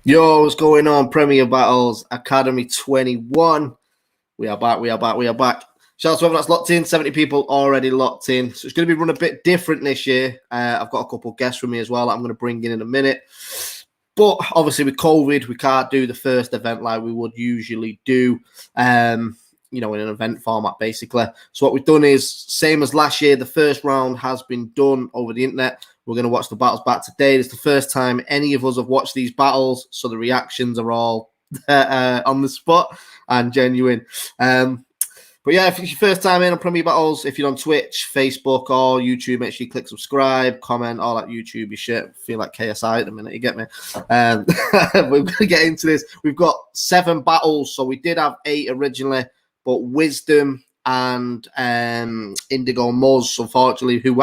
Yo, what's going on? Premier Battles Academy 21. We are back. Shout out to everyone that's locked in. 70 people already locked in. So it's going to be run a bit different this year. I've got a couple of guests from me as well that I'm going to bring in a minute. But obviously with COVID, we can't do the first event like we would usually do, in an event format, basically. So what we've done is, same as last year, the first round has been done over the internet. We're going to watch the battles back today. It's the first time any of us have watched these battles, so the reactions are all on the spot and genuine. But yeah, if it's your first time in on Premier Battles, if you're on Twitch, Facebook, or YouTube, make sure you click subscribe, comment, all that YouTube shit. Feel like KSI at the minute, you get me? We're going to get into this. We've got 7 battles, so we did have 8 originally, but Wisdom and Indigo and Muzz, unfortunately, who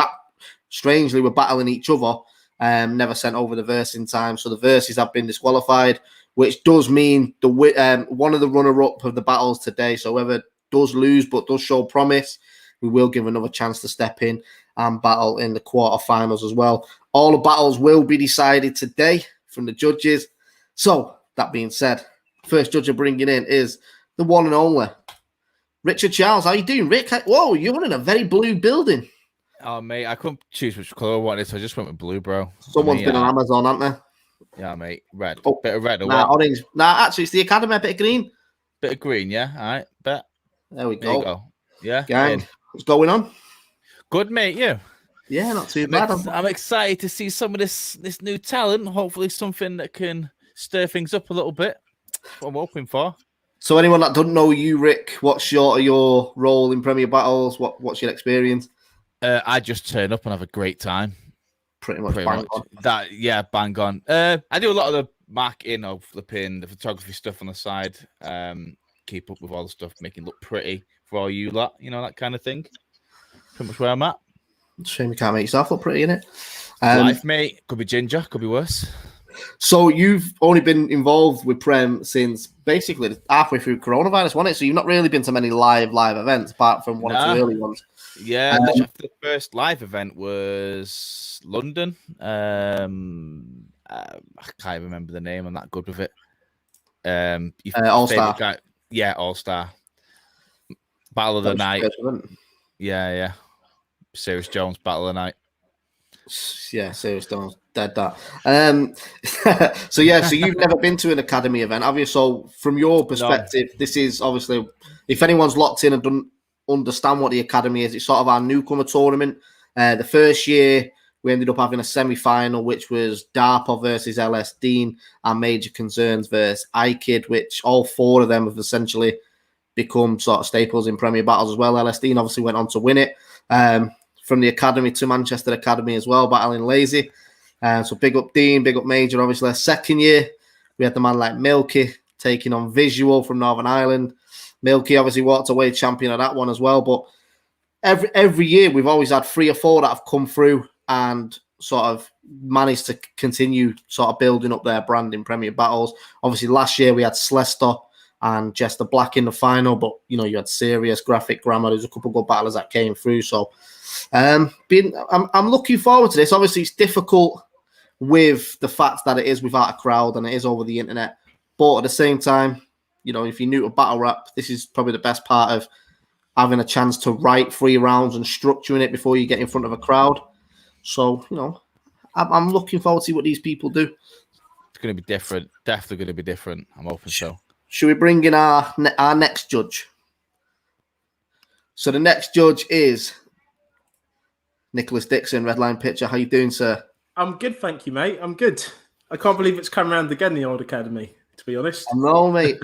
strangely were battling each other, never sent over the verse in time, so the verses have been disqualified, which does mean the one of the runner-up of the battles today, so whoever does lose but does show promise, we will give another chance to step in and battle in the quarterfinals as well. All the battles will be decided today from the judges. So, that being said, first judge I'm bringing in is the one and only Richard Charles. How you doing, Rick? Whoa, you're in a very blue building. Oh, mate, I couldn't choose which colour I wanted, so I just went with blue, bro. Someone's been on Amazon, hasn't they? Yeah, mate. Red. Oh, bit of red or what? Orange. Nah, actually, it's the Academy, a bit of green. Bit of green, yeah? All right, bet. There we There you go. Yeah? Gang, what's going on? Good, mate, you? Yeah, not too bad. I'm excited to see some of this new talent. Hopefully something that can stir things up a little bit. That's what I'm hoping for. So anyone that doesn't know you, Rick, what's your role in Premier Battles? What's your experience? I just turn up and have a great time. Pretty much. Bang on. I do a lot of the marketing, flipping the photography stuff on the side. Keep up with all the stuff, making it look pretty for all you lot, that kind of thing. Pretty much where I'm at. Shame you can't make yourself look pretty, innit? Life, mate. Could be ginger, could be worse. So you've only been involved with Prem since basically halfway through coronavirus, wasn't it? So you've not really been to many live events apart from one or two early ones. Yeah, the first live event was London. I can't remember the name. I'm not good with it. All Star. Guy, yeah, All Star. Battle of the Night. Yeah. Serious Jones, Battle of the Night. Yeah, Serious Jones, dead that. So you've never been to an Academy event, have you? So from your perspective, This is obviously, if anyone's locked in and doesn't understand what the Academy is, it's sort of our newcomer tournament. The first year, we ended up having a semi-final, which was DARPA versus LS Dean and Major Concerns versus iKid, which all 4 of them have essentially become sort of staples in Premier Battles as well. LS Dean obviously went on to win it. From the Academy to Manchester Academy as well, battling Lazy. So big up Dean, big up Major, obviously. Second year, we had the man like Milky taking on Visual from Northern Ireland. Milky obviously walked away champion of that one as well. But every year, we've always had 3 or 4 that have come through and sort of managed to continue sort of building up their brand in Premier Battles. Obviously, last year we had Slester and Jester Black in the final, but you had Serious, Graphic Grammar. There's a couple of good battlers that came through. So I'm looking forward to this. Obviously, it's difficult with the fact that it is without a crowd and it is over the internet. But at the same time, if you're new to battle rap, this is probably the best part of having a chance to write 3 rounds and structuring it before you get in front of a crowd. So, I'm looking forward to see what these people do. It's going to be different. Definitely going to be different. I'm hoping so. Should we bring in our next judge? So the next judge is Nicholas Dixon, Redline Pitcher. How you doing, sir? I'm good, thank you, mate. I'm good. I can't believe it's come around again, the old Academy, to be honest. I know, mate.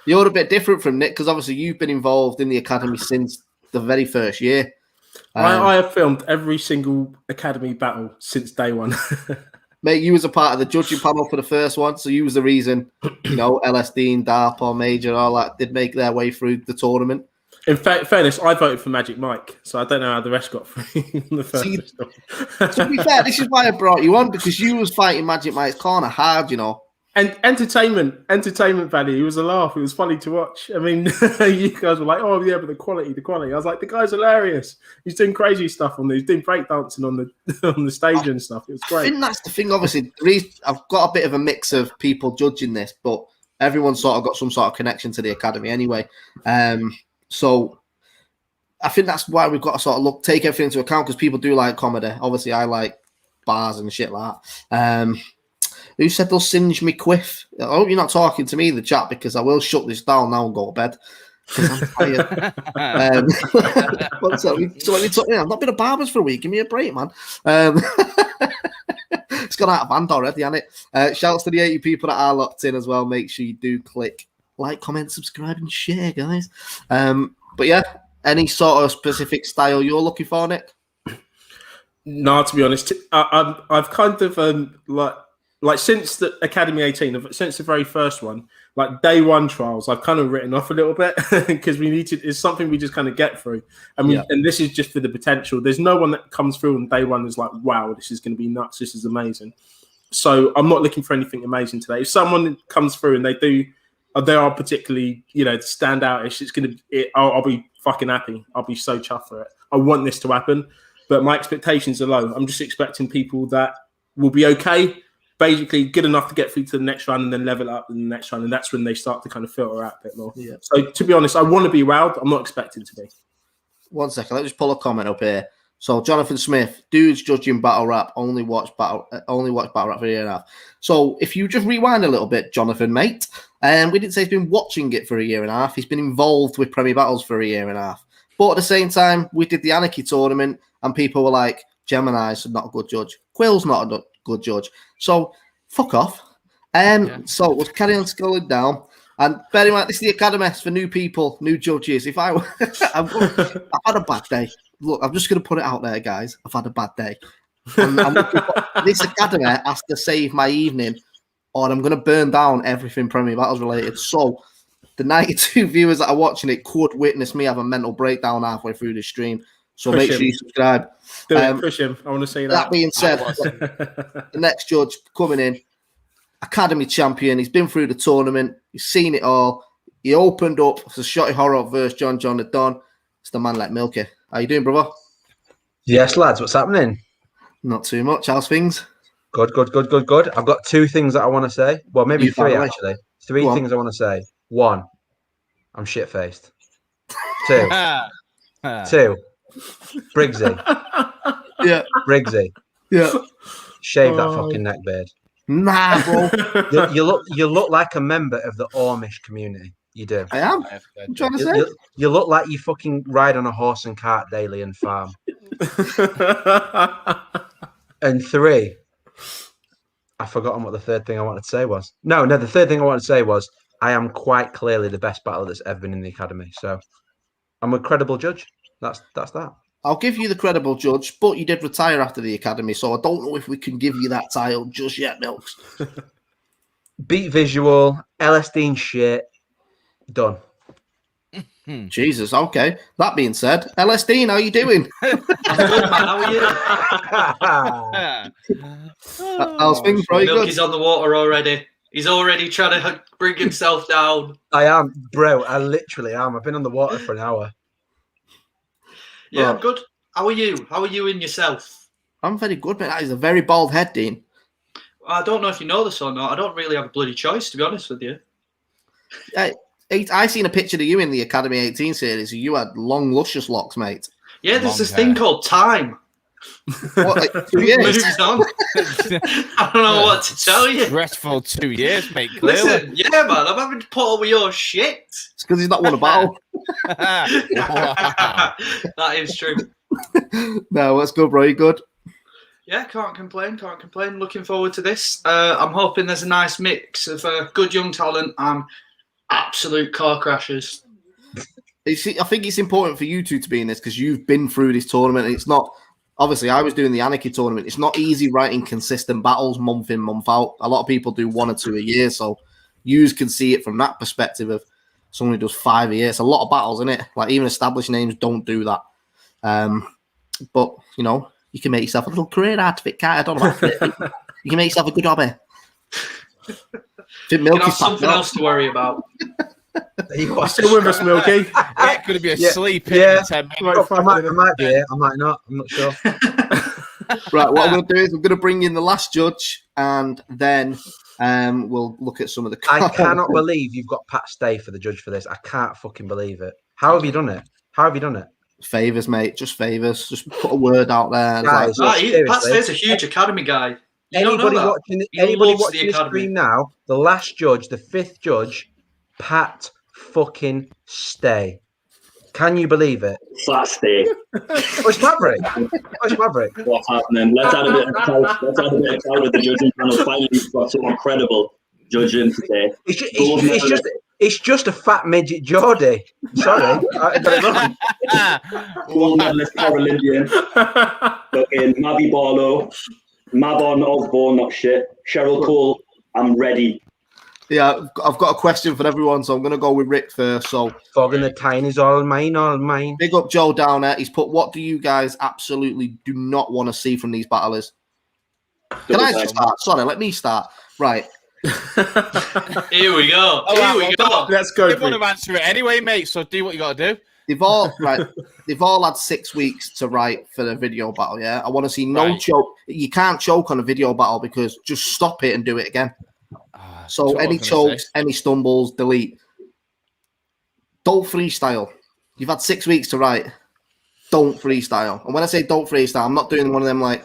You're a bit different from Nick because obviously you've been involved in the Academy since the very first year. I have filmed every single Academy battle since day one. Mate, you was a part of the judging panel for the first one, so you was the reason, LSD and DARPA, Major, all that did make their way through the tournament. In fairness, I voted for Magic Mike, so I don't know how the rest got through the first. To be fair, this is why I brought you on, because you was fighting Magic Mike's corner hard, And entertainment value. It was a laugh. It was funny to watch. I mean, you guys were like, "Oh yeah, but the quality." I was like, "The guy's hilarious. He's doing crazy stuff on there. He's doing breakdancing on the stage and stuff. It was great." I think that's the thing. Obviously, I've got a bit of a mix of people judging this, but everyone's sort of got some sort of connection to the academy anyway. So I think that's why we've got to sort of take everything into account, because people do like comedy. Obviously, I like bars and shit like that. Who said they'll singe me quiff? I hope you're not talking to me in the chat, because I will shut this down now and go to bed. I'm tired. I've not been a barber's for a week. Give me a break, man. It's gone out of hand already, hasn't it? Shouts to the 80 people that are locked in as well. Make sure you do click like, comment, subscribe, and share, guys. But yeah, any sort of specific style you're looking for, Nick? No, to be honest, I've kind of like since the Academy 18, since the very first one, like day one trials, I've kind of written off a little bit because it's something we just kind of get through. And this is just for the potential. There's no one that comes through on day one is like, wow, this is going to be nuts. This is amazing. So I'm not looking for anything amazing today. If someone comes through and they are particularly, stand out-ish, I'll be fucking happy. I'll be so chuffed for it. I want this to happen, but my expectations are low. I'm just expecting people that will be okay, basically good enough to get through to the next round and then level up in the next round. And that's when they start to kind of filter out a bit more. Yeah. So to be honest, I want to be wowed. I'm not expecting to be. 1 second. Let's just pull a comment up here. So Jonathan Smith, dudes judging battle rap, only watch battle rap for a year and a half. So if you just rewind a little bit, Jonathan, mate, we didn't say he's been watching it for a year and a half. He's been involved with Premier Battles for a year and a half. But at the same time, we did the Anarchy tournament and people were like, Gemini's not a good judge. Quill's not a good judge. So fuck off. So we'll carry on scrolling down. And bear in mind, this is the Academy for new people, new judges. If I've had a bad day. Look, I'm just going to put it out there, guys. I've had a bad day. This Academy has to save my evening, or I'm going to burn down everything Premier Battles related. So the 92 viewers that are watching it could witness me have a mental breakdown halfway through the stream. So make sure you subscribe. Push him. I want to see that. That being said, the next judge coming in, Academy champion. He's been through the tournament. He's seen it all. He opened up for Shotty Horror versus John the Don. It's the man like Milky. How you doing, brother? Yes, lads. What's happening? Not too much. How's things? Good. I've got two things that I want to say. Well, maybe three, actually. Three things I want to say. One, I'm shit-faced. Two, Briggsy. Yeah. Briggsy. Yeah. Shave that fucking neck beard. Nah, bro. You look like a member of the Amish community. You do. I am. I'm trying to say. You look like you fucking ride on a horse and cart daily and farm. And three, I've forgotten what the third thing I wanted to say was. No, the third thing I wanted to say was I am quite clearly the best battler that's ever been in the Academy. So I'm a credible judge. That's that. I'll give you the credible judge, but you did retire after the Academy, so I don't know if we can give you that title just yet, Milks. Beat visual, LSD and shit. Done. Jesus, okay. That being said, LSD, how you doing? How are you? How's things, bro? Milky's on the water already. He's already trying to bring himself down. I am, bro. I literally am. I've been on the water for an hour. Yeah, I'm good. How are you? How are you in yourself? I'm very good, mate. That is a very bald head, Dean. I don't know if you know this or not. I don't really have a bloody choice, to be honest with you. I seen a picture of you in the Academy 18 series. You had long, luscious locks, mate. Yeah, there's this thing called time. What, like 2 years? Moves on. I don't know what to tell you. Stressful 2 years, mate. Clearly. Listen, yeah, man, I'm having to put up with your shit. It's because he's not won a battle. That is true. No, let's go, bro. You good? Yeah, can't complain. Looking forward to this. I'm hoping there's a nice mix of good young talent and absolute car crashers. You see, I think it's important for you two to be in this because you've been through this tournament. It's not, obviously, I was doing the Anarchy tournament. It's not easy writing consistent battles month in, month out. A lot of people do 1 or 2 a year, so you can see it from that perspective of someone who does 5 a year. It's a lot of battles, isn't it? Like, even established names don't do that. But, you know, you can make yourself a little career out of it, can't you? I don't know about it. You can make yourself a good hobby. think You can have Milky's something else to worry about. You're still with us, Milky. Yeah, could be asleep Yeah. in 10 minutes. Right, I might be here. I might not. I'm not sure. Right, what I'm going to do is I'm going to bring in the last judge, and then we'll look at some of the. I cannot believe you've got Pat Stay for the judge for this. I can't fucking believe it. How have you done it? Favors, mate. Just favors. Just put a word out there. Guys, Pat seriously. Stay's a huge academy guy. You don't know Anybody that. watching, He anybody loves watching the this academy. stream now, the last judge, the 5th judge, Pat fucking Stay. Can you believe it? Fat Stay. Where's Maverick? What's happening? Let's add a bit of clout with the judging panel. Finally, we've got someone credible judging today. It's just a fat midget Geordie. Sorry, I got it wrong. Gold medalist Paralympian. Fucking Mavi Barlow. Mavon Osborne, not shit. Cheryl Cole, I'm ready. Yeah, I've got a question for everyone, so I'm going to go with Rick first. So, Fogging the Tyne is all mine. big up Joe down there. He's put, what do you guys absolutely do not want to see from these battlers? Can I just start? Sorry, let me start. Right. Here we go. Here we go. Let's go. I didn't want to answer it anyway, mate, so do what you got to do. They've all had 6 weeks to write for the video battle, yeah? I want to see no choke. You can't choke on a video battle because just stop it and do it again. So any chokes, any stumbles, delete. Don't freestyle. You've had 6 weeks to write. Don't freestyle. And when I say don't freestyle, I'm not doing one of them like,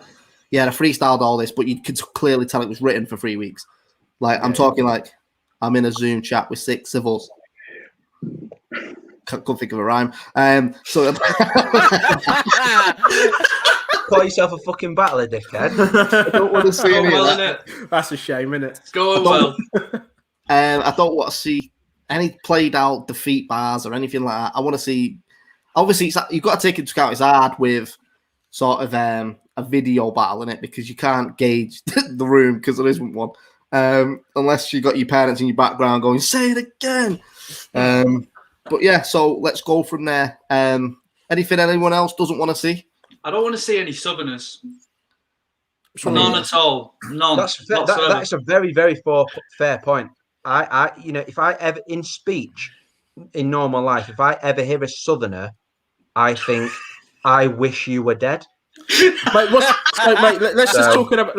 yeah, I freestyled all this, but you could clearly tell it was written for 3 weeks. Like, I'm talking like, I'm in a Zoom chat with 6 civils. Couldn't think of a rhyme. So Call yourself a fucking battler, dickhead. I don't want to see any of that. That's a shame, isn't it? It's going well. I don't want to see any played out defeat bars or anything like that. I want to see. Obviously, you've got to take into account it's hard with sort of a video battle in it because you can't gauge the room because there isn't one unless you got your parents in your background going, "Say it again." But yeah, so let's go from there. Anything anyone else doesn't want to see? I don't want to see any Southerners. None at all. None. That's a very, very fair point. I, if I ever in speech, in normal life, if I ever hear a Southerner, I think I wish you were dead. Mate, let's just talk about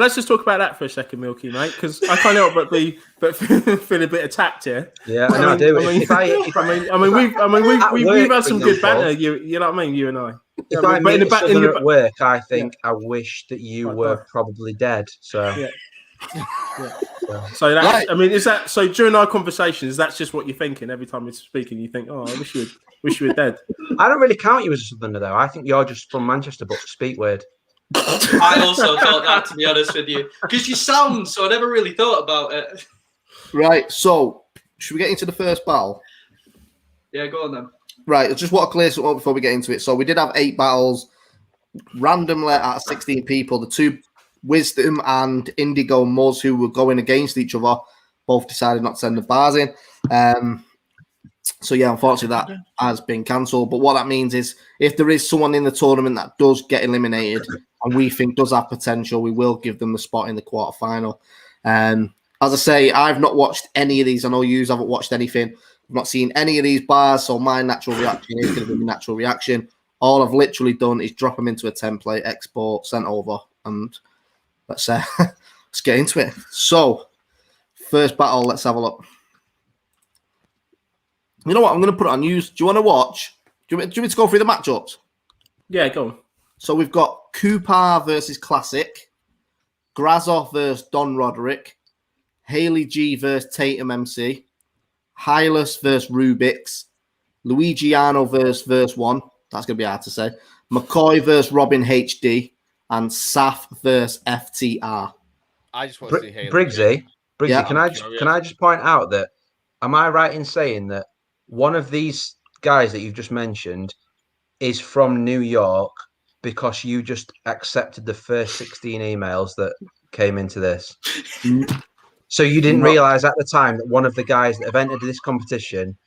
that for a second, Milky, mate, because I can't help but feel a bit attacked here. Yeah, I do. We've had some good banter. You know what I mean? You and I. If I meet a Southerner at work, I think I wish that you were probably dead. So. Yeah. So that's, I mean, is that so? During our conversations, that's just what you're thinking every time we're speaking. You think, "Oh, I wish you were dead." I don't really count you as a Southerner, though. I think you're just from Manchester, but speak weird. I also thought that, to be honest with you, because you sound so. I never really thought about it. Right. So, should we get into the first battle? Yeah, go on then. Right. I just want to clear something up before we get into it. So, we did have 8 battles randomly out of 16 people. The 2 Wisdom and Indigo and Muzz, who were going against each other, both decided not to send the bars in. So yeah, unfortunately that has been cancelled. But what that means is if there is someone in the tournament that does get eliminated and we think does have potential, we will give them the spot in the quarterfinal. As I say, I've not watched any of these. I know you haven't watched anything. I've not seen any of these bars, so my natural reaction is going to be my natural reaction. All I've literally done is drop them into a template, export, sent over, and let's get into it. So, first battle, let's have a look. You know what? I'm going to put it on news. Do you want to watch? Do you want me to go through the matchups? Yeah, go on. So we've got Coopar versus Classic, Grazza versus Don Roderick, Haylee G versus Tatum MC, Hylas versus Rubik's, Luigiano versus 1. That's going to be hard to say. Mccoy versus Robin HD, and Saf versus FTR. I just want to see Haylee. Briggsy, Yeah. can I just point out that, am I right in saying that one of these guys that you've just mentioned is from New York because you just accepted the first 16 emails that came into this? So you didn't realize at the time that one of the guys that have entered this competition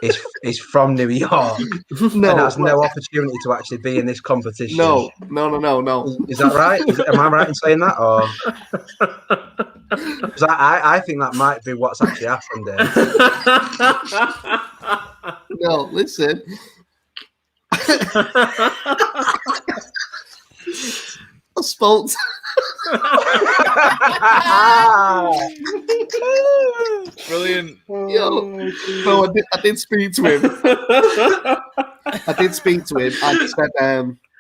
is from New York and has no opportunity to actually be in this competition. No. Is that right? Am I right in saying that? Or Because I think that might be what's actually happened here. No, listen. I spoke. Brilliant. Yo, no, I did speak to him. I did speak to him, and he said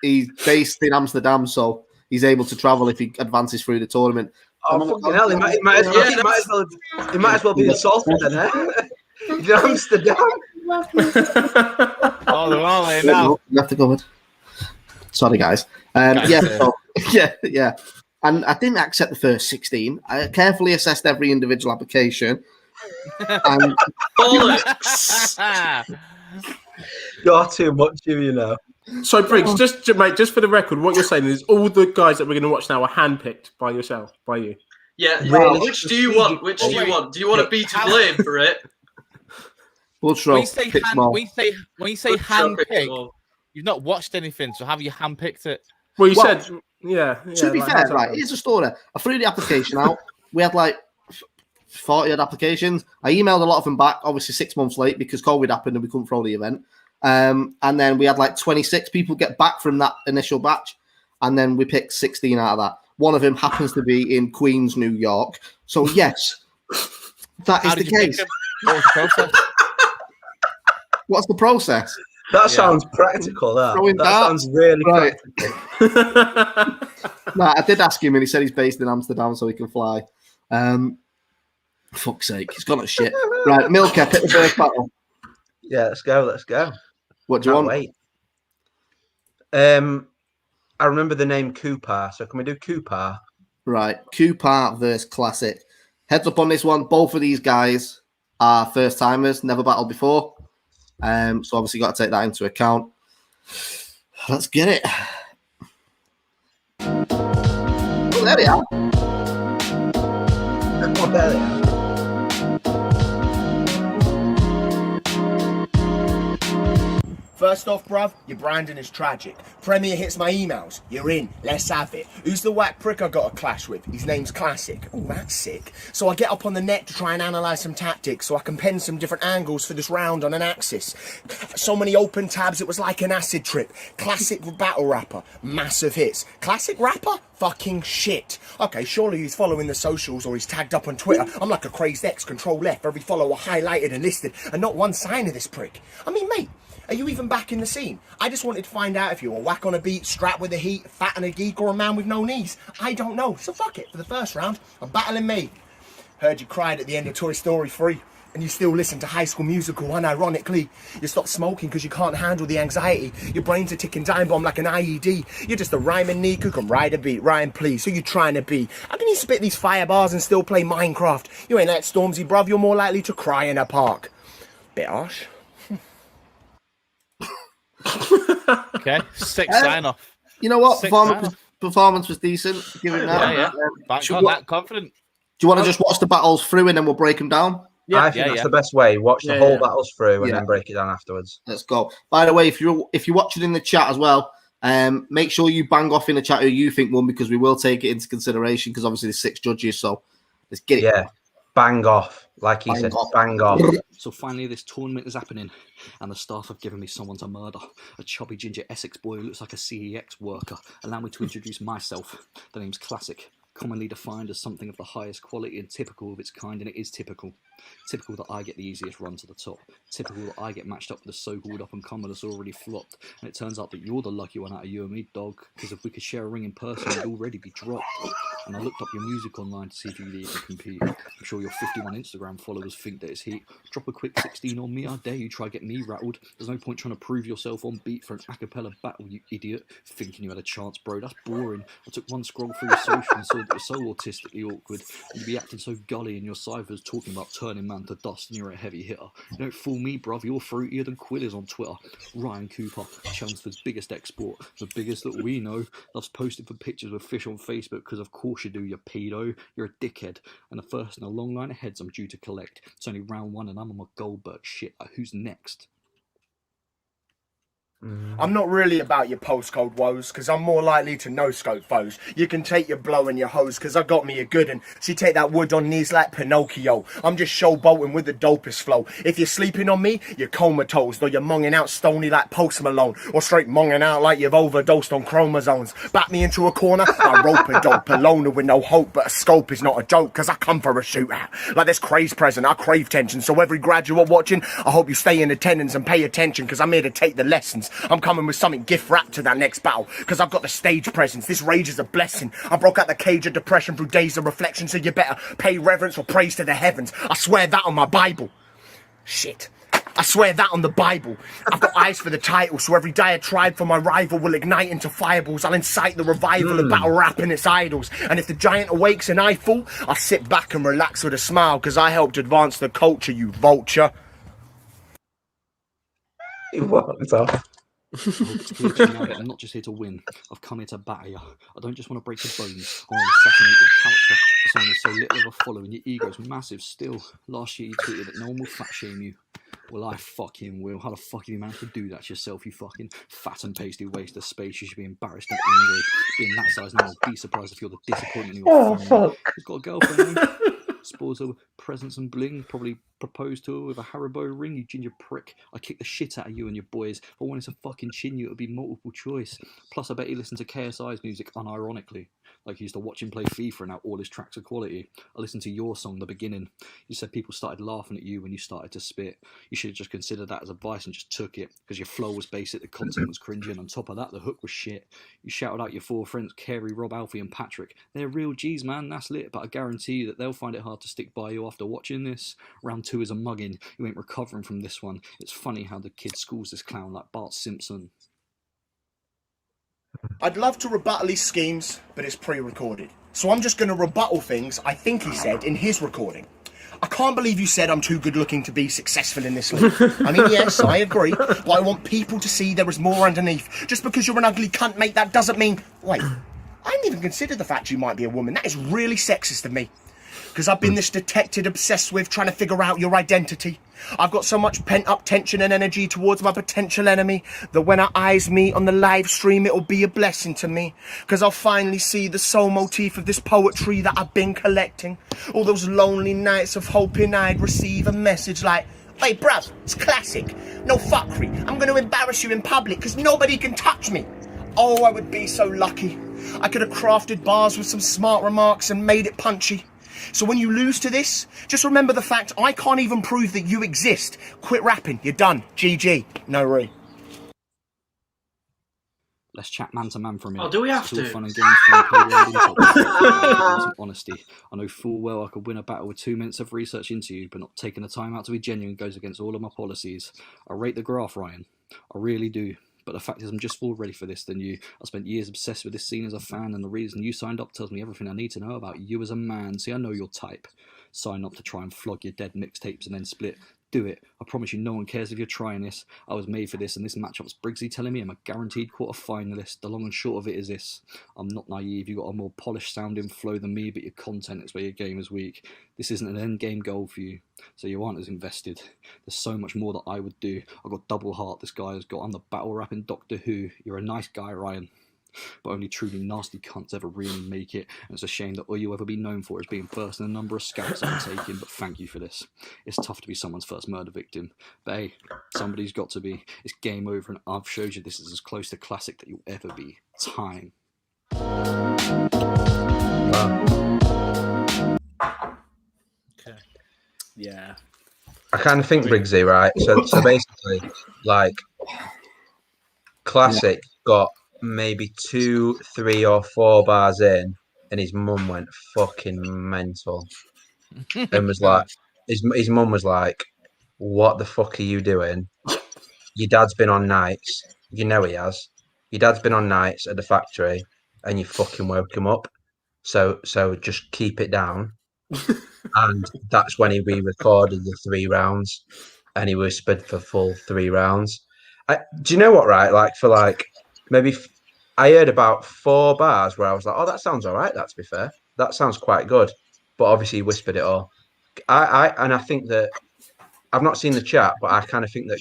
he's based in Amsterdam, so he's able to travel if he advances through the tournament. Oh, fucking hell, he might as well be insulted then, eh? He's in Amsterdam. Oh, they're all in now. You have to go with. Sorry, guys. Yeah. And I didn't accept the first 16. I carefully assessed every individual application. And You're too much, you know. So, Briggs, just for the record, what you're saying is all the guys that we're going to watch now are handpicked by yourself, by you. Yeah. Really? Which do you want? Which do you want? Do you want to be to blame for it? When you say handpicked, you've not watched anything, so have you handpicked it? Well, you said, yeah. To be fair, right, here's a story. I threw the application out. We had like 40 odd applications. I emailed a lot of them back, obviously 6 months late because COVID happened and we couldn't throw the event. And then we had like 26 people get back from that initial batch. And then we picked 16 out of that. One of them happens to be in Queens, New York. So, yes, that is the case. What was the process? What's the process? That sounds practical, that sounds really practical. Nah, I did ask him and he said he's based in Amsterdam so he can fly. Fuck's sake, he's gone at shit. Right, Milker, pick the first battle. Yeah, let's go. What do you want? Wait. I remember the name Coopar, so can we do Coopar? Right, Coopar versus Classic. Heads up on this one, both of these guys are first timers, never battled before. So obviously got to take that into account. Let's get it. Oh, there they are. Oh, there they are. First off, bruv, your branding is tragic. Premier hits my emails. You're in. Let's have it. Who's the whack prick I got a clash with? His name's Classic. Oh, that's sick. So I get up on the net to try and analyse some tactics so I can pen some different angles for this round on an axis. So many open tabs, it was like an acid trip. Classic battle rapper. Massive hits. Classic rapper? Fucking shit. Okay, surely he's following the socials or he's tagged up on Twitter. I'm like a crazed X, control F, every follower highlighted and listed, and not one sign of this prick. I mean, mate, are you even back in the scene? I just wanted to find out if you were whack on a beat, strapped with a heat, fat and a geek, or a man with no knees. I don't know, so fuck it. For the first round, I'm battling me. Heard you cried at the end of Toy Story 3, and you still listen to High School Musical unironically. You stop smoking because you can't handle the anxiety. Your brain's a ticking time bomb like an IED. You're just a rhyming neek who can ride a beat. Rhyme, please. Who you trying to be? How can you spit these fire bars and still play Minecraft? You ain't like Stormzy, bruv. You're more likely to cry in a park. Bit harsh. Okay, sign off. You know what? Performance was decent. Give it that. Yeah. That confident. Do you want to just watch the battles through and then we'll break them down? Yeah, I think that's the best way. Watch the whole battles through and then break it down afterwards. Let's go. By the way, if you're watching in the chat as well, make sure you bang off in the chat who you think won because we will take it into consideration because obviously there's 6 judges. So let's get it. Yeah, bang off. Like he said, bang off. So finally this tournament is happening and the staff have given me someone to murder. A chubby ginger Essex boy who looks like a CEX worker. Allow me to introduce myself. The name's Classic. Commonly defined as something of the highest quality and typical of its kind, and it is typical. Typical that I get the easiest run to the top. Typical that I get matched up with a so-called up-and-comer that's already flopped. And it turns out that you're the lucky one out of you and me, dog, because if we could share a ring in person, we'd already be dropped. And I looked up your music online to see if you'd even compete. I'm sure your 51 Instagram followers think that it's heat. Drop a quick 16 on me, I dare you try get me rattled. There's no point trying to prove yourself on beat for an a cappella battle, you idiot. Thinking you had a chance, bro, that's boring. I took one scroll through your social and saw that you're so autistically awkward. You'd be acting so gully in your ciphers talking about turning man to dust and you're a heavy hitter. You don't fool me, bruv, you're fruitier than Quill is on Twitter. Ryan Coopar, Chelmsford's biggest export, the biggest that we know, loves posting for pictures with fish on Facebook because of course you do, you pedo. You're a dickhead. And the first in a long line of heads I'm due to collect. It's only round 1 and I'm on my Goldberg shit. Who's next? I'm not really about your postcode woes, cause I'm more likely to no-scope foes. You can take your blow and your hose, cause I got me a good un. She take that wood on knees like Pinocchio. I'm just showboating with the dopest flow. If you're sleeping on me, you're comatose, though you're monging out stony like Post Malone, or straight monging out like you've overdosed on chromosomes. Back me into a corner, I rope a dope, a loner with no hope, but a scope is not a joke, cause I come for a shootout. Like this craze present, I crave tension, so every graduate watching, I hope you stay in attendance and pay attention, cause I'm here to take the lessons. I'm coming with something gift wrapped to that next battle, cause I've got the stage presence. This rage is a blessing. I broke out the cage of depression through days of reflection, so you better pay reverence or praise to the heavens. I swear that on my Bible. Shit. I swear that on the Bible. I've got eyes for the title, so every diatribe for my rival will ignite into fireballs. I'll incite the revival of battle rap and its idols. And if the giant awakes and I fall, I'll sit back and relax with a smile, cause I helped advance the culture, you vulture. What? It's off. It's clear to you now that I'm not just here to win. I've come here to batter you. I don't just want to break your bones. I want to assassinate your character for someone with so little of a following. Your ego's massive still. Last year you tweeted that no one will fat shame you. Well, I fucking will. How the fuck have you managed to do that to yourself, you fucking fat and pasty waste of space? You should be embarrassed and angry. Being that size now, be surprised if you're the disappointment in your family. He's got a girlfriend, eh? Spoils her with presents and bling. Probably proposed to her with a Haribo ring, you ginger prick. I kick the shit out of you and your boys. If I wanted to fucking chin you, it would be multiple choice. Plus, I bet he listened to KSI's music unironically. Like he used to watch him play FIFA and now all his tracks are quality. I listened to your song, The Beginning. You said people started laughing at you when you started to spit. You should have just considered that as advice and just took it. Because your flow was basic, the content was cringy, and on top of that, the hook was shit. You shouted out your 4 friends, Kerry, Rob, Alfie and Patrick. They're real G's, man, that's lit. But I guarantee you that they'll find it hard to stick by you after watching this. Round 2 is a mugging. You ain't recovering from this one. It's funny how the kid schools this clown like Bart Simpson. I'd love to rebuttal his schemes, but it's pre-recorded. So I'm just going to rebuttal things I think he said in his recording. I can't believe you said I'm too good looking to be successful in this league. I mean, yes, I agree, but I want people to see there is more underneath. Just because you're an ugly cunt, mate, that doesn't mean... Wait, I didn't even consider the fact you might be a woman. That is really sexist of me. Because I've been this detected, obsessed with trying to figure out your identity. I've got so much pent-up tension and energy towards my potential enemy that when our eyes meet on the live stream, it'll be a blessing to me. Because I'll finally see the soul motif of this poetry that I've been collecting. All those lonely nights of hoping I'd receive a message like, "Hey, bruv, it's classic. No fuckery. I'm going to embarrass you in public because nobody can touch me." Oh, I would be so lucky. I could have crafted bars with some smart remarks and made it punchy. So when you lose to this, just remember the fact I can't even prove that you exist. Quit rapping, you're done. GG. No re. Let's chat man to man for a minute. Oh, do we have It's all to? fun and games for play around into some honesty. I know full well I could win a battle with 2 minutes of research into you, but not taking the time out to be genuine goes against all of my policies. I rate the graph, Ryan. I really do. But the fact is I'm just more ready for this than you. I spent years obsessed with this scene as a fan, and the reason you signed up tells me everything I need to know about you as a man. See, I know your type. Sign up to try and flog your dead mixtapes and then split. Do it. I promise you no one cares if you're trying this. I was made for this, and this matchup's Briggsy telling me I'm a guaranteed quarter-finalist. The long and short of it is this. I'm not naive. You've got a more polished-sounding flow than me, but your content is where your game is weak. This isn't an end-game goal for you, so you aren't as invested. There's so much more that I would do. I've got double heart this guy has got. I'm the battle-rapping Doctor Who. You're a nice guy, Ryan. But only truly nasty cunts ever really make it, and it's a shame that all you'll ever be known for is being first in a number of scouts I'm taking, but thank you for this. It's tough to be someone's first murder victim, but hey, somebody's got to be. It's game over, and I've showed you this is as close to classic that you'll ever be. Time. Okay. Yeah. I kind of think Briggsy, right? So basically, like, Classic got maybe 2, 3 or 4 bars in, and his mum went fucking mental, and was like, his mum was like, "What the fuck are you doing? Your dad's been on nights. You know he has. Your dad's been on nights at the factory, and you fucking woke him up. So just keep it down." And that's when he re-recorded the 3 rounds, and he whispered for full 3 rounds. Do you know what? Right, like for like maybe I heard about 4 bars where I was like, "Oh, that sounds all right." That, to be fair, that sounds quite good. But obviously, he whispered it all. I think that I've not seen the chat, but I kind of think that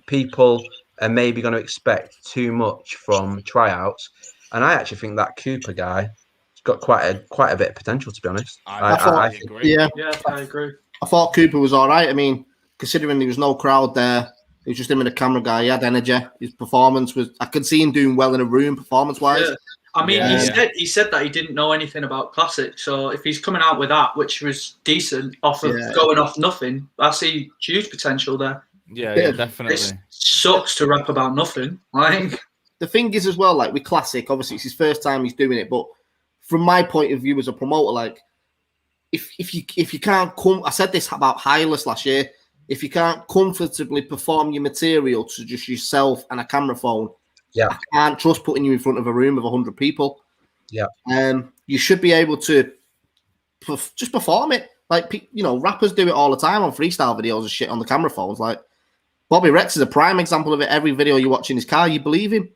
people are maybe going to expect too much from tryouts. And I actually think that Coopar guy has got quite a bit of potential, to be honest. I think, agree. Yeah, I agree. I thought Coopar was all right. I mean, considering there was no crowd there, it was just him and the camera guy. He had energy. His performance was. I could see him doing well in a room, performance-wise. Yeah. I mean, he said that he didn't know anything about Classic. So if he's coming out with that, which was decent, off of going off nothing, I see huge potential there. Yeah, definitely. It sucks to rap about nothing. Like the thing is as well, like with Classic, obviously it's his first time he's doing it, but from my point of view as a promoter, like if you can't come, I said this about Hylas last year. If you can't comfortably perform your material to just yourself and a camera phone, I can't trust putting you in front of a room of 100 people. Yeah. You should be able to just perform it. Like, you know, rappers do it all the time on freestyle videos and shit on the camera phones. Like, Bobby Rex is a prime example of it. Every video you watch in his car, you believe him.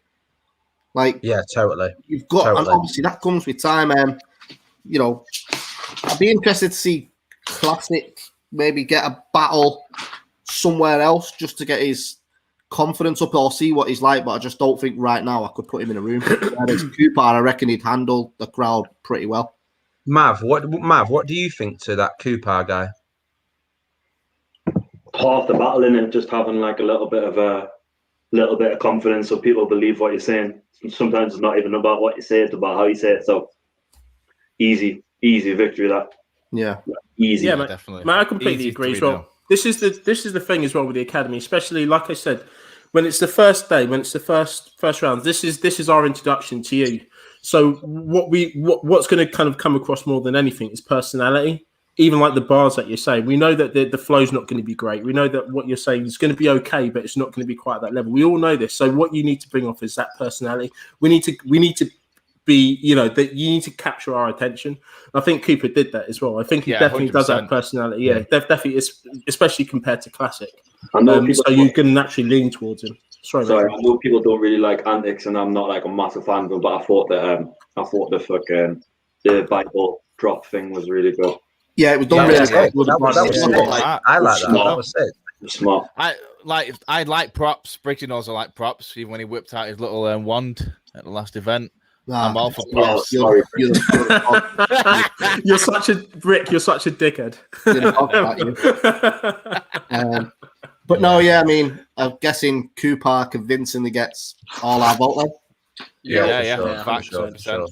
Like, yeah, totally. You've got, and obviously that comes with time. You know, I'd be interested to see Classic maybe get a battle somewhere else just to get his confidence up or see what he's like, but I just don't think right now I could put him in a room. Whereas Coopar, I reckon he'd handle the crowd pretty well. Mav, what do you think to that Coopar guy? Half the battle in it, just having like a little bit of confidence so people believe what you're saying. Sometimes it's not even about what you say, it's about how you say it. So easy victory that. Yeah. Easy. Yeah, definitely. Man, I completely agree as well. This is the thing as well with the academy, especially like I said, when it's the first day, when it's the first round, this is our introduction to you. So what's going to kind of come across more than anything is personality. Even like the bars that you're saying, we know that the flow's not going to be great. We know that what you're saying is going to be okay, but it's not going to be quite at that level. We all know this. So what you need to bring off is that personality. We need to be, you know, that you need to capture our attention. I think Coopar did that as well. I think he definitely 100%. does have personality. Yeah, definitely, especially compared to Classic. I know So you can naturally lean towards him. Sorry, I know people don't really like antics, and I'm not like a massive fan of them, but I thought the Bible drop thing was really good. Yeah, it was done really well. I like that. That was it. Smart. I like props. Brixie knows I like props. Even when he whipped out his little wand at the last event. I'm all for props. You're such a brick. You're such a dickhead. But no, yeah, I mean, I'm guessing Coopar convincingly gets all our vote then. Yeah. Facts, Sure.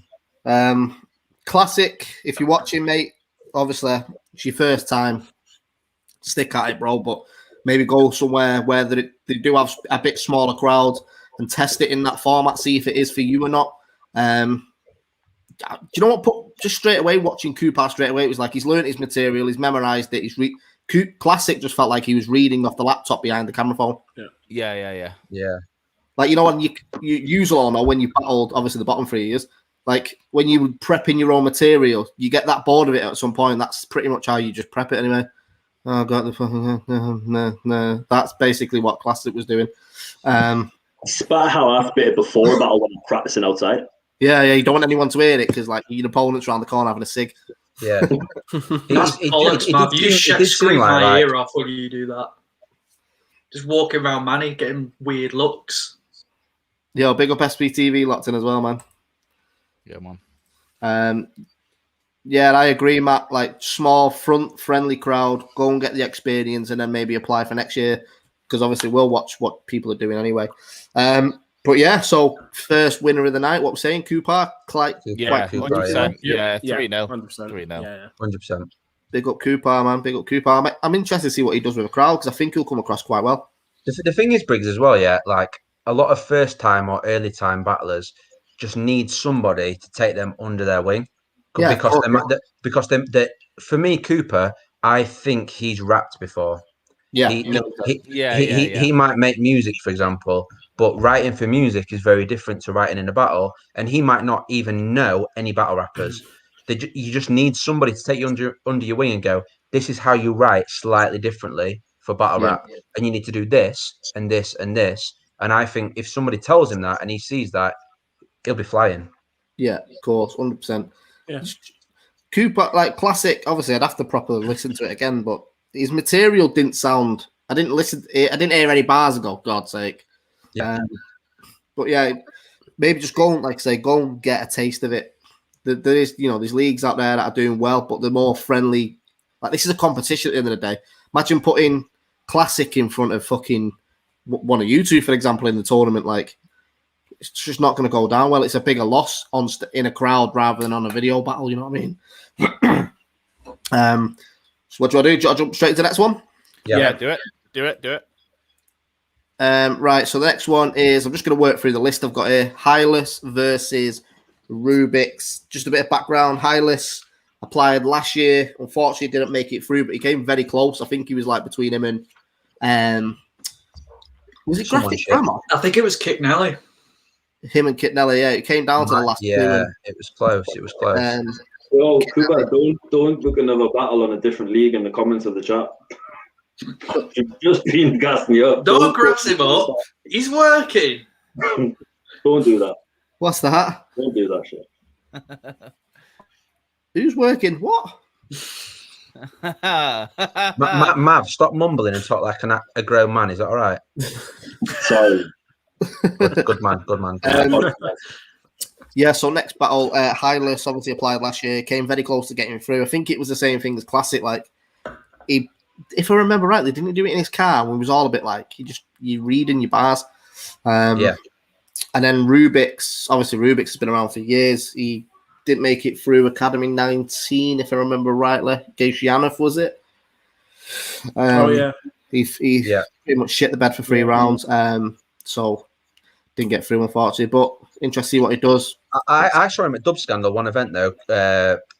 Classic, if you're watching, mate, obviously it's your first time. Stick at it, bro, but maybe go somewhere where they do have a bit smaller crowd and test it in that format, see if it is for you or not. Do you know what? Just straight away, watching Coopar straight away, it was like he's learned his material, he's memorized it, Classic just felt like he was reading off the laptop behind the camera phone. Yeah. Like, you know, when you usually all know when you battled, obviously the bottom 3 years, like when you prepping your own material, you get that bored of it at some point. That's pretty much how you just prep it anyway. Oh, got the fucking no. That's basically what Classic was doing. It's about how I spit it before about when I'm practicing outside. Yeah, you don't want anyone to hear it because like your opponent's around the corner having a cig. Yeah. That's bollocks, man. You scream my ear off when you do that. Just walking around Manny getting weird looks. Yo, big up SPTV locked in as well, man. Yeah, man. Yeah, I agree, Matt. Like small, friendly crowd, go and get the experience, and then maybe apply for next year. Because obviously we'll watch what people are doing anyway. But yeah, so first winner of the night. What we're saying, Coopar, quite 100%. Yeah, 3-0. 100%. 3-0. 100%. Big up Coopar, man. Big up Coopar. I'm interested to see what he does with a crowd because I think he'll come across quite well. The thing is, Briggs, as well, yeah, like a lot of first time or early time battlers just need somebody to take them under their wing. Yeah, because for me, Coopar, I think he's rapped before. Yeah, he might make music, for example, but writing for music is very different to writing in a battle, and he might not even know any battle rappers. You just need somebody to take you under your wing and go, this is how you write slightly differently for battle rap, and you need to do this and this and this. And I think if somebody tells him that and he sees that, he'll be flying. Yeah, of course, 100%. Yeah. Coopar, like Classic, obviously I'd have to properly listen to it again, but his material didn't sound. I didn't hear any bars and go, God's sake. Yeah. But yeah, maybe just go and, like I say, go and get a taste of it. There is, there's leagues out there that are doing well, but they're more friendly. Like, this is a competition at the end of the day. Imagine putting Classic in front of fucking one of you two, for example, in the tournament. Like, it's just not going to go down well. It's a bigger loss in a crowd rather than on a video battle. You know what I mean? So what do I do? Do I jump straight to the next one? Yeah, do it. Right, so the next one is, I'm just going to work through the list I've got here. Hylas versus Rubik's. Just a bit of background. Hylas applied last year. Unfortunately, didn't make it through, but he came very close. I think he was like between him and was it Graphic Grammar? I think it was Kick Nelly. Him and Kit Nelly, yeah. It came down to the last two. Yeah, it was close. It was close. Yo, Coopar, don't book another battle on a different league in the comments of the chat. You've just been gassing me up. Don't grass him up. He's working. Don't do that. What's that? Don't do that shit. Who's working? What? Mav, stop mumbling and talk like a grown man. Is that all right? Sorry. Good man. Yeah, so next battle, Hylas obviously applied last year, came very close to getting through. I think it was the same thing as Classic. Like, if I remember rightly, didn't he do it in his car when he was all a bit like, you reading your bars? Yeah. And then Rubik's has been around for years. He didn't make it through Academy 19, if I remember rightly. Grazza, was it? He pretty much shit the bed for 3 rounds. So didn't get through, unfortunately. But interesting to see what he does. I saw him at Dub Scandal, one event though,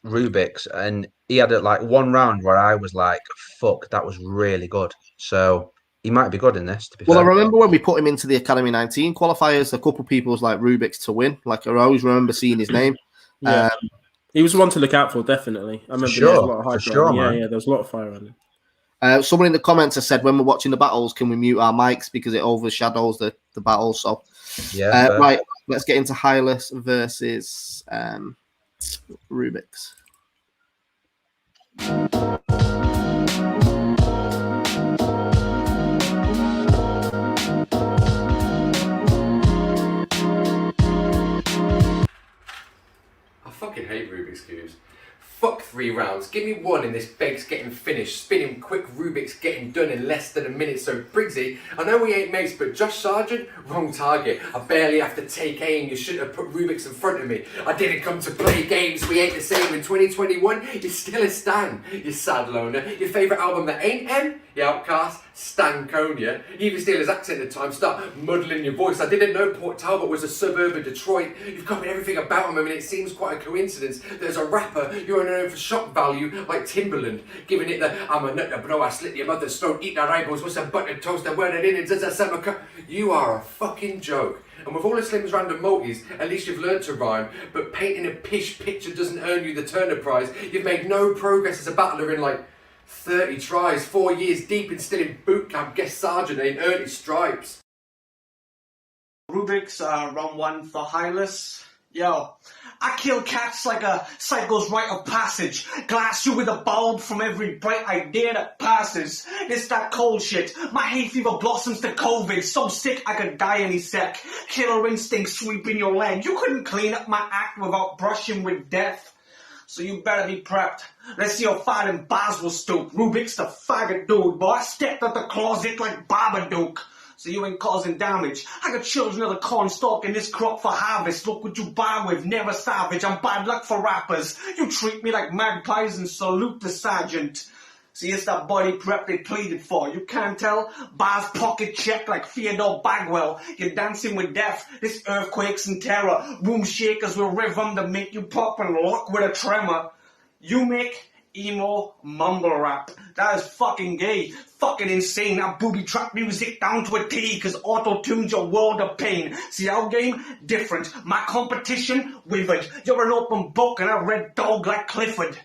Rubik's, and he had one round where I was like, fuck, that was really good. So he might be good in this, to be fair. I remember when we put him into the Academy 19 qualifiers, a couple of people was like Rubik's to win. Like, I always remember seeing his name. Yeah. He was one to look out for, definitely. I remember there was a lot of hype around him. Yeah, there was a lot of fire on him. Someone in the comments has said, when we're watching the battles, can we mute our mics because it overshadows the battles? So, right, let's get into Hylas versus Rubik's. I fucking hate Rubik's Cubes. Fuck 3 rounds. Give me 1 and this beg's getting finished. Spinning quick, Rubik's getting done in less than a minute. So Briggsy, I know we ain't mates, but Josh Sargent, wrong target. I barely have to take aim. You shouldn't have put Rubik's in front of me. I didn't come to play games. We ain't the same in 2021. You're still a Stan, you sad loner. Your favourite album that ain't M? The Outcast, Stankonia. You even steal his accent at times, start muddling your voice. I didn't know Port Talbot was a suburb of Detroit. You've covered everything about him. I mean, it seems quite a coincidence. There's a rapper you're known for shock value, like Timberland, giving it the I'm a nutter bro, I slit your mother's throat, eat their eyeballs with some buttered toast, I wear it in, it's a summer. You are a fucking joke. And with all the Slim's random multis, at least you've learned to rhyme, but painting a pish picture doesn't earn you the Turner Prize. You've made no progress as a battler in like 30 tries, 4 years deep and still in boot camp, guest sergeant ain't earned his stripes. Rubik's round 1 for Hylas. Yo, I kill cats like a psycho's rite of passage. Glass you with a bulb from every bright idea that passes. It's that cold shit. My hay fever blossoms to COVID. So sick I could die any sec. Killer instinct sweeping your leg. You couldn't clean up my act without brushing with death. So you better be prepped. Let's see how far them bars will stoop. Rubik's the faggot dude, boy. I stepped out the closet like Babadook. So you ain't causing damage. I got children of the corn stalk in this crop for harvest. Look what you buy with, never savage. I'm bad luck for rappers. You treat me like magpies and salute the sergeant. See, it's that body prep they pleaded for. You can't tell? Bars pocket check like Theodore Bagwell. You're dancing with death. This earthquakes and terror. Room shakers will rhythm to make you pop and lock with a tremor. You make emo mumble rap. That is fucking gay. Fucking insane. That booby trap music down to a T, cause auto-tune's your world of pain. See our game? Different. My competition? Withered. You're an open book and a red dog like Clifford.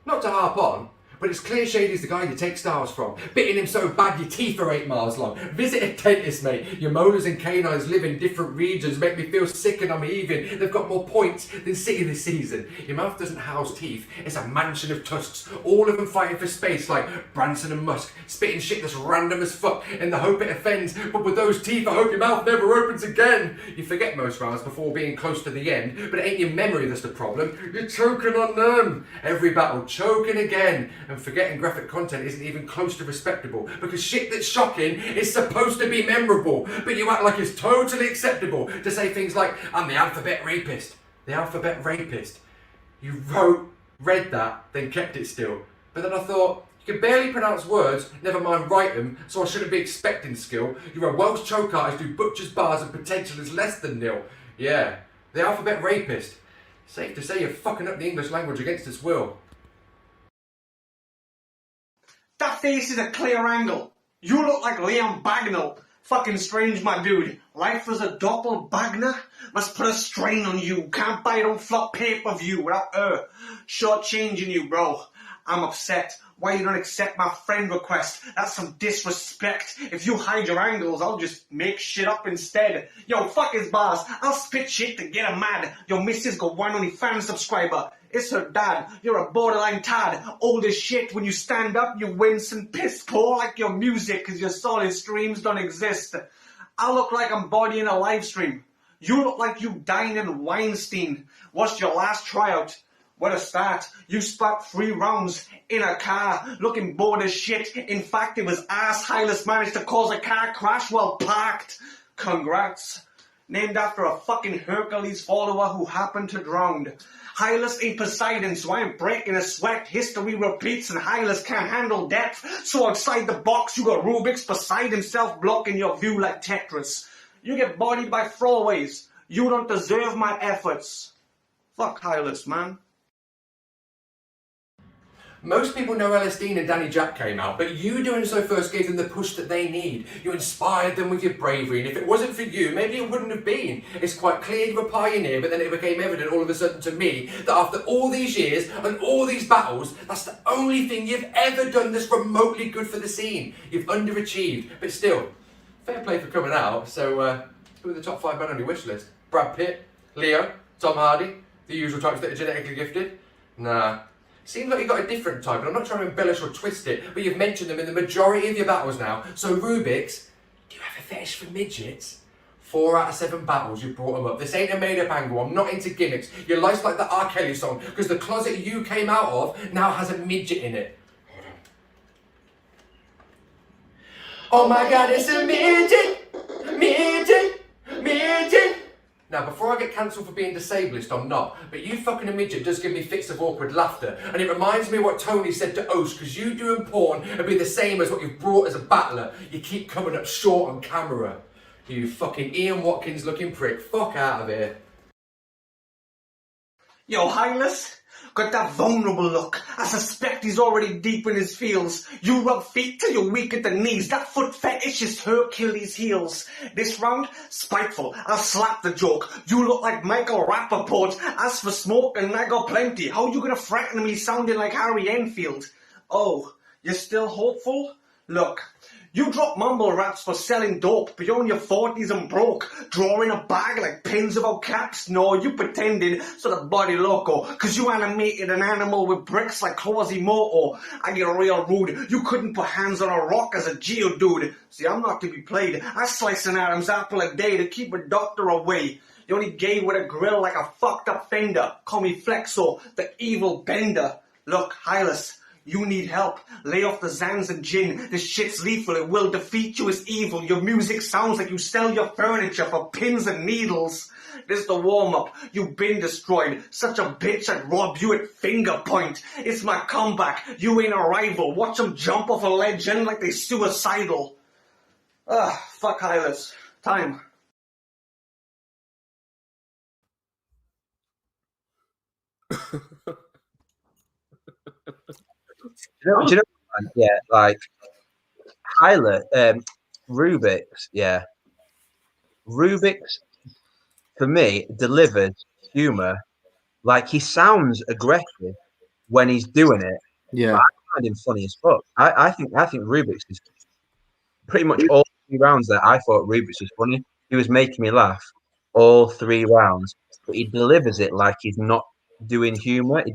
Not to harp on, but it's clear Shady's the guy you take styles from. Bitting him so bad your teeth are 8 miles long. Visit a dentist, mate. Your molars and canines live in different regions, make me feel sick and I'm heaving. They've got more points than City this season. Your mouth doesn't house teeth, it's a mansion of tusks, all of them fighting for space like Branson and Musk, spitting shit that's random as fuck in the hope it offends, but with those teeth I hope your mouth never opens again. You forget most rounds before being close to the end, but it ain't your memory that's the problem, you're choking on them. Every battle choking again, and forgetting graphic content isn't even close to respectable, because shit that's shocking is supposed to be memorable, but you act like it's totally acceptable to say things like, I'm the alphabet rapist. The alphabet rapist. You read that, then kept it still. But then I thought, you can barely pronounce words, never mind write them, so I shouldn't be expecting skill. You're a Welsh choke artist who butchers bars and potential is less than nil. Yeah, the alphabet rapist. Safe to say you're fucking up the English language against its will. That face is a clear angle. You look like Liam Bagnall. Fucking strange, my dude. Life as a doppelbagger must put a strain on you. Can't buy it on flop pay-per-view without shortchanging you, bro. I'm upset. Why you don't accept my friend request? That's some disrespect. If you hide your angles, I'll just make shit up instead. Yo, fuck his bars. I'll spit shit to get him mad. Your missus got one OnlyFans subscriber. It's her dad. You're a borderline tad. Old as shit. When you stand up, you wince and piss poor like your music, cause your solid streams don't exist. I look like I'm bodying a live stream. You look like you dined in Weinstein. What's your last tryout? What a start. You sparked 3 rounds in a car, looking bored as shit. In fact, it was ass Hylas managed to cause a car crash while parked. Congrats. Named after a fucking Hercules follower who happened to drown. Hylas ain't Poseidon, so I ain't breaking a sweat. History repeats and Hylas can't handle depth. So outside the box, you got Rubik's beside himself blocking your view like Tetris. You get bodied by throwaways. You don't deserve my efforts. Fuck Hylas, man. Most people know LSD and Danny Jack came out, but you doing so first gave them the push that they need. You inspired them with your bravery, and if it wasn't for you, maybe it wouldn't have been. It's quite clear you're a pioneer, but then it became evident all of a sudden to me that after all these years and all these battles, that's the only thing you've ever done that's remotely good for the scene. You've underachieved, but still, fair play for coming out. So, who are the top 5 men on your wish list? Brad Pitt, Leo, Tom Hardy, the usual types that are genetically gifted? Nah. Seems like you've got a different type, and I'm not trying to embellish or twist it, but you've mentioned them in the majority of your battles now. So Rubik's, do you have a fetish for midgets? 4 out of 7 battles you've brought them up. This ain't a made-up angle, I'm not into gimmicks. Your life's like the R. Kelly song, because the closet you came out of now has a midget in it. Hold on. Oh my god, it's a midget! Midget! Midget! Now, before I get cancelled for being disabled, I'm not, but you fucking a midget does give me fits of awkward laughter, and it reminds me of what Tony said to Osh, because you doing porn would be the same as what you've brought as a battler. You keep coming up short on camera. You fucking Ian Watkins looking prick. Fuck out of here. Yo, Hylas, got that vulnerable look. I suspect he's already deep in his feels. You rub feet till you're weak at the knees. That foot fetish is Hercules' heels. This round, spiteful. I'll slap the joke. You look like Michael Rappaport. As for smoking, I got plenty. How you gonna threaten me sounding like Harry Enfield? Oh, you're still hopeful? Look, you drop mumble raps for selling dope, but you're in your 40s and broke. Drawing a bag like pins about caps? No, you pretending, sort of body loco. Cause you animated an animal with bricks like Quasimodo. I get real rude. You couldn't put hands on a rock as a geodude. See, I'm not to be played. I slice an Adam's apple a day to keep a doctor away. You only gay with a grill like a fucked up fender. Call me Flexo, the evil bender. Look, Hylas, you need help. Lay off the Zans and gin. This shit's lethal. It will defeat you as evil. Your music sounds like you sell your furniture for pins and needles. This is the warm-up. You've been destroyed. Such a bitch I'd rob you at finger point. It's my comeback. You ain't a rival. Watch them jump off a legend like they suicidal. Fuck Hylas. Time. Do you know, man? Yeah, like Rubik's, yeah. Rubik's, for me, delivered humour. Like, he sounds aggressive when he's doing it. Yeah. find him funny as fuck. I think Rubik's is pretty much all 3 rounds there. I thought Rubik's was funny. He was making me laugh all 3 rounds, but he delivers it like he's not doing humor. He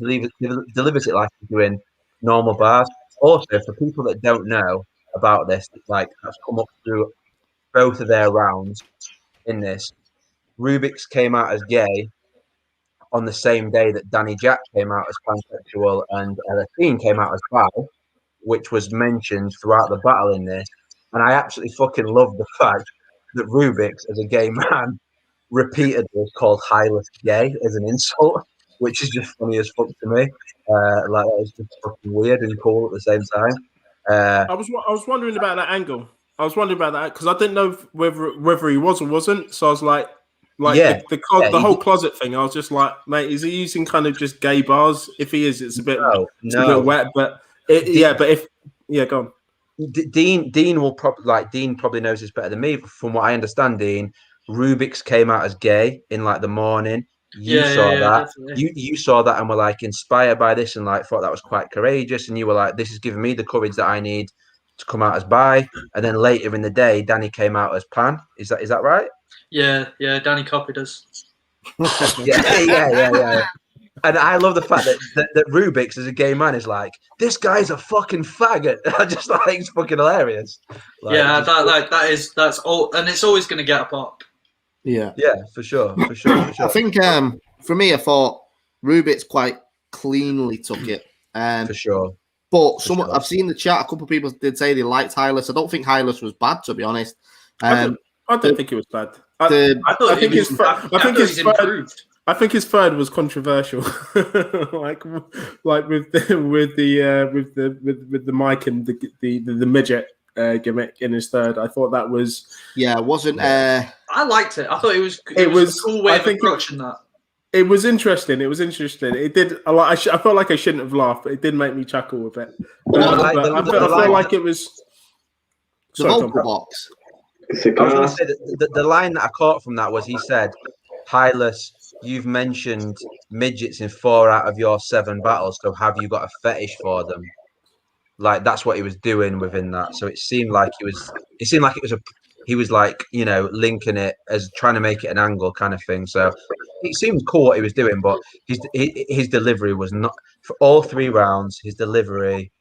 delivers it like he's doing normal bars. Also, for people that don't know about this, like that's come up through both of their rounds in this, Rubik's came out as gay on the same day that Danny Jack came out as pansexual and Elethine came out as bi, which was mentioned throughout the battle in this. And I absolutely fucking love the fact that Rubik's, as a gay man, repeatedly called Hylas gay as an insult, which is just funny as fuck to me. Like that was just fucking weird and cool at the same time. I was wondering about that angle. I was wondering about that because I didn't know whether he was or wasn't. So I was like the whole closet thing. I was just like, mate, is he using kind of just gay bars? If he is, it's a bit wet. But go on. Dean will probably knows this better than me. From what I understand, Dean, Rubik's came out as gay in like the morning. You saw that. You saw that and were like inspired by this and like thought that was quite courageous. And you were like, this is giving me the courage that I need to come out as bi. And then later in the day, Danny came out as pan. Is that right? Yeah. Danny copied us. yeah. And I love the fact that Rubik's as a gay man is like, this guy's a fucking faggot. I just like it's fucking hilarious. That's all, and it's always going to get a pop. Yeah, for sure. I think for me, I thought Rubik's quite cleanly took it. For sure. But I've seen the chat. A couple of people did say they liked Hylas. I don't think Hylas was bad, to be honest. I don't think it was bad. I think his third was controversial, like with the mic and the midget gimmick in his third. I thought that was wasn't. I liked it. I thought it was a cool way of approaching that. It was interesting. It did a lot. I felt like I shouldn't have laughed, but it did make me chuckle a bit. I felt like it was the vocal box. I was going to say that the line that I caught from that was he said, Hylas, you've mentioned midgets in 4 out of your 7 battles, so have you got a fetish for them? Like that's what he was doing within that. So it seemed like he was like, you know, linking it as trying to make it an angle kind of thing. So it seemed cool what he was doing, but his delivery was not for all 3 rounds. His delivery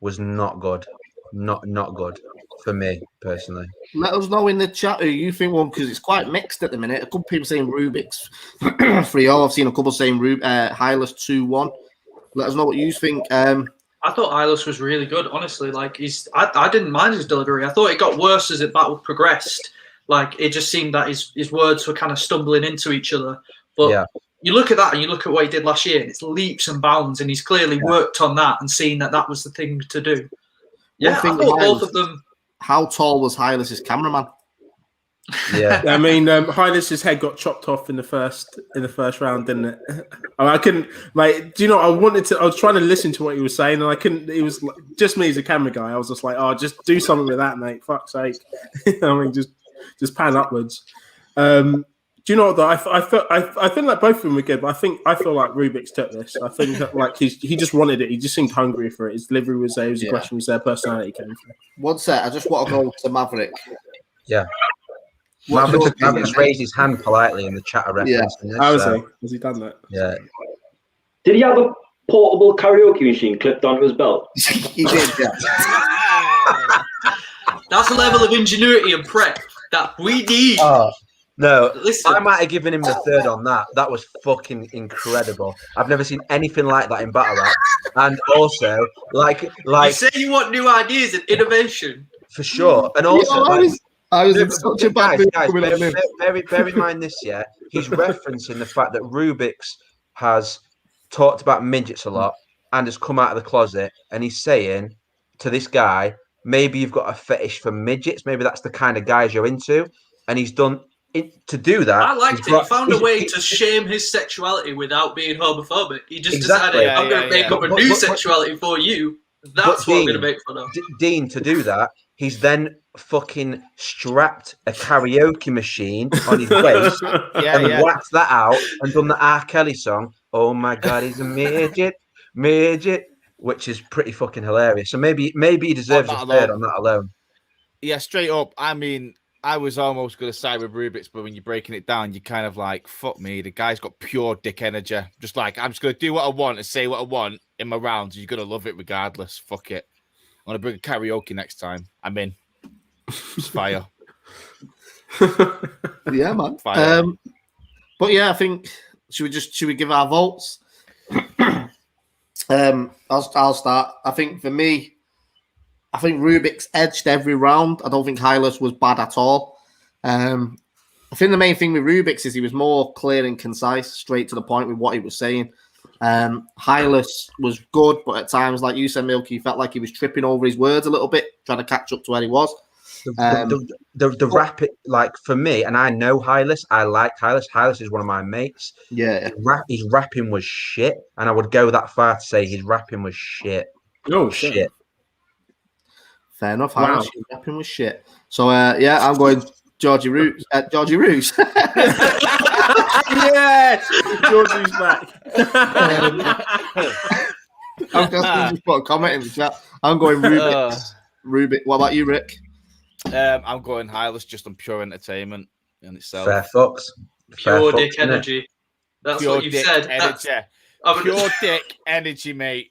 was not good, not good for me personally. Let us know in the chat who you think won, because it's quite mixed at the minute. A couple of people saying Rubik's 3-0. I've seen a couple saying Hylas 2-1. Let us know what you think. I thought Hylas was really good, honestly. Like I didn't mind his delivery. I thought it got worse as the battle progressed. Like it just seemed that his words were kind of stumbling into each other. But you look at that and you look at what he did last year, and it's leaps and bounds, and he's clearly worked on that and seen that was the thing to do. Yeah, I thought both of them. How tall was Hylas's cameraman? Yeah, I mean, Hylas's head got chopped off in the first round, didn't it? I couldn't, mate. Do you know? I was trying to listen to what he was saying, and I couldn't. It was just me as a camera guy. I was just like, "Oh, just do something with that, mate. Fuck's sake!" I mean, just pan upwards. Do you know what? Though I feel like both of them were good, but I feel like Rubik's took this. I think that, like he just wanted it. He just seemed hungry for it. His delivery was there. His aggression was there. Personality came through. One sec. I just want to go to Maverick. Yeah. Maverick's raised his hand politely in the chat reference. Yeah. How is he? Has he done that? Yeah. Did he have a portable karaoke machine clipped onto his belt? He did, yeah. That's a level of ingenuity and prep that we need. No, listen. I might have given him the third on that. That was fucking incredible. I've never seen anything like that in battle rap. And also, like you say you want new ideas and innovation. For sure. And also, I was in such a bad mood. Bear in mind this, yeah. He's referencing the fact that Rubik's has talked about midgets a lot and has come out of the closet, and he's saying to this guy, maybe you've got a fetish for midgets, maybe that's the kind of guys you're into, and he's done it to do that. I liked it. He found a way to shame his sexuality without being homophobic. He just decided, I'm going to make up a new sexuality for you. That's what I'm going to make fun of. Dean, to do that, he's then fucking strapped a karaoke machine on his waist and whacked that out and done the R. Kelly song. Oh my God, he's a midget. which is pretty fucking hilarious. So maybe he deserves a third on that alone. Yeah, straight up. I mean, I was almost going to side with Rubik's, but when you're breaking it down, you're kind of like, fuck me, the guy's got pure dick energy. Just like, I'm just going to do what I want and say what I want in my rounds. You're going to love it regardless. Fuck it. I'm going to bring a karaoke next time. I'm in. It's fire. Yeah, man. Fire. But yeah, I think, should we give our votes? I'll start. I think for me, I think Rubik's edged every round. I don't think Hylas was bad at all. I think the main thing with Rubik's is he was more clear and concise, straight to the point with what he was saying. Hylas was good, but at times, like you said, Milky, felt like he was tripping over his words a little bit, trying to catch up to where he was. The rapid, like for me, and I know Hylas, I like Hylas. Hylas is one of my mates. Yeah. His rapping was shit, and I would go that far to say his rapping was shit. Oh, shit. Fair enough. Wow. Hylas rapping was shit. So yeah, I'm going Georgie Roos. Georgie Roos. Yes, Georgie's back. I'm just put a comment in the chat. I'm going Rubik. Rubik. What about you, Rick? I'm going Hylas just on pure entertainment in itself. Fair fucks. Pure dick energy. That's pure what you've said. Pure dick energy, mate.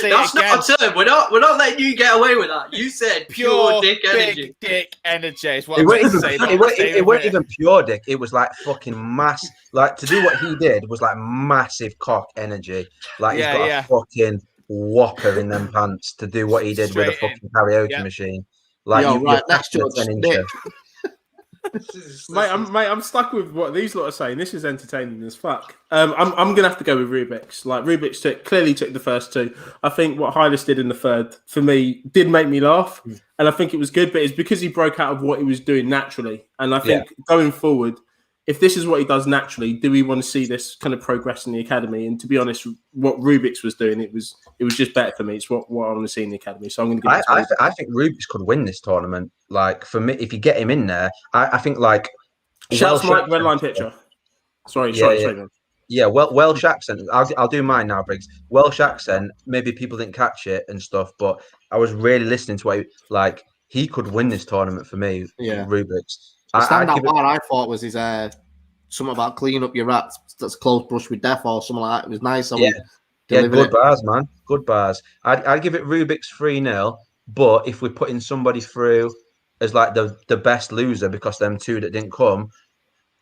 That's not a term. We're not letting you get away with that. You said pure dick energy. Dick energy is what it I'm saying. It wasn't even pure dick. It was like fucking mass. Like to do what he did was like massive cock energy. Like he's got a fucking whopper in them pants to do what he did with a fucking karaoke machine. Like that's George. Mate, I'm stuck with what these lot are saying. This is entertaining as fuck. I'm gonna have to go with Rubik's. Like Rubik's clearly took the first two. I think what Hylas did in the third for me did make me laugh, and I think it was good. But it's because he broke out of what he was doing naturally. And I think going forward, if this is what he does naturally, do we want to see this kind of progress in the academy? And to be honest, what Rubik's was doing, it was just better for me. It's what I want to see in the academy. So I'm going to give it. I think Rubik's could win this tournament. Like for me, if you get him in there, I think like. Shouts Mike Redline picture. Sorry. Yeah, Welsh accent. I'll do mine now, Briggs. Welsh accent. Maybe people didn't catch it and stuff, but I was really listening to what he could win this tournament for me. Yeah, Rubik's. The standout part I thought was his something about cleaning up your rats. That's close brush with death or something like that. It was nice. Good bars, man. Good bars. I'd give it Rubik's 3-0, but if we're putting somebody through as like the best loser because them two that didn't come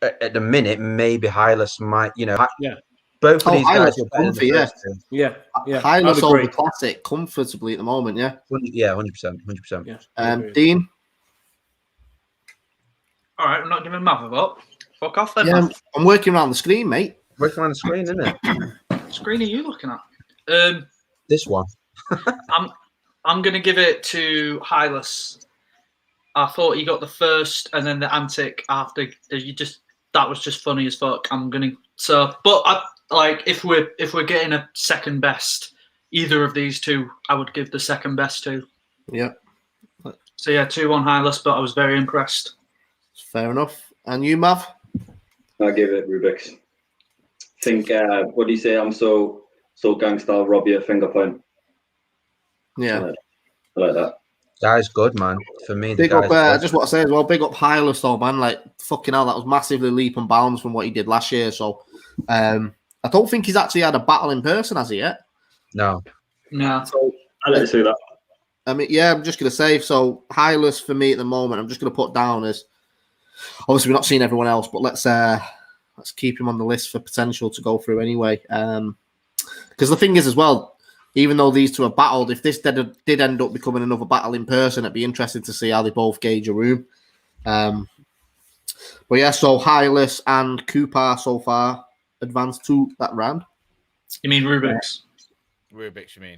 at the minute, maybe Hylas might. Both of these guys are comfy. Yeah. Hylas over Classic comfortably at the moment. Yeah. 100%. Yeah. Dean. All right, I'm not giving Mav a vote. Fuck off then. Yeah, I'm working around the screen, mate. Working around the screen, isn't it? What screen are you looking at? This one. I'm gonna give it to Hylas. I thought he got the first, and then the antic after. That was just funny as fuck. If we're getting a second best, either of these two, I would give the second best to. Yeah. So yeah, 2-1 Hylas, but I was very impressed. Fair enough. And you, Mav? I give it Rubik's. Think, what do you say? I'm so gangster, I'll rob you a finger point. Yeah. I like that. Guy's good, man. For me, big up. I just want to say as well, big up Hylas, though, man. Like, fucking hell, that was massively leap and bounds from what he did last year. So, I don't think he's actually had a battle in person, has he yet? No. So, I'll let you say that. I mean, yeah, I'm just going to say, so Hylas for me at the moment, I'm just going to put down as, obviously we're not seeing everyone else, but let's keep him on the list for potential to go through anyway. Because the thing is as well, even though these two are battled, if this did end up becoming another battle in person, it'd be interesting to see how they both gauge a room. But yeah, so Hylas and Coopar so far advanced to that round. You mean Rubik's? Rubik's, you mean?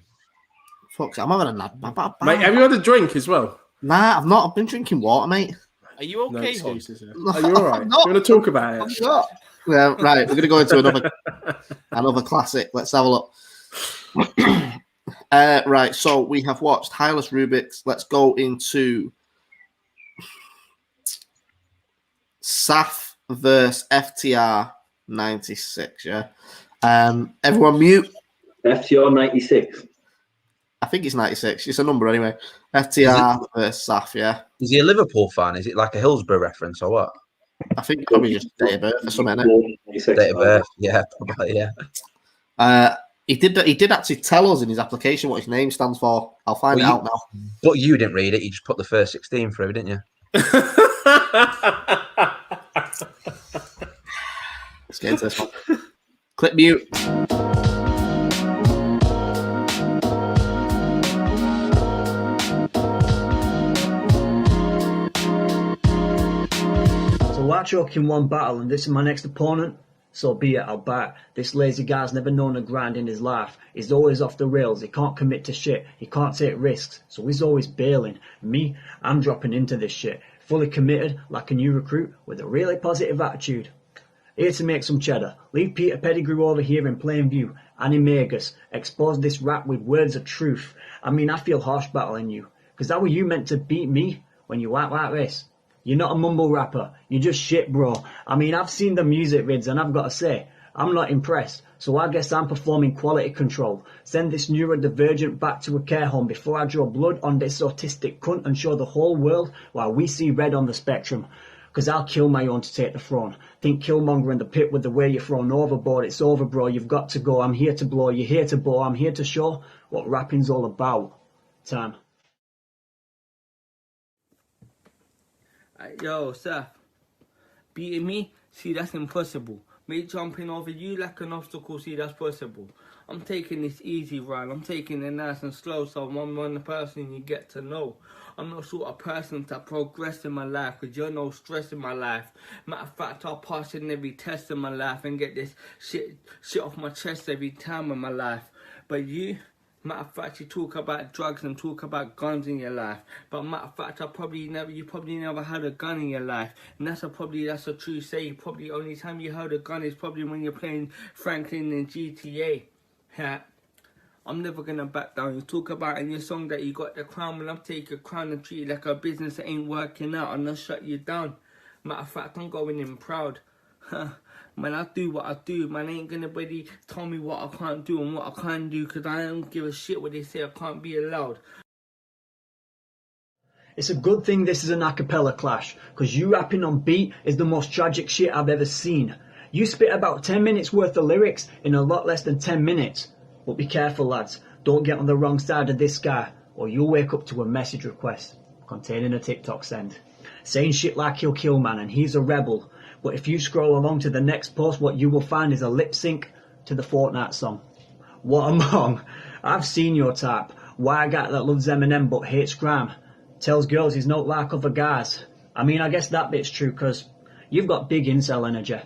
Fuck, I'm having a mate, have you had a drink as well? Nah, I've not. I've been drinking water, mate. Are you okay? No excuses, Are you all right? Do you want to talk about it? I'm not. Yeah, right. We're going to go into another classic. Let's have a look. Right, so we have watched Hylas Rubik's. Let's go into Saf versus FTR 96. Yeah. Everyone mute. FTR 96. I think it's 96. It's a number anyway. FTR versus Saf, yeah. Is he a Liverpool fan? Is it like a Hillsborough reference or what? I think probably just date of birth or something, innit? Date of birth, yeah, probably, yeah. He did actually tell us in his application what his name stands for. I'll find it out now. But you didn't read it. You just put the first 16 through, didn't you? Let's get into this one. Clip mute. So I choke in one battle and this is my next opponent? So be it, I'll bat. This lazy guy's never known a grind in his life. He's always off the rails, he can't commit to shit, he can't take risks, so he's always bailing. Me, I'm dropping into this shit, fully committed, like a new recruit, with a really positive attitude. Here to make some cheddar, leave Peter Pettigrew over here in plain view, Animagus, expose this rap with words of truth. I mean, I feel harsh battling you, cause how were you meant to beat me when you act like this? You're not a mumble rapper, you're just shit, bro. I mean, I've seen the music vids and I've got to say, I'm not impressed. So I guess I'm performing quality control. Send this neurodivergent back to a care home before I draw blood on this autistic cunt and show the whole world why we see red on the spectrum. Cause I'll kill my own to take the throne. Think Killmonger in the pit with the way you're thrown overboard. It's over, bro, you've got to go. I'm here to blow, you're here to blow. I'm here to show what rapping's all about. Time. Yo, Seth, beating me? See, that's impossible. Me jumping over you like an obstacle, see, that's possible. I'm taking this easy ride, I'm taking it nice and slow, so I'm one person you get to know. I'm not sort of person to progress in my life, cause you're no stress in my life. Matter of fact, I'll pass in every test in my life and get this shit off my chest every time in my life. But you... matter of fact, you talk about drugs and talk about guns in your life. But matter of fact, you probably never had a gun in your life. And that's a true say. Probably the only time you heard a gun is probably when you're playing Franklin in GTA. Yeah. I'm never gonna back down. You talk about in your song that you got the crown, and I'll take your crown and treat it like a business that ain't working out and I'll shut you down. Matter of fact, I'm going in proud. Man, I do what I do. Man, ain't gonna nobody tell me what I can't do and what I can do, because I don't give a shit what they say I can't be allowed. It's a good thing this is an a cappella clash, because you rapping on beat is the most tragic shit I've ever seen. You spit about 10 minutes worth of lyrics in a lot less than 10 minutes. But be careful, lads. Don't get on the wrong side of this guy, or you'll wake up to a message request containing a TikTok send, saying shit like he'll kill man and he's a rebel. But if you scroll along to the next post, what you will find is a lip sync to the Fortnite song. What among? I've seen your type. Why a guy that loves Eminem but hates grime. Tells girls he's not like other guys. I mean, I guess that bit's true, because you've got big incel energy.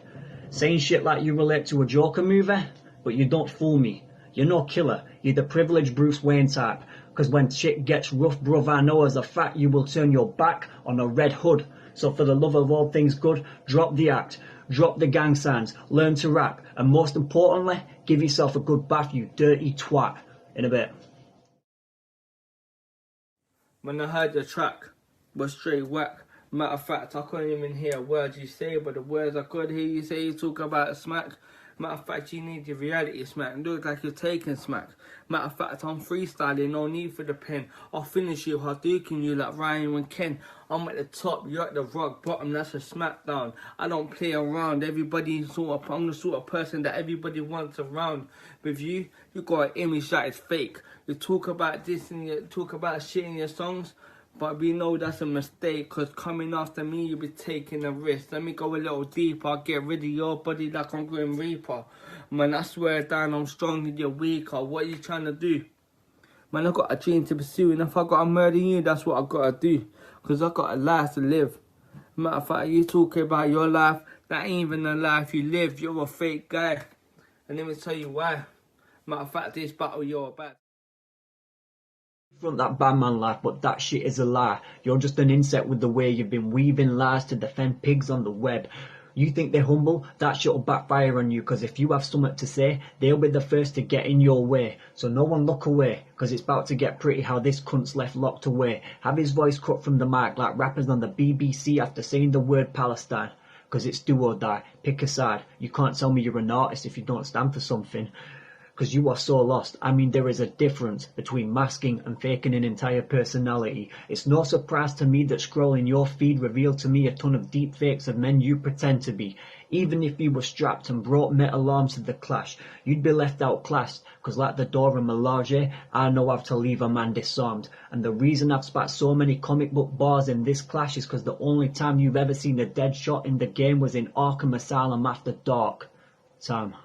Saying shit like you relate to a Joker movie, but you don't fool me. You're no killer. You're the privileged Bruce Wayne type. Because when shit gets rough, bruv, I know as a fact you will turn your back on a red hood. So for the love of all things good, drop the act, drop the gang signs, learn to rap, and most importantly, give yourself a good bath, you dirty twat. In a bit. When I heard the track, was straight whack. Matter of fact, I couldn't even hear words you say, but the words I could hear you say, you talk about smack. Matter of fact, you need your reality smack. It looks like you're taking smack. Matter of fact, I'm freestyling, no need for the pen. I'll finish you, Hadouken you like Ryan and Ken. I'm at the top, you're at the rock bottom, that's a smackdown. I don't play around, I'm the sort of person that everybody wants around. With you, you got an image that is fake. You talk about this and you talk about shit in your songs, but we know that's a mistake, cause coming after me, you'll be taking a risk. Let me go a little deeper, I'll get rid of your body like I'm Grim Reaper. Man, I swear down, I'm strong and you're weaker. What are you trying to do? Man, I got a dream to pursue, and if I gotta murder you, that's what I gotta do. Cause I got a life to live. Matter of fact, you talking about your life, that ain't even the life you live. You're a fake guy. And let me tell you why. Matter of fact, this battle you're about. Front that bad man life, but that shit is a lie. You're just an insect with the way you've been weaving lies to defend pigs on the web. You think they're humble? That shit will backfire on you, because if you have something to say, they'll be the first to get in your way. So no one look away, because it's about to get pretty how this cunt's left locked away. Have his voice cut from the mic like rappers on the BBC after saying the word Palestine. Because it's do or die. Pick a side. You can't tell me you're an artist if you don't stand for something. because you are so lost. I mean, there is a difference between masking and faking an entire personality. It's no surprise to me that scrolling your feed revealed to me a ton of deep fakes of men you pretend to be. Even if you were strapped and brought metal arms to the clash, you'd be left outclassed, because like the door in Melage, I know how to leave a man disarmed. And the reason I've spat so many comic book bars in this clash is because the only time you've ever seen a dead shot in the game was in Arkham Asylum After Dark. Sam.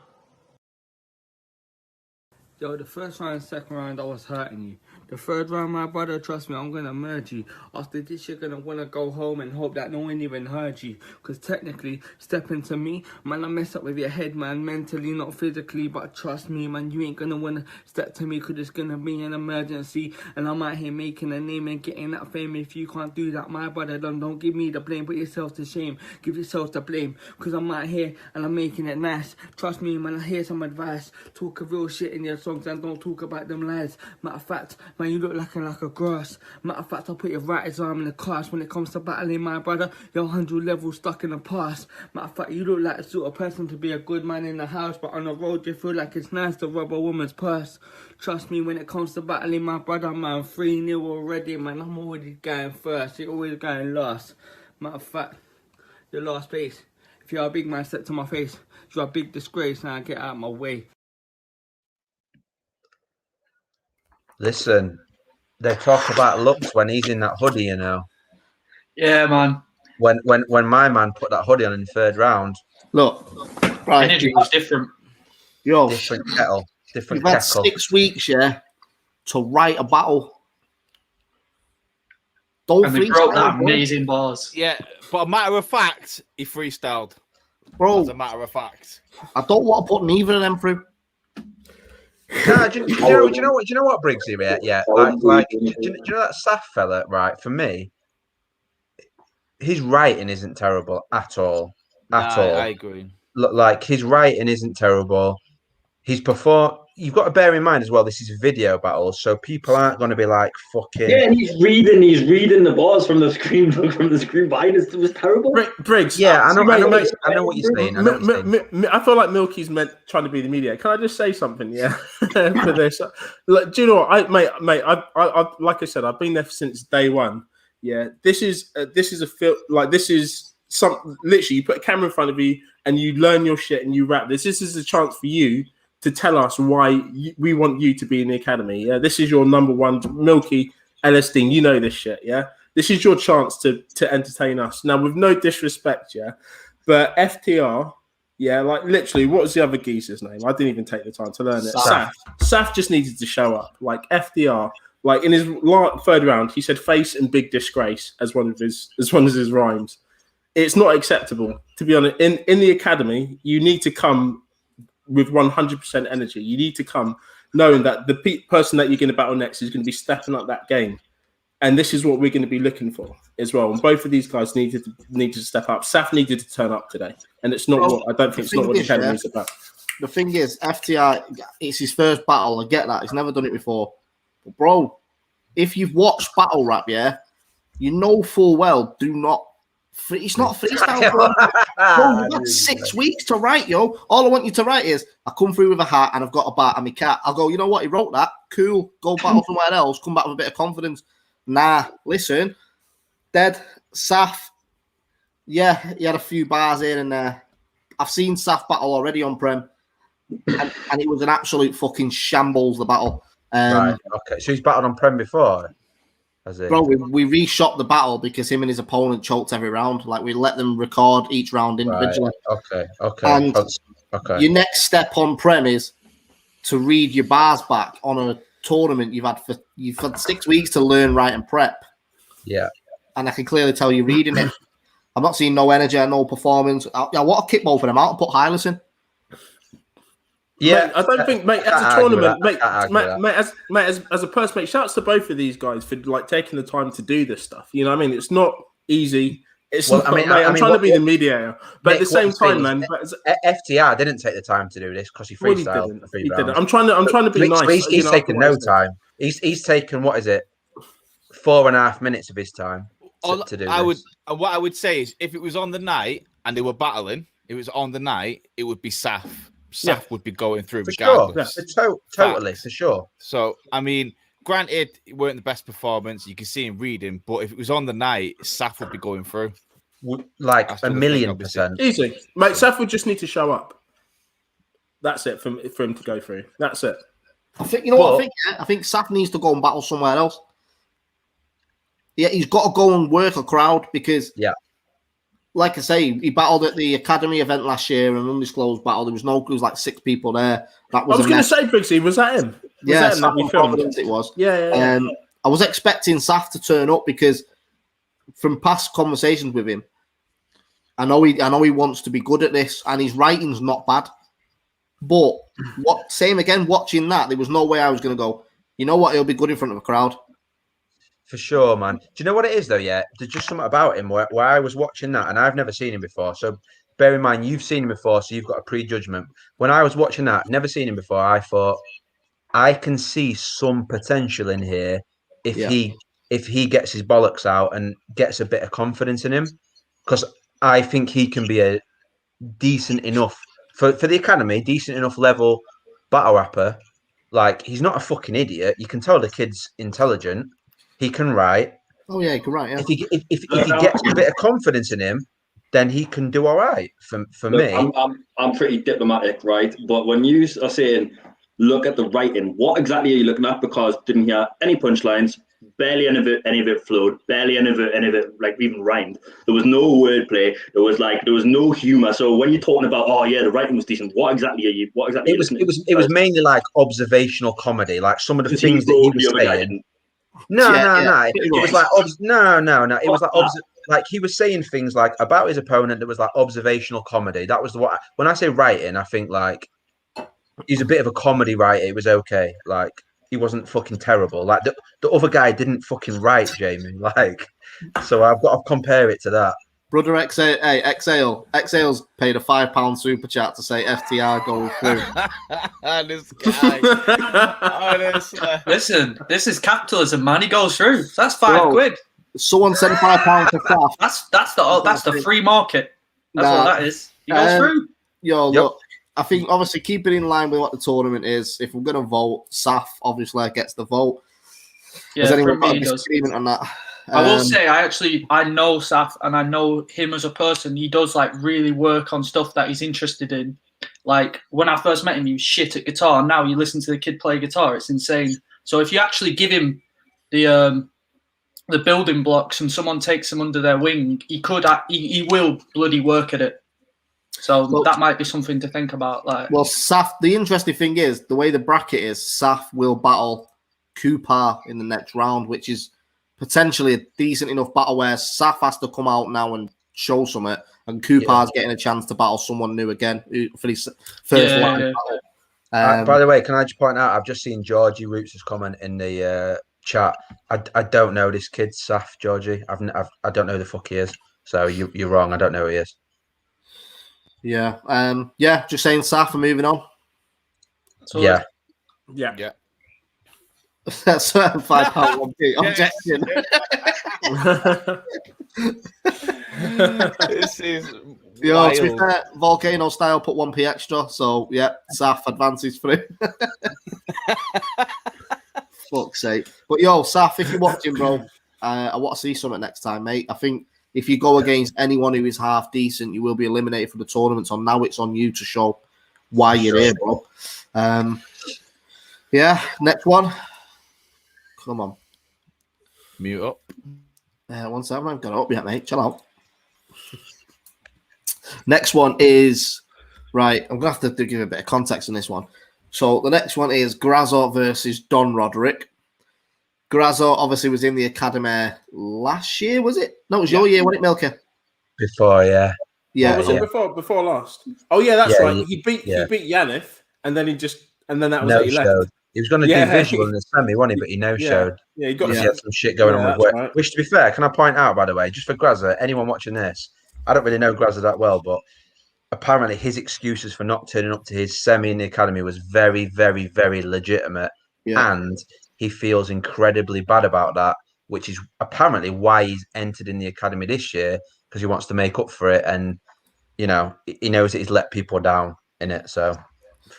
Yo, the first round, second round, I was hurting you. The third round, my brother, trust me, I'm gonna merge you. After this, you're gonna wanna go home and hope that no one even heard you. Cause technically, stepping to me, man, I mess up with your head, man, mentally, not physically. But trust me, man, you ain't gonna wanna step to me, cause it's gonna be an emergency. And I'm out here making a name and getting that fame. If you can't do that, my brother, don't give me the blame, put yourself to shame. Give yourself the blame, cause I'm out here and I'm making it nice. Trust me, man, I hear some advice. Talk a real shit in your songs and don't talk about them lies. Matter of fact, man, you look like a grass. Matter of fact, I'll put your right arm in the cast. When it comes to battling, my brother, you're 100 levels stuck in the past. Matter of fact, you look like the sort of person to be a good man in the house, but on the road you feel like it's nice to rob a woman's purse. Trust me, when it comes to battling, my brother, man, 3-0 already, man, I'm already going first. You're always going last. Matter of fact, your last place. If you're a big man, step to my face. You're a big disgrace, now get out of my way. Listen, they talk about looks when he's in that hoodie, you know. Yeah, man. When my man put that hoodie on in the third round, look, right, energy was different. Yo, different kettle, different you've had kettle. 6 weeks, yeah, to write a battle. Don't And they freestyle, broke that bro. amazing bars. Yeah, but a matter of fact, he freestyled. Bro, as a matter of fact, I don't want to put neither of them through. No, do you know what, Briggsy? Yeah. Like, do you know that Saf fella? Right, for me, his writing isn't terrible at all. I agree. Look, like his writing isn't terrible. He's performed. You've got to bear in mind as well. This is video battles, so people aren't going to be like fucking. Yeah, and he's reading the bars from the screen behind us. It was terrible. Briggs. Yeah, I know what you're saying. I feel like Milky's trying to be the mediator. Can I just say something? Yeah, for this. Like, do you know what, mate? I like I said, I've been there since day one. Yeah, this is a feel like this is some literally. You put a camera in front of you and you learn your shit and you rap. This is a chance for you to tell us why we want you to be in the academy. Yeah, this is your number one, Milky, LSD. You know this shit. Yeah, this is your chance to entertain us. Now, with no disrespect, yeah, but FTR, yeah, like literally, what was the other geezer's name? I didn't even take the time to learn it. Saf just needed to show up. Like FTR, like in his third round, he said "face" and "big disgrace" as one of his rhymes. It's not acceptable, to be honest. In the academy, you need to come with 100% energy. You need to come knowing that the person that you're going to battle next is going to be stepping up that game. And this is what we're going to be looking for as well. And both of these guys needed to step up. Saf needed to turn up today. And it's not I don't think it's not what the academy is about. The thing is, FTR, it's his first battle. I get that. He's never done it before. But bro, if you've watched battle rap, yeah, you know full well, it's not freestyle, bro. Bro, you've got 6 weeks to write, yo. All I want you to write is, I come through with a hat and I've got a bat and my cat. I'll go, you know what? He wrote that. Cool. Go battle somewhere else. Come back with a bit of confidence. Nah, listen. Dead. Saf. Yeah, he had a few bars here and there. I've seen Saf battle already on Prem. And it was an absolute fucking shambles, the battle. Right, okay. So he's battled on Prem before? Bro, we reshot the battle because him and his opponent choked every round. Like, we let them record each round individually. Right. Okay. And your next step on Prem is to read your bars back on a tournament you've had 6 weeks to learn, write, and prep. Yeah. And I can clearly tell you're reading it. I'm not seeing no energy and no performance. I want to kick both of them out and put Haylee in. Yeah, mate, I don't think, mate, as a tournament, mate, as a person, mate, shouts to both of these guys for like taking the time to do this stuff. You know what I mean? It's not easy. I'm trying to be the mediator, but at the same time, man, FTR didn't take the time to do this because he freestyled. He didn't. I'm trying to be nice. He's taken no time. He's taken, what is it, 4.5 minutes of his time to do this. What I would say is, if it was on the night and they were battling, it was on the night, it would be Saf Saf would be going through for sure. regardless. Totally, for sure. So, I mean, granted, it weren't the best performance. You can see him reading, but if it was on the night, Saf would be going through. Like 1,000,000%. Easy. Mate, Saf would just need to show up. That's it for him to go through. That's it. I think, I think Saf needs to go and battle somewhere else. Yeah, he's got to go and work a crowd because, like I say, he battled at the Academy event last year, an undisclosed battle. There was like 6 people there. That was I was going to say, Briggsy, was that him? It was. Yeah. I was expecting Saf to turn up because from past conversations with him, I know he wants to be good at this, and his writing's not bad. But same again, watching that, there was no way I was going to go, you know what, he'll be good in front of a crowd. For sure, man. Do you know what it is, though, yeah? There's just something about him where I was watching that, and I've never seen him before. So bear in mind, you've seen him before, so you've got a prejudgment. When I was watching that, never seen him before, I thought, I can see some potential in here if he gets his bollocks out and gets a bit of confidence in him. Because I think he can be a decent enough, for the Academy, decent enough level battle rapper. Like, he's not a fucking idiot. You can tell the kid's intelligent. He can write. Oh yeah, he can write. Yeah. If he gets a bit of confidence in him, then he can do all right. For me, I'm pretty diplomatic, right? But when you are saying look at the writing, what exactly are you looking at? Because didn't hear any punchlines, barely any of it flowed, barely any of it like even rhymed. There was no wordplay. There was no humor. So when you're talking about, oh yeah, the writing was decent, what exactly? It was mainly like observational comedy, like some of the things that he was saying. No. It was like It was like like he was saying things like about his opponent that was like observational comedy. That was when I say writing, I think like he's a bit of a comedy writer. It was okay. Like he wasn't fucking terrible. Like the other guy didn't fucking write, Jamie. Like, so I've got to compare it to that. Brother Exhale's paid a £5 super chat to say FTR going through. This guy, honestly. Listen, this is capitalism, man. He goes through. That's £5. Someone said £5 for Saf. That's the free market. That's what that is. He goes through. Look, I think obviously keep it in line with what the tournament is. If we're going to vote, Saf obviously gets the vote. Yeah, Has anyone got a disagreement on that? I will say, I know Saf and I know him as a person. He does like really work on stuff that he's interested in. Like when I first met him, he was shit at guitar. And now you listen to the kid play guitar, it's insane. So if you actually give him the building blocks and someone takes him under their wing, he will bloody work at it. So that might be something to think about. Like, well, Saf. The interesting thing is the way the bracket is. Saf will battle Coopar in the next round, which is potentially a decent enough battle where Saf has to come out now and show something, and Coopar's getting a chance to battle someone new again for his first line battle. By the way, can I just point out, I've just seen Georgie Roots' comment in the chat. I don't know this kid, Saf, Georgie. I don't know who the fuck he is. So you're wrong. I don't know who he is. Yeah. Just saying Saf and moving on. Yeah. That's £5 objection. This is to be fair, Volcano style put 1p extra, so yeah, Saf advances through. Fuck's sake. But Saf, if you're watching, bro, I want to see something next time, mate. I think if you go against anyone who is half decent, you will be eliminated from the tournament. So now it's on you to show why you're here, bro. Next one. Come on. Mute up. 1 second. I haven't got it up yet, mate. Chill out. Next one is... Right, I'm going to have to give a bit of context on this one. So the next one is Grazza versus Don Roderick. Grazza obviously was in the Academy last year, was it? No, it was your year, wasn't it, Milker? Before, yeah. Yeah. Was it before last? Oh, yeah, that's right. He beat Yannick, and then that was it. He left. He was going to do visual in the semi, wasn't he? But he no-showed. Yeah, he had some shit going on with work. Right. Which, to be fair, can I point out, by the way, just for Grazza, anyone watching this, I don't really know Grazza that well, but apparently his excuses for not turning up to his semi in the Academy was very, very, very legitimate. Yeah. And he feels incredibly bad about that, which is apparently why he's entered in the Academy this year, because he wants to make up for it. And, he knows that he's let people down in it. So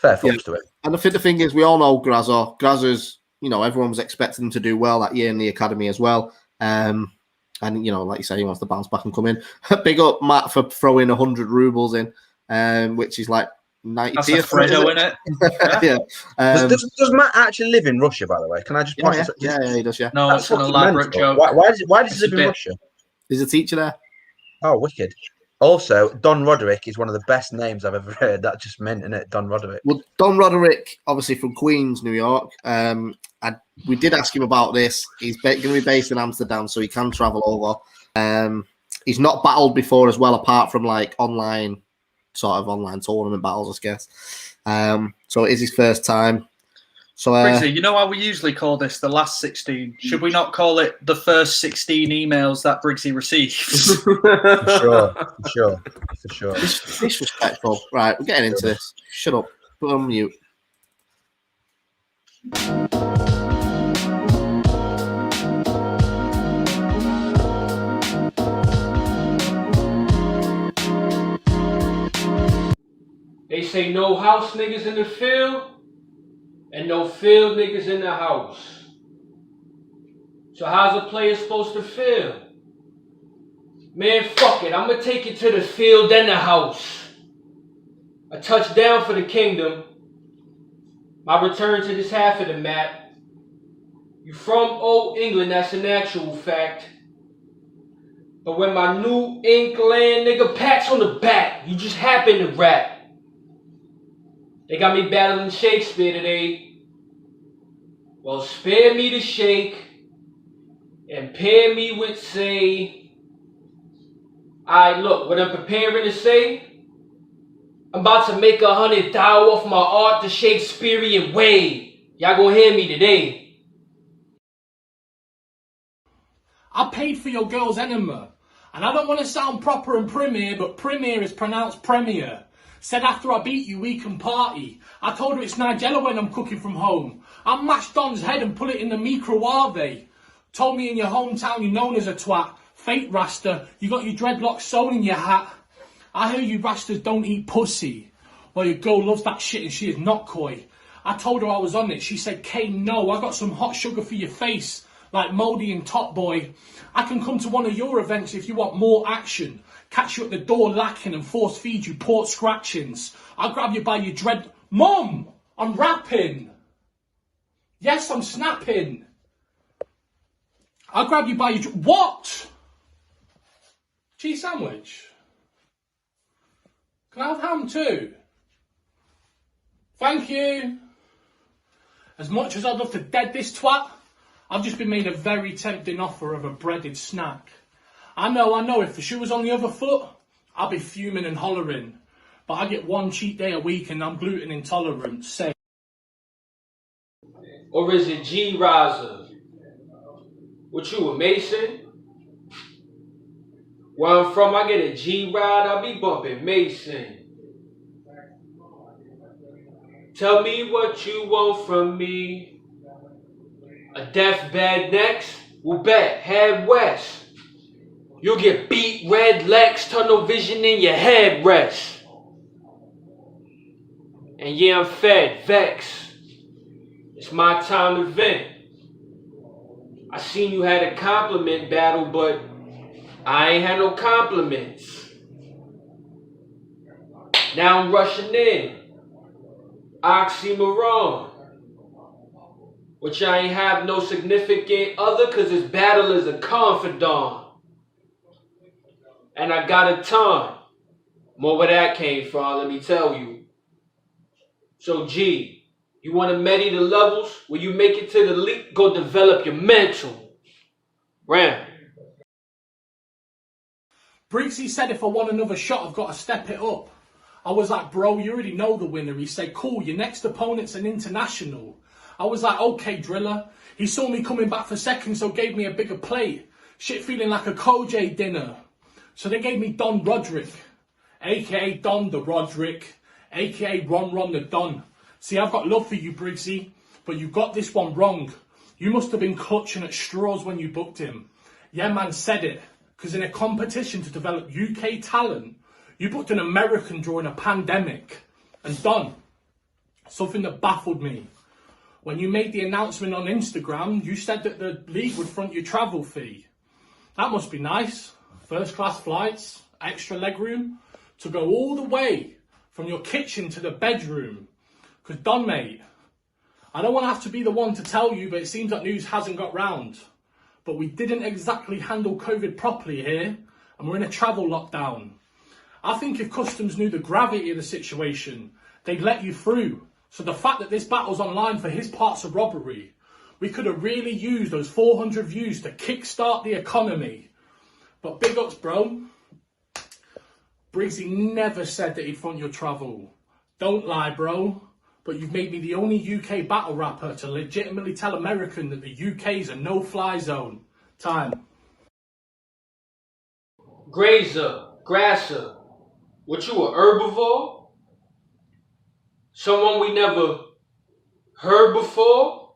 Fair fucks to it. And I think the thing is, we all know Grazza. Grazza's, everyone was expecting him to do well that year in the academy as well. And, like you say, he wants to bounce back and come in. Big up Matt for throwing 100 rubles in, which is like 90. That's a Fredo, isn't it? Yeah. Does Matt actually live in Russia, by the way? Can I just point this out? Yeah, he does, yeah. No, it's an elaborate joke. Why does he live in Russia? He's a teacher there. Oh, wicked. Also, Don Roderick is one of the best names I've ever heard. That just meant, isn't it? Don Roderick. Well, Don Roderick, obviously from Queens, New York. We did ask him about this. He's going to be based in Amsterdam, so he can travel over. He's not battled before as well, apart from like online tournament battles, I guess. So it is his first time. So, Briggsy, you know how we usually call this the last 16? Should we not call it the first 16 emails that Briggsy receives? For sure. Disrespectful. Right, we're getting into this. Shut up. Put on mute. They say no house niggas in the field and no field niggas in the house. So how's a player supposed to feel? Man, fuck it. I'm going to take it to the field and the house. A touchdown for the kingdom. My return to this half of the map. You from old England, that's an actual fact. But when my New England nigga pats on the back, you just happen to rap. They got me battling Shakespeare today. Well, spare me the shake and pair me with say. Alright, look, what I'm preparing to say, I'm about to make 100 thou off my art the Shakespearean way. Y'all gonna hear me today. I paid for your girl's enema, and I don't want to sound proper and premier, but premier is pronounced premier. Said after I beat you, we can party. I told her it's Nigella when I'm cooking from home. I mashed Don's head and put it in the microwave. Told me in your hometown you're known as a twat. Fake Rasta, you got your dreadlocks sewn in your hat. I hear you Rastas don't eat pussy. Well, your girl loves that shit and she is not coy. I told her I was on it. She said, Kane, no, I got some hot sugar for your face. Like Modi and Top Boy. I can come to one of your events if you want more action. Catch you at the door lacking and force feed you port scratchings. I'll grab you by your dread... Mom! I'm rapping! Yes, I'm snapping! I'll grab you by your... What? Cheese sandwich? Can I have ham too? Thank you! As much as I'd love to dead this twat, I've just been made a very tempting offer of a breaded snack. I know, if the shoe was on the other foot, I'd be fuming and hollering. But I get one cheat day a week and I'm gluten intolerant, say. Or is it G Riser? What you, a Mason? Where I'm from, I get a G ride, I be bumping Mason. Tell me what you want from me. A deathbed next? Well, bet, head west. You'll get beat, red legs, tunnel vision in your head rest. And yeah, I'm fed, vex. It's my time to vent. I seen you had a compliment battle, but I ain't had no compliments. Now I'm rushing in. Oxymoron. Which I ain't have no significant other, cause this battle is a confidant. And I got a ton. More where that came from, let me tell you. So G, you want to medi the levels? When you make it to the league, go develop your mental. Ram. Briggsy said if I want another shot, I've got to step it up. I was like, bro, you already know the winner. He said, cool, your next opponent's an international. I was like, okay, driller. He saw me coming back for second, so gave me a bigger plate. Shit feeling like a Koj dinner. So they gave me Don Roderick, a.k.a. Don the Roderick, a.k.a. Ron the Don. See, I've got love for you, Briggsy, but you got this one wrong. You must have been clutching at straws when you booked him. Yeah, man said it, because in a competition to develop UK talent, you booked an American during a pandemic. And Don, Something that baffled me. When you made the announcement on Instagram, you said that the league would front your travel fee. That must be nice. First class flights, extra legroom, to go all the way from your kitchen to the bedroom. Because Don, mate, I don't want to have to be the one to tell you, but it seems that news hasn't got round. But we didn't exactly handle COVID properly here, and we're in a travel lockdown. I think if customs knew the gravity of the situation, they'd let you through. So the fact that this battle's online for his parts of robbery, we could have really used those 400 views to kickstart the economy. But big ups, bro. Briggsy never said that he'd front your travel. Don't lie, bro. But you've made me the only UK battle rapper to legitimately tell American that the UK is a no-fly zone. Time. Grazza, what you, a herbivore? Someone we never heard before?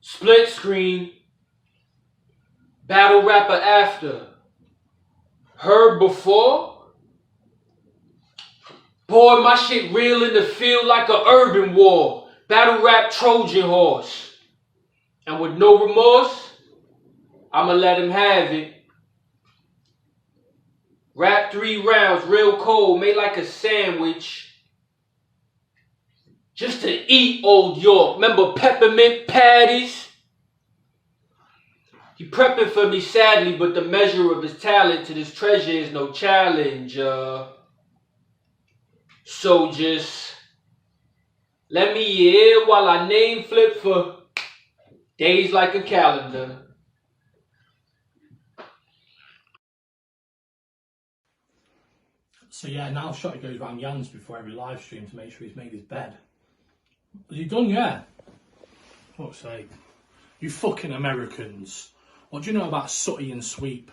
Split screen, battle rapper after. Heard before? Boy, my shit real in the field like a urban war. Battle rap Trojan horse. And with no remorse, I'ma let him have it. Rap 3 rounds, real cold, made like a sandwich. Just to eat Old York. Remember peppermint patties? He prepping for me sadly, but the measure of his talent to this treasure is no challenge. So just let me hear while I name flip for days like a calendar. So yeah, now Shotty goes round Jan's before every live stream to make sure he's made his bed. Has he done? Yeah. Fuck's sake. You fucking Americans. What do you know about sooty and sweep?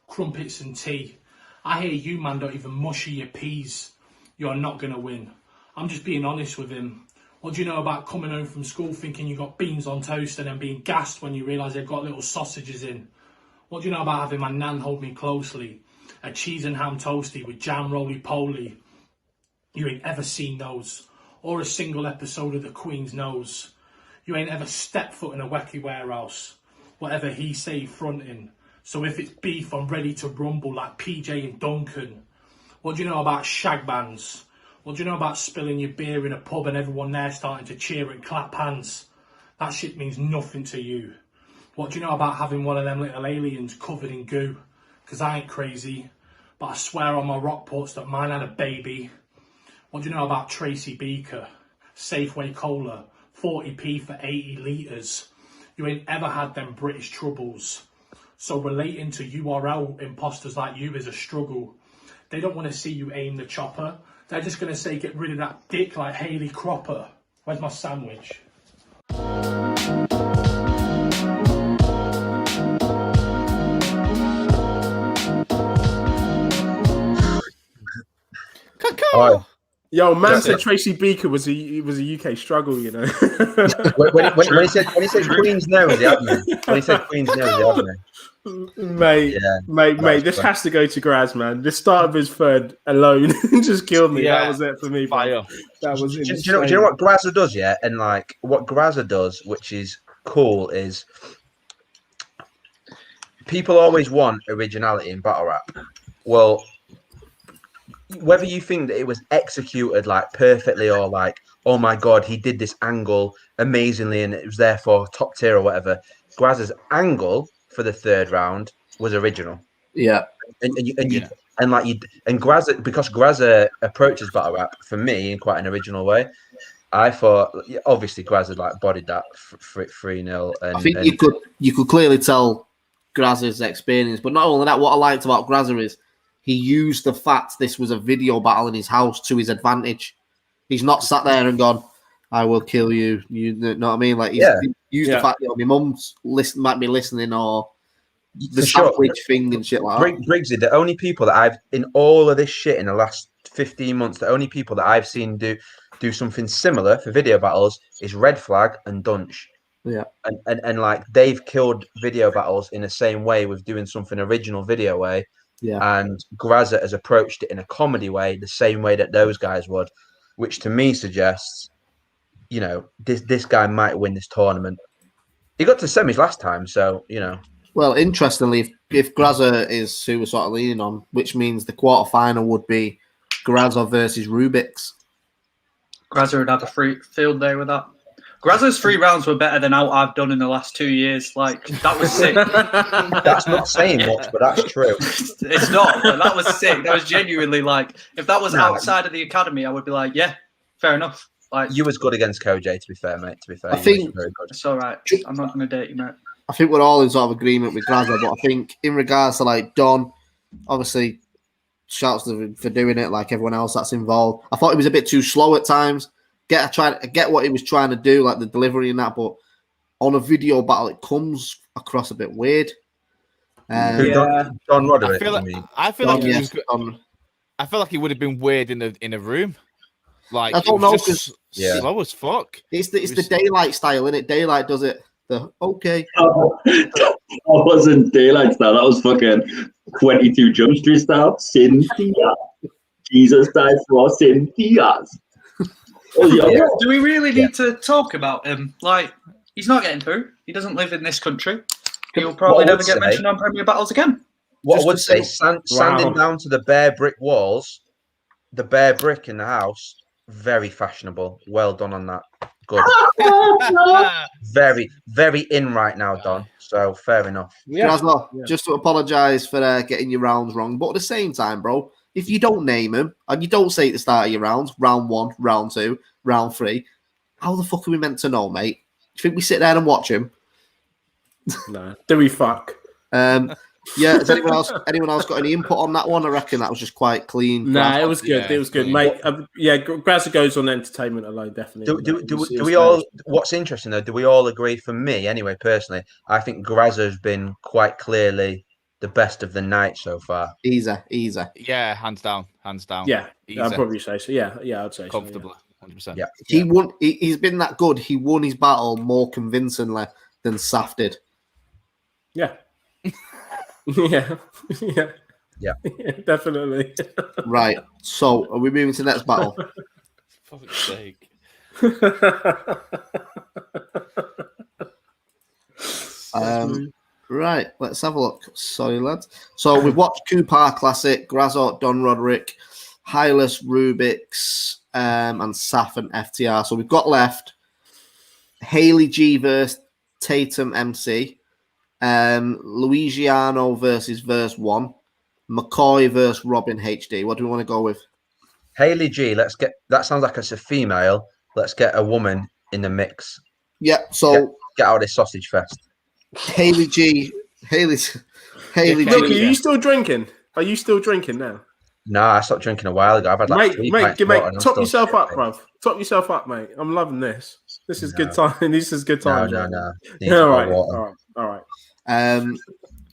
Crumpets and tea? I hear you, man, don't even mushy your peas. You're not going to win. I'm just being honest with him. What do you know about coming home from school thinking you got beans on toast and then being gassed when you realise they've got little sausages in? What do you know about having my nan hold me closely? A cheese and ham toasty with jam roly-poly. You ain't ever seen those. Or a single episode of The Queen's Nose. You ain't ever stepped foot in a wacky warehouse. Whatever he say fronting. So if it's beef, I'm ready to rumble like PJ and Duncan. What do you know about shag bands? What do you know about spilling your beer in a pub and everyone there starting to cheer and clap hands? That shit means nothing to you. What do you know about having one of them little aliens covered in goo? Because I ain't crazy, but I swear on my rock ports that mine had a baby. What do you know about Tracy Beaker? Safeway Cola, 40p for 80 litres. You ain't ever had them British troubles. So relating to URL imposters like you is a struggle. They don't want to see you aim the chopper. They're just going to say get rid of that dick like Haylee Cropper. Where's my sandwich? Oh. Yo, man said Tracy Beaker was a UK struggle, you know. when he said Queen's nose, he had me. When he said Queen's nose, he had me. Mate, this has to go to Graz, man. The start of his third alone just killed me. Yeah. That was it for me. Fire. That was do you know what Grazza does, yeah? And like what Grazza does, which is cool, is people always want originality in battle rap. Well, whether you think that it was executed like perfectly or like, oh my god, he did this angle amazingly and it was therefore top tier or whatever, Grazza's angle for the third round was original. Yeah, and Grazza, because Grazza approaches battle rap for me in quite an original way. I thought obviously Grazza like bodied that 3-0. I think you could clearly tell Grazza's experience, but not only that, what I liked about Grazza is he used the fact this was a video battle in his house to his advantage. He's not sat there and gone, I will kill you. You know what I mean? Like, he's used the fact that my mum's might be listening or the sandwich thing and shit like that. Briggsy, the only people that I've, in all of this shit in the last 15 months, the only people that I've seen do something similar for video battles is Red Flag and Dunch. Yeah. And like, they've killed video battles in the same way with doing something original video way. Yeah. And Grazza has approached it in a comedy way, the same way that those guys would, which to me suggests, this guy might win this tournament. He got to semis last time, so Well, interestingly, if Grazza is who we're sort of leaning on, which means the quarterfinal would be Grazza versus Rubik's. Grazza would have a free field day with that. Grazza's 3 rounds were better than I've done in the last 2 years. Like, that was sick. That's not saying much, but that's true. It's not, but that was sick. That was genuinely like, if that was outside of the academy, I would be like, yeah, fair enough. Like, you was good against Koj, to be fair, mate. To be fair, I think very good. It's all right. I'm not going to date you, mate. I think we're all in sort of agreement with Grazza, but I think in regards to like Don, obviously, shouts to him for doing it like everyone else that's involved. I thought he was a bit too slow at times. I get what he was trying to do, like the delivery and that, but on a video battle, it comes across a bit weird. Don Roderick. I feel like he would have been weird in a room. Like, I don't know, because slow as fuck. It's the daylight style, innit? Daylight does it. Okay. That wasn't daylight style. That was fucking 22 Jump Street style. Cynthia. Jesus died for Cynthia's. Do we really need to talk about him? Like, he's not getting through. He doesn't live in this country. He'll probably never get mentioned on Premier Battles again. What I would say, sanding down to the bare brick walls, the bare brick in the house, very fashionable. Well done on that. Good. Very, very in right now, Don. So fair enough. Grazza, just to apologise for getting your rounds wrong, but at the same time, bro, if you don't name him and you don't say at the start of your rounds, round 1, round 2, round 3, how the fuck are we meant to know, mate? Do you think we sit there and watch him? No. Do we fuck? Yeah, has anyone else got any input on that one? I reckon that was just quite clean. Nah, it was good. It was good, mate. Grazza goes on entertainment alone, definitely. Do we all? What's interesting though? Do we all agree? For me, anyway, personally, I think Grazza has been quite clearly the best of the night so far. Easy. Yeah, hands down. Yeah, I'd probably say so. Yeah, I'd say comfortably, so, 100%. Yeah, he won. He's been that good. He won his battle more convincingly than Saf did. Yeah. Yeah, definitely. Right. So, are we moving to the next battle? For fuck's sake. Right. Let's have a look. Sorry, lads. So we've watched Coopar Classic, Grazza, Don Roderick, Haylee Rubik's, and Saf and FTR. So we've got left Haylee G versus Tatum MC. Luigiano versus Verse 1, Mccoy versus Robin HD. What do we want to go with? Haylee G. That sounds like it's a female. Let's get a woman in the mix. Yeah. So get out of this sausage fest. Haylee G. Look, G. are you still drinking? Are you still drinking now? Nah, I stopped drinking a while ago. I've had like mate, top yourself up, bruv. Top yourself up, mate. I'm loving this. This is good time. This is good time. No. All right.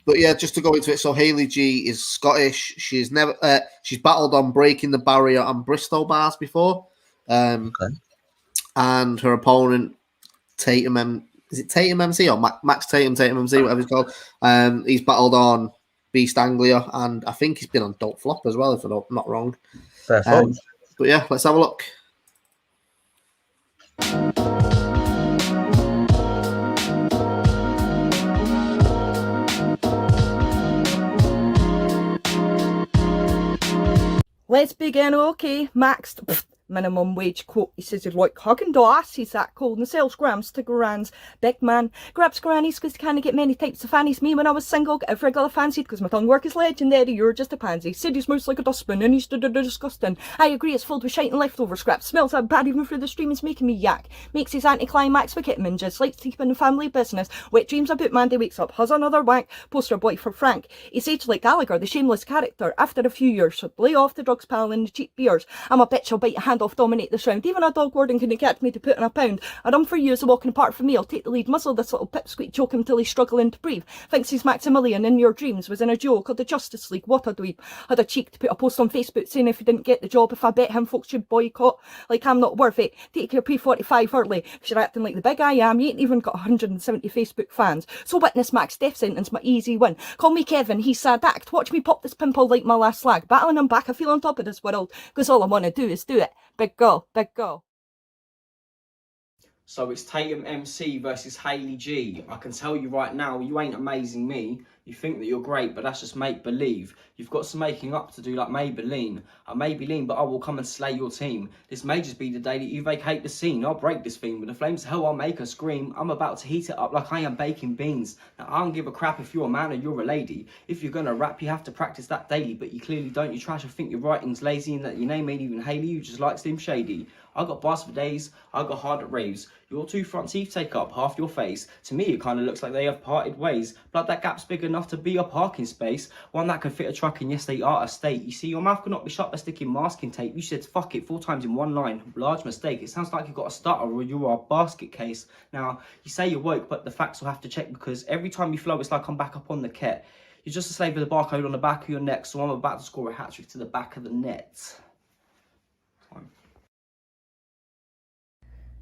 But yeah, just to go into it. So Haylee G is Scottish. She's battled on Breaking the Barrier and Bristol bars before. And her opponent Tatum is it Tatum MC or Max Tatum MC, whatever it's called. He's battled on Beast Anglia, and I think he's been on Don't Flop as well, if I'm not wrong. Fair but yeah, let's have a look. Let's begin, okay. Max, minimum wage quote. He says he'd like hugging doss. He's that cold and sells grams to grands. Big man grabs grannies because he can't get many types of fannies. Me when I was single, got every girl I fancied because my tongue work is legendary. You're just a pansy. Said he smells like a dustbin and he's disgusting. I agree, it's filled with shite and leftover scraps. Smells that bad even through the stream. Is making me yak. Makes his anticlimax for kitten just likes to keep in the family business. Wet dreams about Mandy wakes up, has another wank. Poster boy for Frank. He's aged like Gallagher, the shameless character. After a few years, so lay off the drugs, pal, and the cheap beers. I'm a bitch, I'll bite a hand off, dominate this round. Even a dog warden couldn't catch me to put in a pound. I run for you as a walking apart from me. I'll take the lead, muzzle this little pipsqueak, choke him till he's struggling to breathe. Thinks he's Maximilian in your dreams. Was in a duo called the Justice League. What a dweeb. Had a cheek to put a post on Facebook saying if he didn't get the job, if I bet him, folks should boycott. Like I'm not worth it. Take your P45 early. If you're acting like the big I am, you ain't even got 170 Facebook fans. So witness Max death sentence, my easy win. Call me Kevin, he's sad act. Watch me pop this pimple like my last slag. Battling him back, I feel on top of this world. Cause all I want to do is do it. Big go, big go. So it's Tatum MC versus Haylee G. I can tell you right now, you ain't amazing me. You think that you're great, but that's just make-believe. You've got some making up to do like Maybelline. I may be lean, but I will come and slay your team. This may just be the day that you vacate the scene. I'll break this thing with the flames of hell, I'll make her scream. I'm about to heat it up like I am baking beans. Now I don't give a crap if you're a man or you're a lady. If you're gonna rap, you have to practice that daily, but you clearly don't. You trash, I think your writing's lazy and that your name ain't even Haylee, you just like Slim Shady. I got bars for days, I got hard at raves. Your two front teeth take up half your face. To me it kinda looks like they have parted ways. Blood, that gap's big enough to be a parking space. One that can fit a truck in, yes they are a state. You see, your mouth cannot be shut by sticking masking tape. You said fuck it 4 times in one line. Large mistake. It sounds like you've got a stutter or you are a basket case. Now, you say you're woke, but the facts will have to check because every time you flow it's like I'm back up on the ket. You're just a slave of the barcode on the back of your neck, so I'm about to score a hat-trick to the back of the net.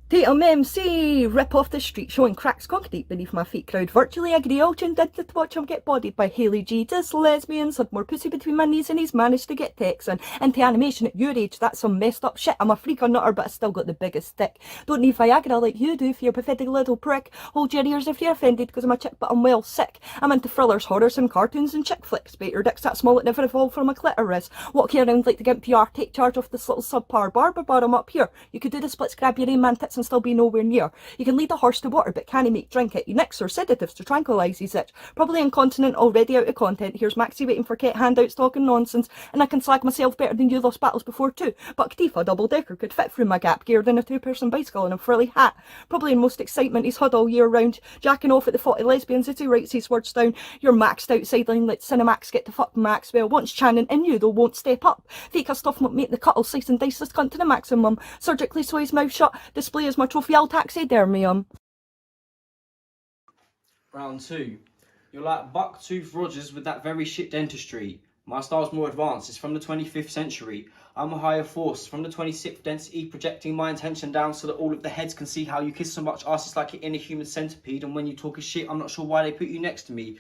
Tatum MC, rip off the street, showing cracks concrete beneath my feet. Crowd virtually agree. All tuned in to watch him get bodied by Haylee G. This lesbians had more pussy between my knees and he's managed to get Texan into animation at your age. That's some messed up shit. I'm a freak or nutter, but I still got the biggest stick. Don't need Viagra like you do, for your pathetic little prick. Hold your ears if you're offended because I'm a chick, but I'm well sick. I'm into thrillers, horrors, and cartoons and chick flicks. Bet your dick's that small it never evolved from a clitoris. Walk here around like the Gimp PR. Take charge of this little subpar barber bottom up here. You could do the splits, grab your man tits and still be nowhere near. You can lead a horse to water, but can he make drink it? You nix or sedatives to tranquilise his itch. Probably incontinent, already out of content. Here's Maxie waiting for Kate handouts talking nonsense, and I can slag myself better than you lost battles before too. But Katifa, double decker, could fit through my gap, geared in a 2-person bicycle and a frilly hat. Probably in most excitement he's had all year round, jacking off at the 40 lesbians as he writes his words down. You're maxed out sideline, let Cinemax get to fuck Maxwell. Once Channing in you, though, won't step up. Fake a stuff not make the cut, I'll slice and dice this cunt to the maximum. Surgically sew his mouth shut, display as my trophy, I'll taxidermy him. Round 2. You're like Bucktooth Rogers with that very shit dentistry. My style's more advanced, it's from the 25th century. I'm a higher force, from the 26th density, projecting my intention down so that all of the heads can see how you kiss so much ass it's like you're in a human centipede, and when you talk a shit, I'm not sure why they put you next to me.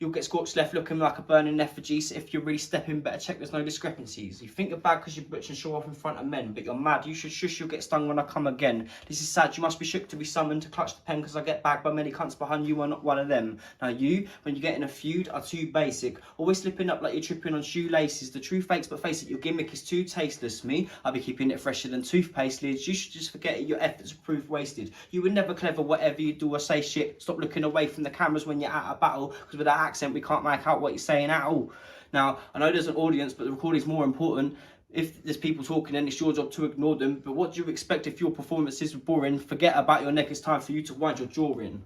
You'll get scorched left looking like a burning effigy, so if you're really stepping, better check there's no discrepancies. You think you're bad because you butch and show off in front of men, but you're mad, you should shush, you'll get stung when I come again. This is sad, you must be shook to be summoned to clutch the pen, because I get bagged by many cunts behind you, are not one of them. Now you, when you get in a feud, are too basic, always slipping up like you're tripping on shoelaces. The true fakes, but face it, your gimmick is too tasteless. Me, I'll be keeping it fresher than toothpaste lids. You should just forget it, your efforts are proof wasted. You were never clever, whatever you do or say shit. Stop looking away from the cameras when you're at a battle, because with that accent we can't make out what you're saying at all. Now, I know there's an audience, but the recording's more important. If there's people talking, then it's your job to ignore them. But what do you expect if your performances were boring? Forget about your neck, it's time for you to wind your jaw in.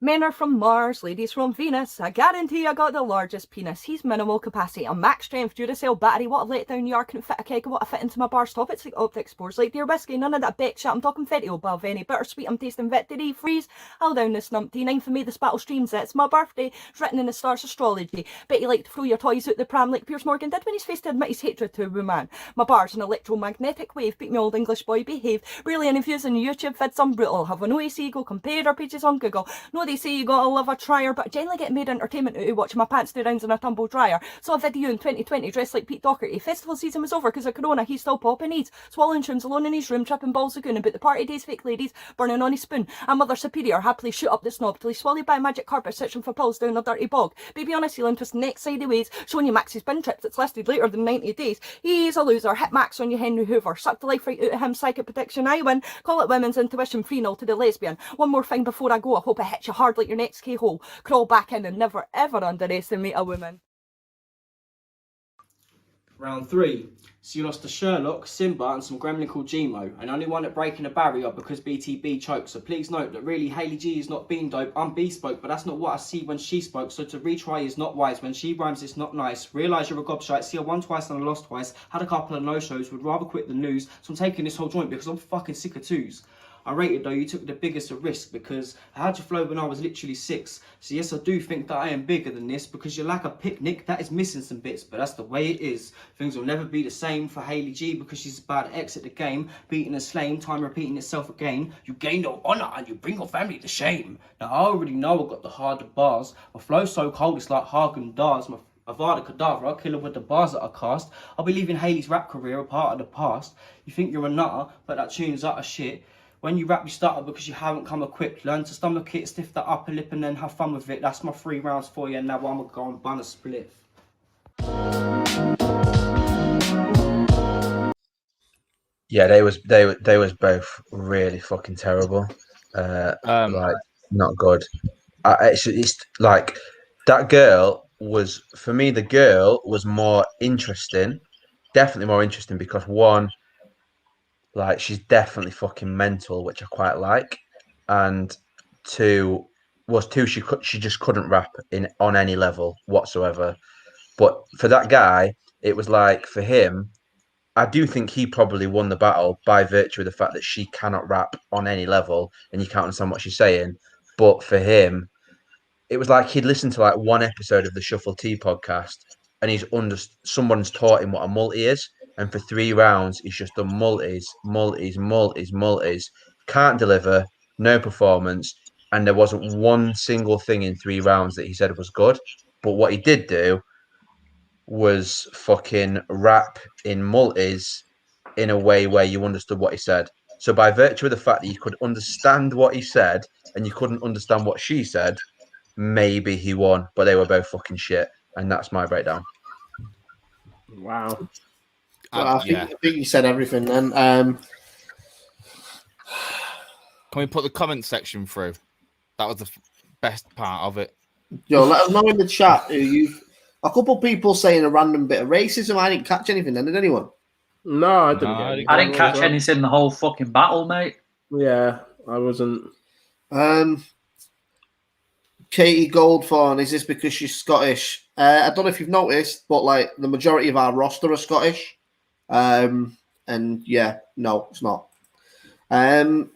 Men are from Mars, ladies from Venus. I guarantee I got the largest penis. He's minimal capacity. I'm max strength, Duracell battery. What a letdown you are. Couldn't fit a keg of what I fit into my bar. Stop, it's like optic spores. Like dear whiskey, none of that beck shit. I'm talking fetty above any bittersweet. I'm tasting victory. Freeze. I'll down this numpty. 9 for me, this battle streams. It's my birthday. It's written in the stars astrology. Bet you like to throw your toys out the pram like Piers Morgan did when he's faced to admit his hatred to a woman. My bar's an electromagnetic wave. Beat me old English boy, behave. Really any views on YouTube vids, I'm brutal. Have an OAC, go compare our pages on Google. No, they say you gotta love a trier, but I generally get made entertainment out of watching my pants do rounds in a tumble dryer. Saw a video in 2020 dressed like Pete Doherty. Festival season was over because of Corona, he's still popping heads. Swallowing shrooms alone in his room, tripping balls lagoon about the party days, fake ladies, burning on his spoon. A mother superior happily shoot up the snob till he's swallowed by a magic carpet searching for pills down a dirty bog. Baby on a ceiling twist neck sideways, showing you Max's bin trips that's listed later than 90 days. He's a loser, hit Max on you Henry Hoover, suck the life right out of him, psychic prediction I win. Call it women's intuition, 3-0 to the lesbian. One more thing before I go, I hope I hit you hard like your next K-hole. Crawl back in and never ever underestimate a woman. Round 3. So you lost to Sherlock, Simba and some gremlin called Gmo, and only won at breaking a barrier because BTB choked. So please note that really Haylee G is not being dope, I'm bespoke, but that's not what I see when she spoke. So to retry is not wise, when she rhymes it's not nice. Realise you're a gobshite, see I won twice and I lost twice. Had a couple of no-shows, would rather quit than lose. So I'm taking this whole joint because I'm fucking sick of twos. I rated though you took the biggest of risk because I had your flow when I was literally 6. So yes, I do think that I am bigger than this because you're like a picnic that is missing some bits, but that's the way it is. Things will never be the same for Haylee G because she's about to exit the game, beating and slain, time repeating itself again. You gain no honour and you bring your family to shame. Now I already know I got the harder bars. My flow's so cold it's like Hagen Dazs. Avada Kedavra, I'll kill her with the bars that I cast. I'll be leaving Haylee's rap career a part of the past. You think you're a nutter, but that tune's utter shit. When you rap, you stutter because you haven't come equipped. Learn to stomach it, stiff that upper lip, and then have fun with it. That's my 3 rounds for you, and now I'm gonna go and bun a spliff. Yeah, they was both really fucking terrible. Like not good. It's like that girl was, for me, the girl was more interesting, definitely more interesting because one, like she's definitely fucking mental, which I quite like, and two, she just couldn't rap on any level whatsoever. But for that guy, it was like for him, I do think he probably won the battle by virtue of the fact that she cannot rap on any level and you can't understand what she's saying. But for him, it was like he'd listened to like one episode of the Shuffle T podcast and someone's taught him what a multi is. And for 3 rounds, he's just done multis. Can't deliver, no performance. And there wasn't one single thing in 3 rounds that he said was good. But what he did do was fucking rap in multis in a way where you understood what he said. So by virtue of the fact that you could understand what he said and you couldn't understand what she said, maybe he won, but they were both fucking shit. And that's my breakdown. Wow. Well, I think you said everything then. Can we put the comment section through? That was the best part of it. Yo, let us know in the chat who you've... A couple people saying a random bit of racism. I didn't catch anything then, did anyone? No, I didn't. I didn't catch anything the whole fucking battle, mate. Yeah, I wasn't. Katie Goldthorn, is this because she's Scottish? I don't know if you've noticed, but like the majority of our roster are Scottish. And yeah, no, it's not. I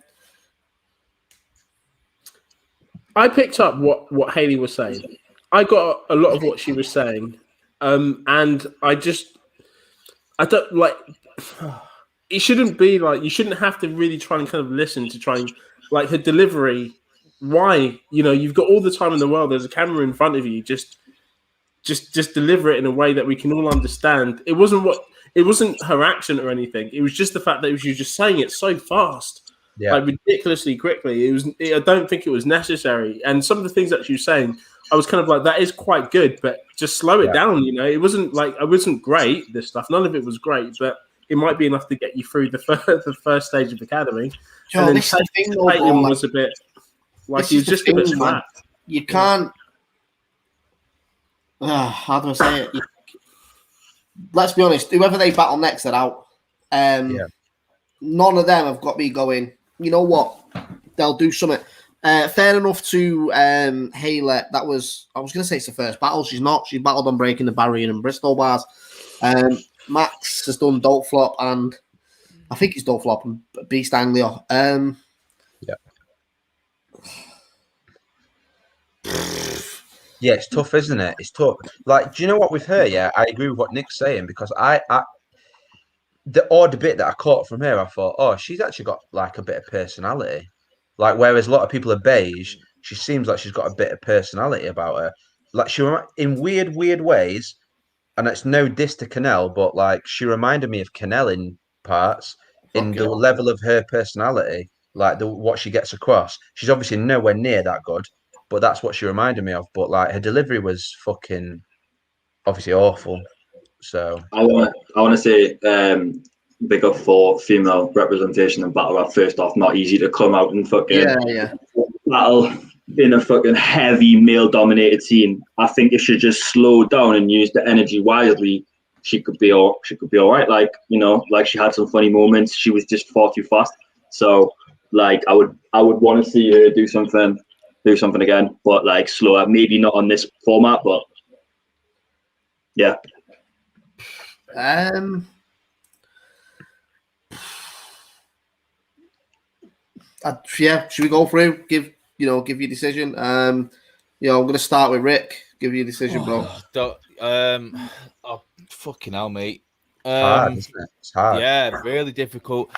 picked up what Haylee was saying. I got a lot of what she was saying. And I don't like, it shouldn't be like, you shouldn't have to really try and kind of listen to try and like her delivery. Why? You know, you've got all the time in the world. There's a camera in front of you. Just deliver it in a way that we can all understand. It wasn't her accent or anything. It was just the fact that she was just saying it so fast, like ridiculously quickly. I don't think it was necessary. And some of the things that she was saying, I was kind of like, that is quite good, but just slow it down. You know, it wasn't great. This stuff, none of it was great, but it might be enough to get you through the first stage of Academy. Yo, and then Tatum was a bit like he was just a bit flat. You can't. How do I say it? Let's be honest. Whoever they battle next, they're out. None of them have got me going. You know what? They'll do something. Fair enough to Haylee. That was, I was going to say it's the first battle. She's not. She battled on Breaking the Barrier and Bristol bars. Max has done Dope Flop and I think it's Dope Flop and Beast Anglia. Yeah, it's tough, isn't it? It's tough. Like, do you know what with her? Yeah, I agree with what Nick's saying because the odd bit that I caught from her, I thought, oh, she's actually got like a bit of personality. Like, whereas a lot of people are beige, she seems like she's got a bit of personality about her. Like, she in weird ways, and it's no diss to Canel, but like she reminded me of Canel in parts in the level of her personality, like what she gets across. She's obviously nowhere near that good, but that's what she reminded me of. But like her delivery was fucking obviously awful. So I want to say big up for female representation in battle rap. First off, not easy to come out and fucking battle in a fucking heavy male dominated scene. I think if she just slowed down and used the energy wisely, she could be all right. Like, you know, like she had some funny moments. She was just far too fast. So like I would want to see her do something again, but like slower. Maybe not on this format, but yeah. Should we go through? Give your decision. I'm gonna start with Rick. Give your decision, bro. Fucking hell, mate. Hard, isn't it? It's hard. Yeah, really difficult.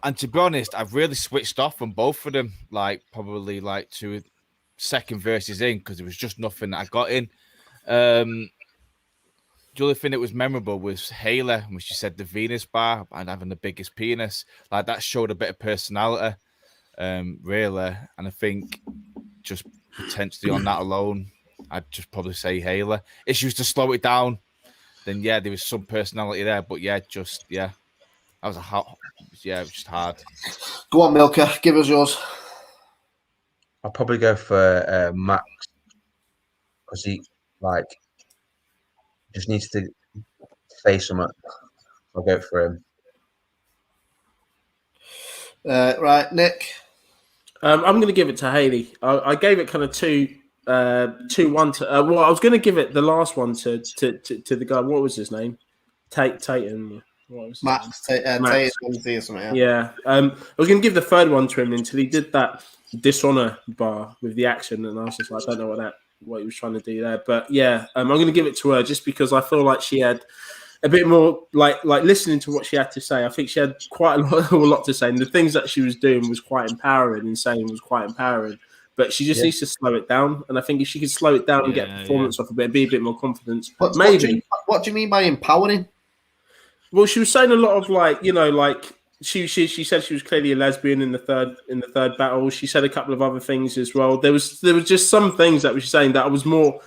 And to be honest, I've really switched off from both of them. Like probably like 2 second verses in because there was just nothing that I got in. the only thing that was memorable was Haylee when she said the Venus bar and having the biggest penis. Like that showed a bit of personality, really. And I think just potentially on that alone, I'd just probably say Haylee. If she was to slow it down, then yeah, there was some personality there. But yeah, that was it was just hard. Go on, Milker, give us yours. I'll probably go for Max because he just needs to say something. I'll go for him. Right, Nick. I'm going to give it to Haylee. I gave it kind of 2-1 to. Well, I was going to give it the last one to the guy. What was his name? Tatum. What was Max Tatum. Yeah. I was going to give the third one to him until he did that dishonor bar with the action, and I was just like, I don't know what he was trying to do there. But yeah, I'm going to give it to her just because I feel like she had a bit more like listening to what she had to say. I think she had quite a lot to say, and the things that she was doing was quite empowering and saying was quite empowering. But she just needs to slow it down, and I think if she could slow it down and get performance off a bit, be a bit more confident. What do you mean by empowering? Well, she was saying a lot of she said she was clearly a lesbian in the third battle. She said a couple of other things as well. There was just some things that was saying that I was more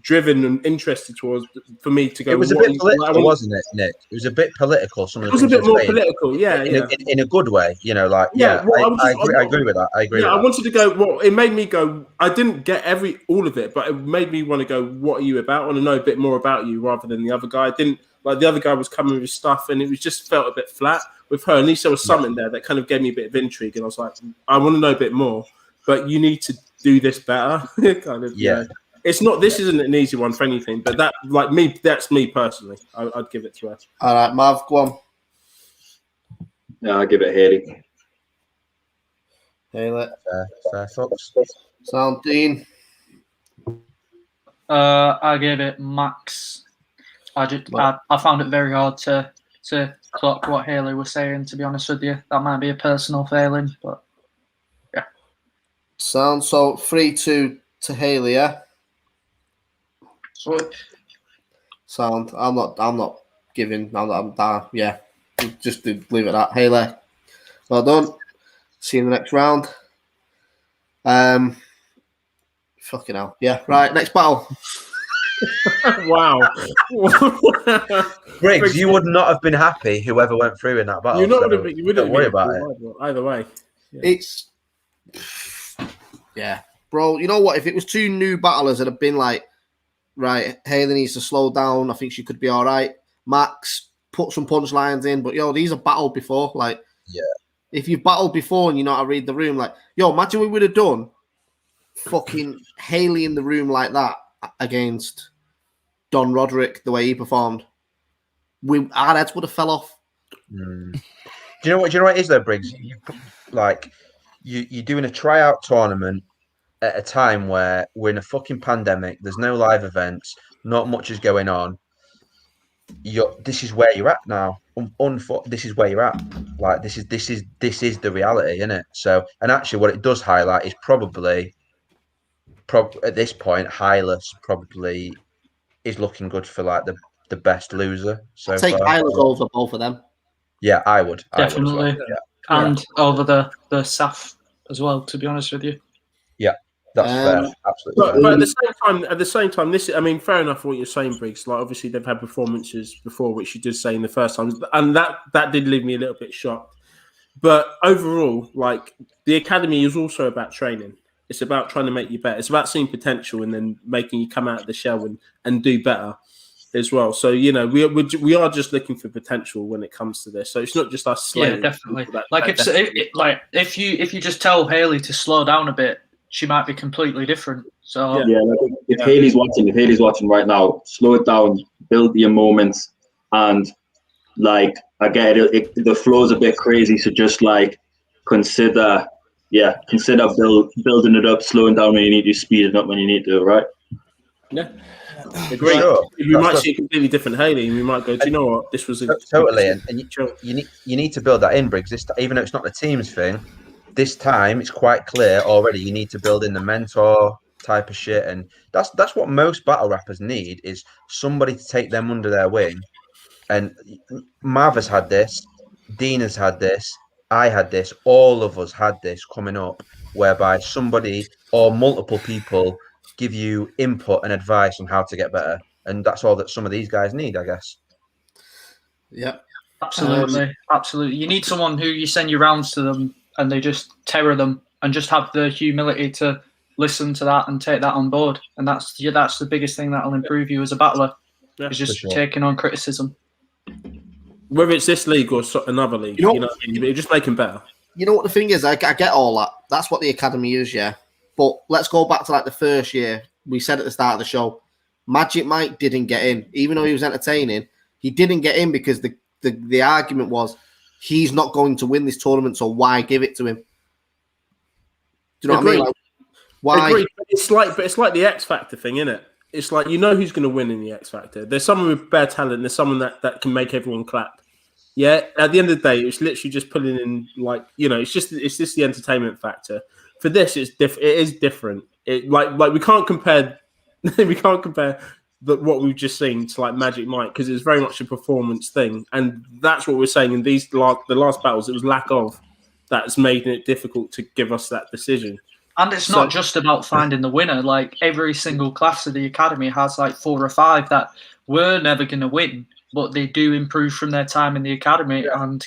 driven and interested towards for me to go. It was a bit political, wasn't it, Nick? It was a bit political. It was a bit more political, yeah, in a good way. I agree with that. I agree. Yeah, I wanted to go. Well, it made me go. I didn't get all of it, but it made me want to go. What are you about? I want to know a bit more about you rather than the other guy. I didn't like the other guy was coming with stuff, and it was just felt a bit flat with her. At least there was something there that kind of gave me a bit of intrigue, and I was like, I want to know a bit more. But you need to do this better, kind of. Yeah. It's not. This isn't an easy one for anything, but that's me personally. I'd give it to her. All right, Mav, go on. Yeah, I'll give it Haylee. Haylee. Fair thoughts. Sound Dean. I gave it Max. I found it very hard to clock what Haylee was saying. To be honest with you, that might be a personal failing, but yeah. Sound so 3-2 to Haylee, yeah. Sound. I'm not giving. Yeah. Just leave it at that. Haylee. Well done. See you in the next round. Fucking hell. Yeah. Right. Next battle. Wow. Briggs, you would not have been happy whoever went through in that battle. You wouldn't worry about it. Either way. Yeah. It's bro. You know what? If it was two new battlers that have been like, right, Haylee needs to slow down. I think she could be all right. Max, put some punchlines in. But, these are battled before. Like, if you've battled before and you know how to read the room, like, imagine we would have done fucking Haylee in the room like that against Don Roderick, the way he performed. Our heads would have fell off. Do you know what it is, though, Briggs? You're doing a tryout tournament at a time where we're in a fucking pandemic. There's no live events. Not much is going on. This is where you're at now. This is where you're at. Like this is the reality, isn't it? So, and actually, what it does highlight is probably at this point, Hylas probably is looking good for like the best loser. So I'd take Hylas over both of them. Yeah, I would definitely, yeah. And over the Saf as well. To be honest with you. Yeah. That's fair. Absolutely. But at the same time, this. I mean, fair enough what you're saying, Briggs. Like, obviously, they've had performances before, which you did say in the first time, and that did leave me a little bit shocked. But overall, like, the academy is also about training. It's about trying to make you better. It's about seeing potential and then making you come out of the shell and do better as well. So we are just looking for potential when it comes to this. So it's not just us. Slaying definitely. If you just tell Haylee to slow down a bit, she might be completely different. So if Haylee's watching right now, slow it down, build your moments, and like I get it, the flow's a bit crazy. So just like consider building it up, slowing down when you need to, speed it up when you need to, right? Yeah. Agree. Sure. We might see a completely different Haylee, and we might go, do you know what? This was totally. And you need to build that in, Briggs. Even though it's not the team's thing, this time it's quite clear already. You need to build in the mentor type of shit, and that's what most battle rappers need, is somebody to take them under their wing. And Mav has had this, Dean has had this, I had this, all of us had this coming up, whereby somebody or multiple people give you input and advice on how to get better. And that's all that some of these guys need, I guess. Yeah. Absolutely. Absolutely. You need someone who you send your rounds to them and they just terror them and just have the humility to listen to that and take that on board. And that's the biggest thing that'll improve you as a battler, is just taking on criticism. Whether it's this league or another league, you know what I mean? You just make them better. You know what the thing is? I get all that. That's what the academy is, yeah. But let's go back to like the first year. We said at the start of the show, Magic Mike didn't get in. Even though he was entertaining, he didn't get in because the argument was he's not going to win this tournament, so why give it to him? Do you know what I mean? Like, why? Agreed. It's like the X Factor thing, isn't it? It's like, you know who's going to win in the X Factor. There's someone with bare talent. There's someone that can make everyone clap. Yeah. At the end of the day, it's literally just pulling in, like, you know, it's just the entertainment factor. For this, it is different. It like we can't compare what we've just seen to like Magic Mike, because it's very much a performance thing, and that's what we're saying in the last battles. It was lack of that's made it difficult to give us that decision. And it's not just about finding the winner. Like, every single class of the academy has like 4 or 5 that were never going to win, but they do improve from their time in the academy, and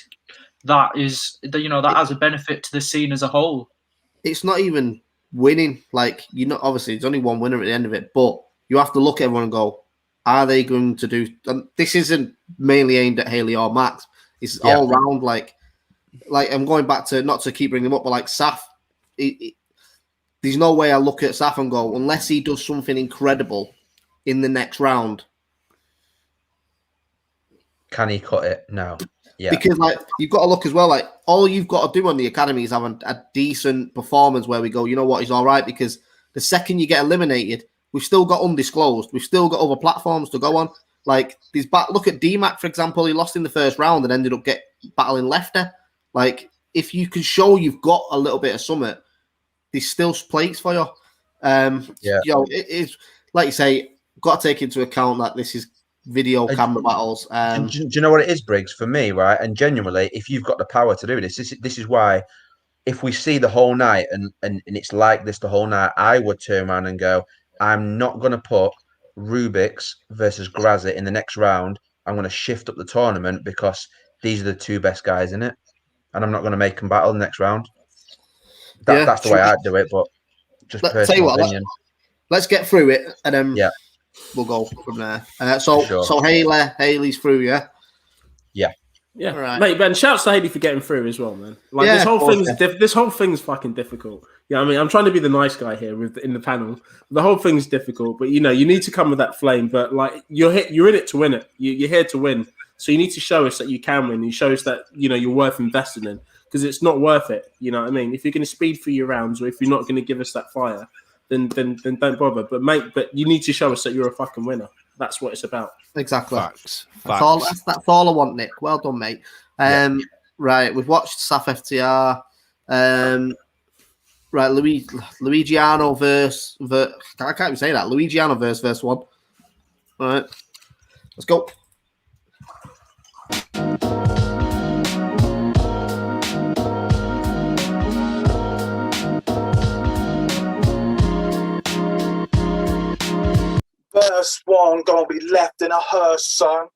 that is, you know, that has a benefit to the scene as a whole. It's not even winning. Like, you know, obviously there's only one winner at the end of it, but you have to look at everyone and go, are they going to do? And this isn't mainly aimed at Haylee or Max. It's all round. Like I'm going back to, not to keep bringing them up, but like Saf. There's no way I look at Saf and go, unless he does something incredible in the next round. Can he cut it? No. Yeah. Because like you've got to look as well, like all you've got to do on the academy is have a decent performance where we go, you know what, he's all right. Because the second you get eliminated, we've still got undisclosed. We've still got other platforms to go on. Like these look at DMAC, for example. He lost in the first round and ended up battling Lefter. Like, if you can show you've got a little bit of summit, there's still plates for you. You know, it is, like you say, got to take into account that this is video camera battles. Do you know what it is, Briggs? For me, right, and genuinely, if you've got the power to do this is why, if we see the whole night and it's like this the whole night, I would turn around and go, I'm not going to put Rubik's versus Grazza in the next round. I'm going to shift up the tournament because these are the 2 best guys in it, and I'm not going to make them battle the next round. That's the way I'd do it, but just personal opinion. Let's get through it, and then we'll go from there. So Haylee's through, yeah? Yeah, right. Mate, Ben, shouts to Haylee for getting through as well, man. Like, this whole thing's fucking difficult. Yeah, I mean, I'm trying to be the nice guy here in the panel. The whole thing's difficult, but you know, you need to come with that flame. But like, you're in it to win it. You're here to win, so you need to show us that you can win. You show us that, you know, you're worth investing in, because it's not worth it. You know what I mean? If you're going to speed through your rounds, or if you're not going to give us that fire, then don't bother. But mate, you need to show us that you're a fucking winner. That's what it's about. Exactly. Facts. That's all I want, Nick. Well done, mate. Right, we've watched Saf FTR. Right, Luigiano verse. I can't even say that. Luigiano verse 1. All right, let's go. Verse 1 gonna be left in a hearse, son.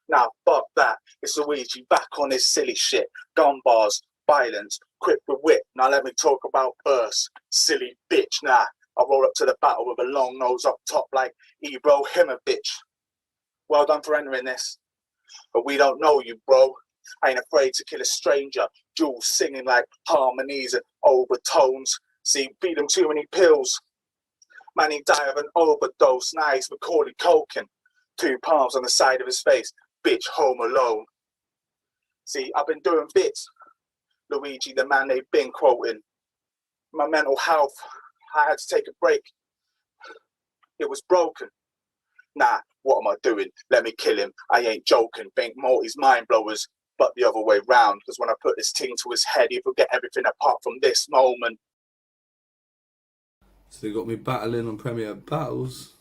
Now, fuck that. It's Luigi back on his silly shit. Gun bars, violence, quick with wit. Now let me talk about verse. Silly bitch. Nah, I roll up to the battle with a long nose up top like Ebro Himovich. Well done for entering this. But we don't know you, bro. I ain't afraid to kill a stranger. Jules singing like harmonies and overtones. See, feed him too many pills. Man, he died of an overdose. Now he's Macaulay Culkin. 2 palms on the side of his face. Bitch, home alone. See, I've been doing bits. Luigi, the man they've been quoting. My mental health, I had to take a break. It was broken. Nah, what am I doing? Let me kill him. I ain't joking. Think Morty's mind blowers, but the other way round. Because when I put this thing to his head, he forget everything apart from this moment. So they got me battling on Premier Battles.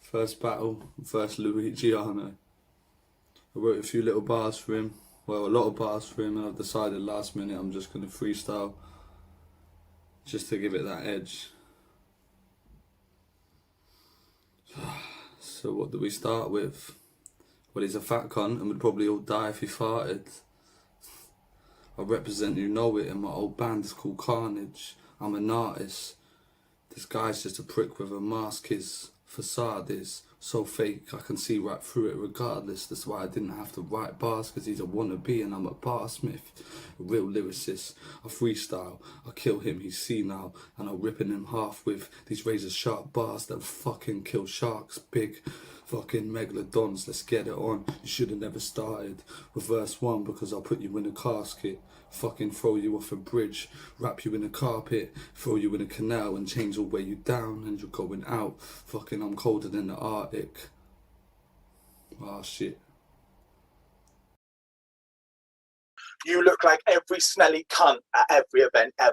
First battle, first Luigiano. I wrote a few little bars for him. Well, a lot of bars for him, and I've decided last minute I'm just going to freestyle just to give it that edge. So what do we start with? Well, he's a fat cunt and would probably all die if he farted. I represent, you know it, in my old band, it's called Carnage. I'm an artist. This guy's just a prick with a mask, his facade is so fake, I can see right through it regardless. That's why I didn't have to write bars, because he's a wannabe and I'm a barsmith. A real lyricist, I freestyle, I kill him, he's senile, and I'm ripping him half with these razor sharp bars that fucking kill sharks. Big fucking megalodons, let's get it on. You should have never started with verse 1, because I'll put you in a casket. Fucking throw you off a bridge, wrap you in a carpet, throw you in a canal and chains will weigh you down and you're going out. Fucking I'm colder than the Arctic. Ah, shit. You look like every smelly cunt at every event ever.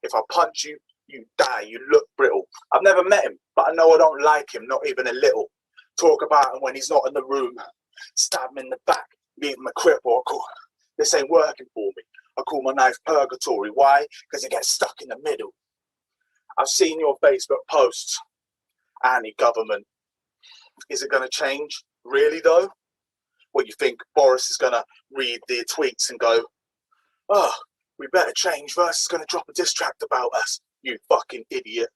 If I punch you, you die, you look brittle. I've never met him, but I know I don't like him, not even a little. Talk about him when he's not in the room. Stab him in the back, leave him a cripple or call. This ain't working for me. I call my knife purgatory. Why? Because it gets stuck in the middle. I've seen your Facebook posts. Anti-government. Is it going to change? Really, though? What, you think Boris is going to read the tweets and go, oh, we better change. Verse is going to drop a diss track about us. You fucking idiot.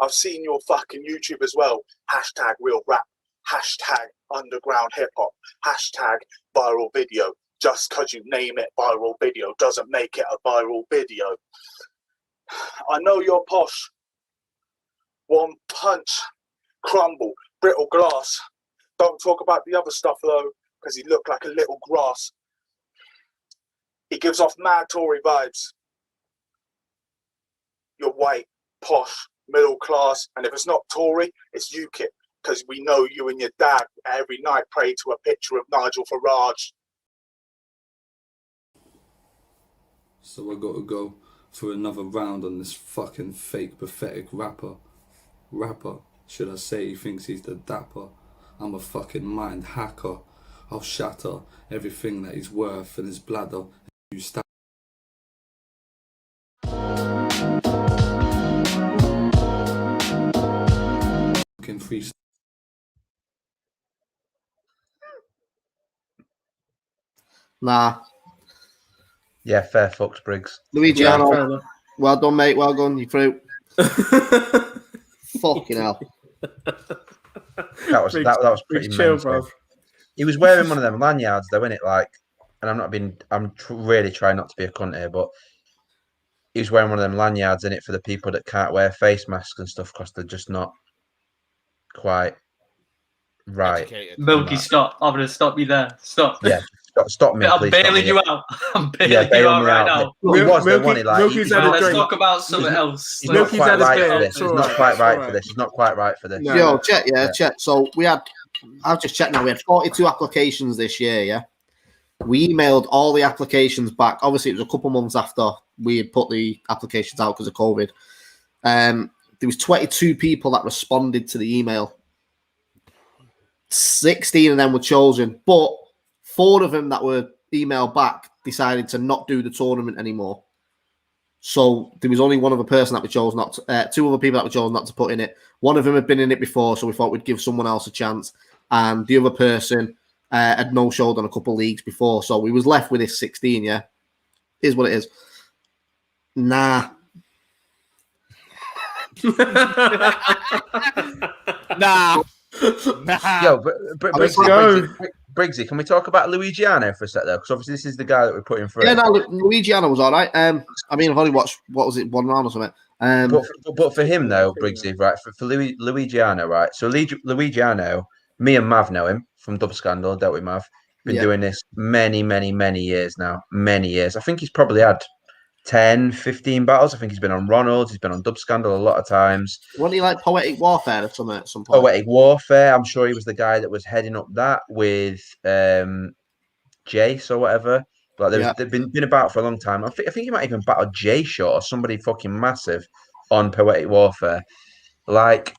I've seen your fucking YouTube as well. Hashtag real rap. Hashtag underground hip hop. Hashtag viral video. Just because you name it viral video doesn't make it a viral video. I know you're posh. One punch, crumble, brittle glass. Don't talk about the other stuff though, because he looked like a little grass. He gives off mad Tory vibes. You're white, posh, middle class, and if it's not Tory, it's UKIP, because we know you and your dad every night pray to a picture of Nigel Farage. So I gotta go for another round on this fucking fake, pathetic rapper. Should I say he thinks he's the dapper? I'm a fucking mind hacker. I'll shatter everything that he's worth in his bladder. You stab. Fucking free. Nah. Yeah, fair fucks, Briggs. Luigiano, Yeah, well done, mate. Well done. You through. Fucking hell. That was pretty chill, bro. He was wearing one of them lanyards, though, innit? Like, and I'm really trying not to be a cunt here, but he was wearing one of them lanyards in it for the people that can't wear face masks and stuff because they're just not quite right. Milky, stop. I'm going to stop you there. Stop. Yeah, stop me. I'm please, bailing you out. I'm bailing you out right now. Milky's had a Let's drink. talk about something else. He's not quite right for this. He's not quite right for this. He's not quite right for this. Yo, check. So I've just checked now. We had 42 applications this year, yeah? We emailed all the applications back. Obviously, it was a couple months after we had put the applications out because of COVID. There was 22 people that responded to the email. 16 of them were chosen, but 4 of them that were emailed back decided to not do the tournament anymore. So there was only one other person that we chose not to, 2 other people that we chose not to put in it. One of them had been in it before, so we thought we'd give someone else a chance. And the other person had no-showed on a couple of leagues before, so we was left with this 16, yeah? Is what it is. Nah. Nah. Yo, Briggsy, can we talk about Luigiano for a sec, though? Because obviously this is the guy that we're putting through. Yeah, no, Luigiano was all right. I mean, I've only watched, what was it, 1 round or something. But for him, though, Briggsy, right, for Luigiano, right? So Luigiano, me and Mav know him from Dub Scandal, dealt with Mav. Been doing this many, many, many years now. Many years. I think he's probably had 10, 15 battles. I think he's been on Ronald's. He's been on Dub Scandal a lot of times. Wasn't he like Poetic Warfare or something at some point? Poetic Warfare. I'm sure he was the guy that was heading up that with Jace or whatever. But they've been about for a long time. I think he might even battle Jay Shot or somebody fucking massive on Poetic Warfare. Like,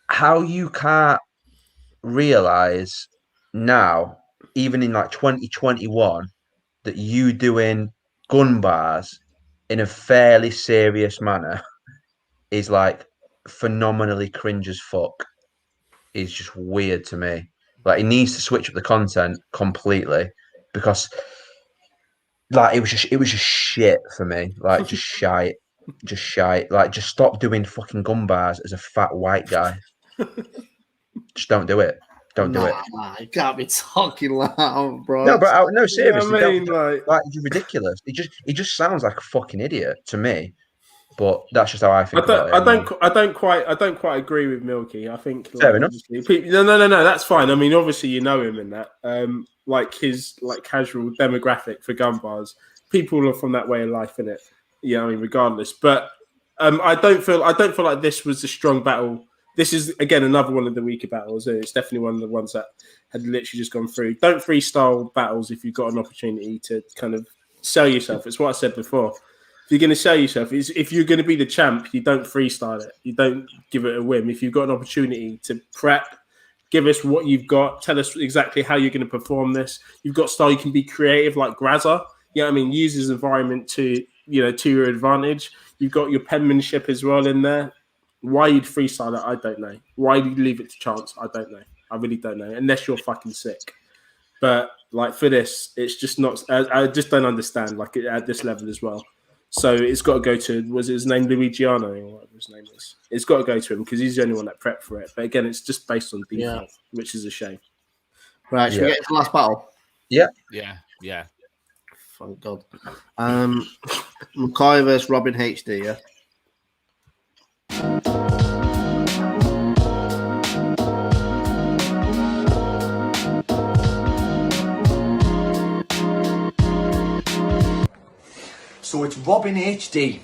how you can't realize now, even in like 2021, that you doing gun bars in a fairly serious manner is like phenomenally cringe as fuck. Is just weird to me. Like, he needs to switch up the content completely, because like it was just shit for me. Like, just shite. Like, just stop doing fucking gun bars as a fat white guy. Just don't do it. Don't do it. Nah, you can't be talking loud, bro. No, but no, seriously, I mean, don't, it's ridiculous. He just sounds like a fucking idiot to me. But that's just how I think about it. I don't quite agree with Milky. I think fair enough. No, that's fine. I mean, obviously you know him in that. Like his like casual demographic for gun bars, people are from that way of life, innit? Yeah, I mean, regardless. But I don't feel like this was a strong battle. This is again another one of the weaker battles. It's definitely one of the ones that had literally just gone through. Don't freestyle battles if you've got an opportunity to kind of sell yourself. It's what I said before. If you're going to sell yourself, if you're going to be the champ, you don't freestyle it. You don't give it a whim. If you've got an opportunity to prep, give us what you've got. Tell us exactly how you're going to perform this. You've got style. You can be creative like Grazza. Yeah, I mean, use his environment to your advantage. You've got your penmanship as well in there. Why you'd freestyle it, I don't know. Why you leave it to chance, I don't know. I really don't know. Unless you're fucking sick. But like for this, it's just not. I just don't understand. Like at this level as well. So it's got to go to, was his name Luigiano or whatever his name is? It's got to go to him because he's the only one that prepped for it. But again, it's just based on default, which is a shame. Right, should we get to the last battle? Yeah. Thank God. Mccoy versus Robin HD, yeah? So it's Robin HD.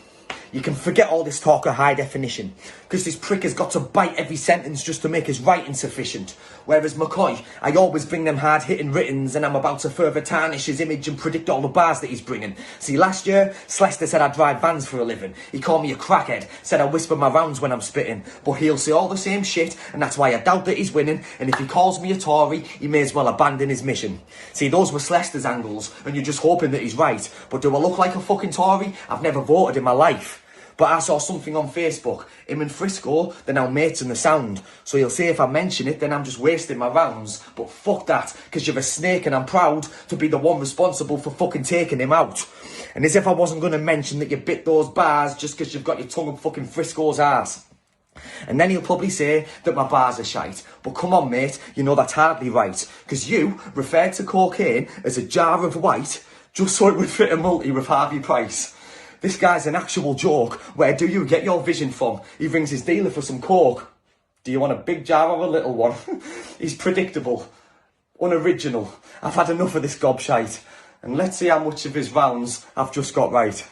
You can forget all this talk of high definition, because this prick has got to bite every sentence just to make his writing sufficient. Whereas Mccoy, I always bring them hard-hitting writtens, and I'm about to further tarnish his image and predict all the bars that he's bringing. See, last year, Slester said I drive vans for a living. He called me a crackhead, said I whisper my rounds when I'm spitting. But he'll say all the same shit, and that's why I doubt that he's winning. And if he calls me a Tory, he may as well abandon his mission. See, those were Slester's angles, and you're just hoping that he's right. But do I look like a fucking Tory? I've never voted in my life. But I saw something on Facebook. Him and Frisco, they're now mates in the sound. So he'll say if I mention it, then I'm just wasting my rounds. But fuck that, because you're a snake and I'm proud to be the one responsible for fucking taking him out. And as if I wasn't going to mention that you bit those bars just because you've got your tongue up fucking Frisco's ass. And then he'll probably say that my bars are shite. But come on, mate, you know that's hardly right. Because you referred to cocaine as a jar of white just so it would fit a multi with Harvey Price. This guy's an actual joke. Where do you get your vision from? He rings his dealer for some coke. Do you want a big jar or a little one? He's predictable. Unoriginal. I've had enough of this gobshite. And let's see how much of his rounds I've just got right.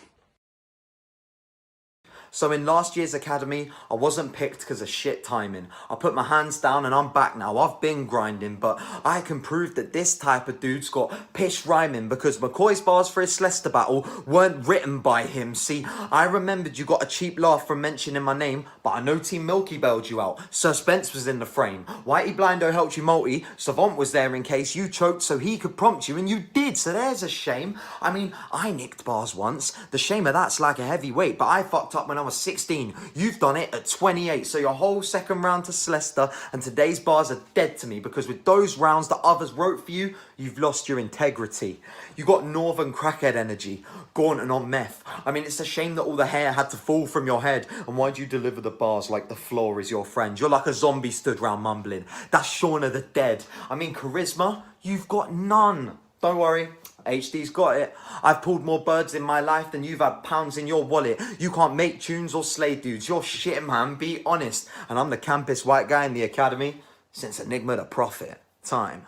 So in last year's academy, I wasn't picked because of shit timing. I put my hands down and I'm back now. I've been grinding, but I can prove that this type of dude's got piss rhyming because Mccoy's bars for his Slester battle weren't written by him. See, I remembered you got a cheap laugh from mentioning my name, but I know Team Milky bailed you out. Sir Spence was in the frame. Whitey Blindo helped you multi. Savant was there in case you choked so he could prompt you, and you did, so there's a shame. I mean, I nicked bars once. The shame of that's like a heavyweight, but I fucked up when I was 16. You've done it at 28, so your whole second round to Slester and today's bars are dead to me because with those rounds that others wrote for you, you've lost your integrity. You got northern crackhead energy, gaunt and on meth. I mean, it's a shame that all the hair had to fall from your head. And why'd you deliver the bars like the floor is your friend? You're like a zombie stood round mumbling. That's Shaun of the Dead. I mean, charisma, you've got none. Don't worry, HD's got it. I've pulled more birds in my life than you've had pounds in your wallet. You can't make tunes or slay dudes. You're shit, man, be honest. And I'm the campus white guy in the academy since Enigma the Prophet. Time.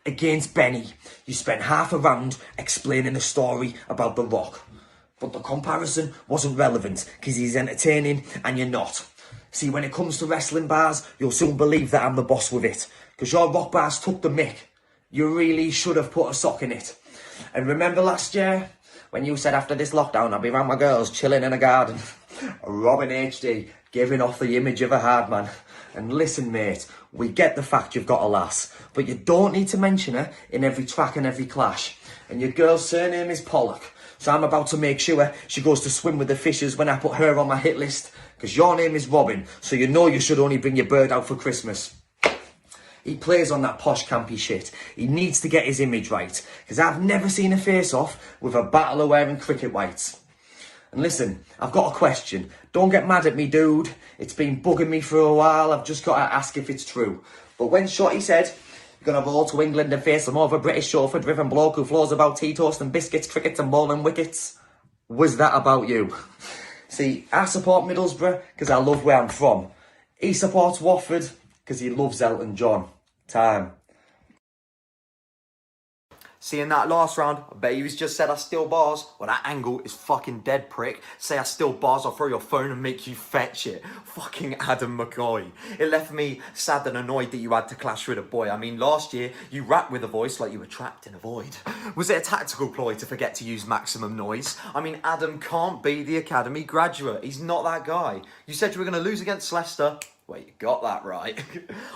Against Benny, you spent half a round explaining a story about The Rock. But the comparison wasn't relevant because he's entertaining and you're not. See, when it comes to wrestling bars, you'll soon believe that I'm the boss with it. Because your rock bars took the mick. You really should have put a sock in it. And remember last year, when you said after this lockdown I'll be around my girls chilling in a garden. Robin HD, giving off the image of a hard man. And listen, mate, we get the fact you've got a lass, but you don't need to mention her in every track and every clash. And your girl's surname is Pollock, so I'm about to make sure she goes to swim with the fishes when I put her on my hit list. Because your name is Robin, so you know you should only bring your bird out for Christmas. He plays on that posh campy shit. He needs to get his image right, because I've never seen a face-off with a battler wearing cricket whites. And listen, I've got a question. Don't get mad at me, dude. It's been bugging me for a while. I've just got to ask if it's true. But when Shotty said, you're going to roll to England and face some over British chauffeur-driven bloke who flows about tea toast and biscuits, crickets and bowling wickets, was that about you? See, I support Middlesbrough because I love where I'm from. He supports Watford because he loves Elton John. Time. See, in that last round, I bet you just said I steal bars. Well, that angle is fucking dead, prick. Say I steal bars, I'll throw your phone and make you fetch it. Fucking Adam McCoy. It left me sad and annoyed that you had to clash with a boy. I mean, last year, you rapped with a voice like you were trapped in a void. Was it a tactical ploy to forget to use maximum noise? I mean, Adam can't be the academy graduate. He's not that guy. You said you were going to lose against Leicester. Well, you got that right.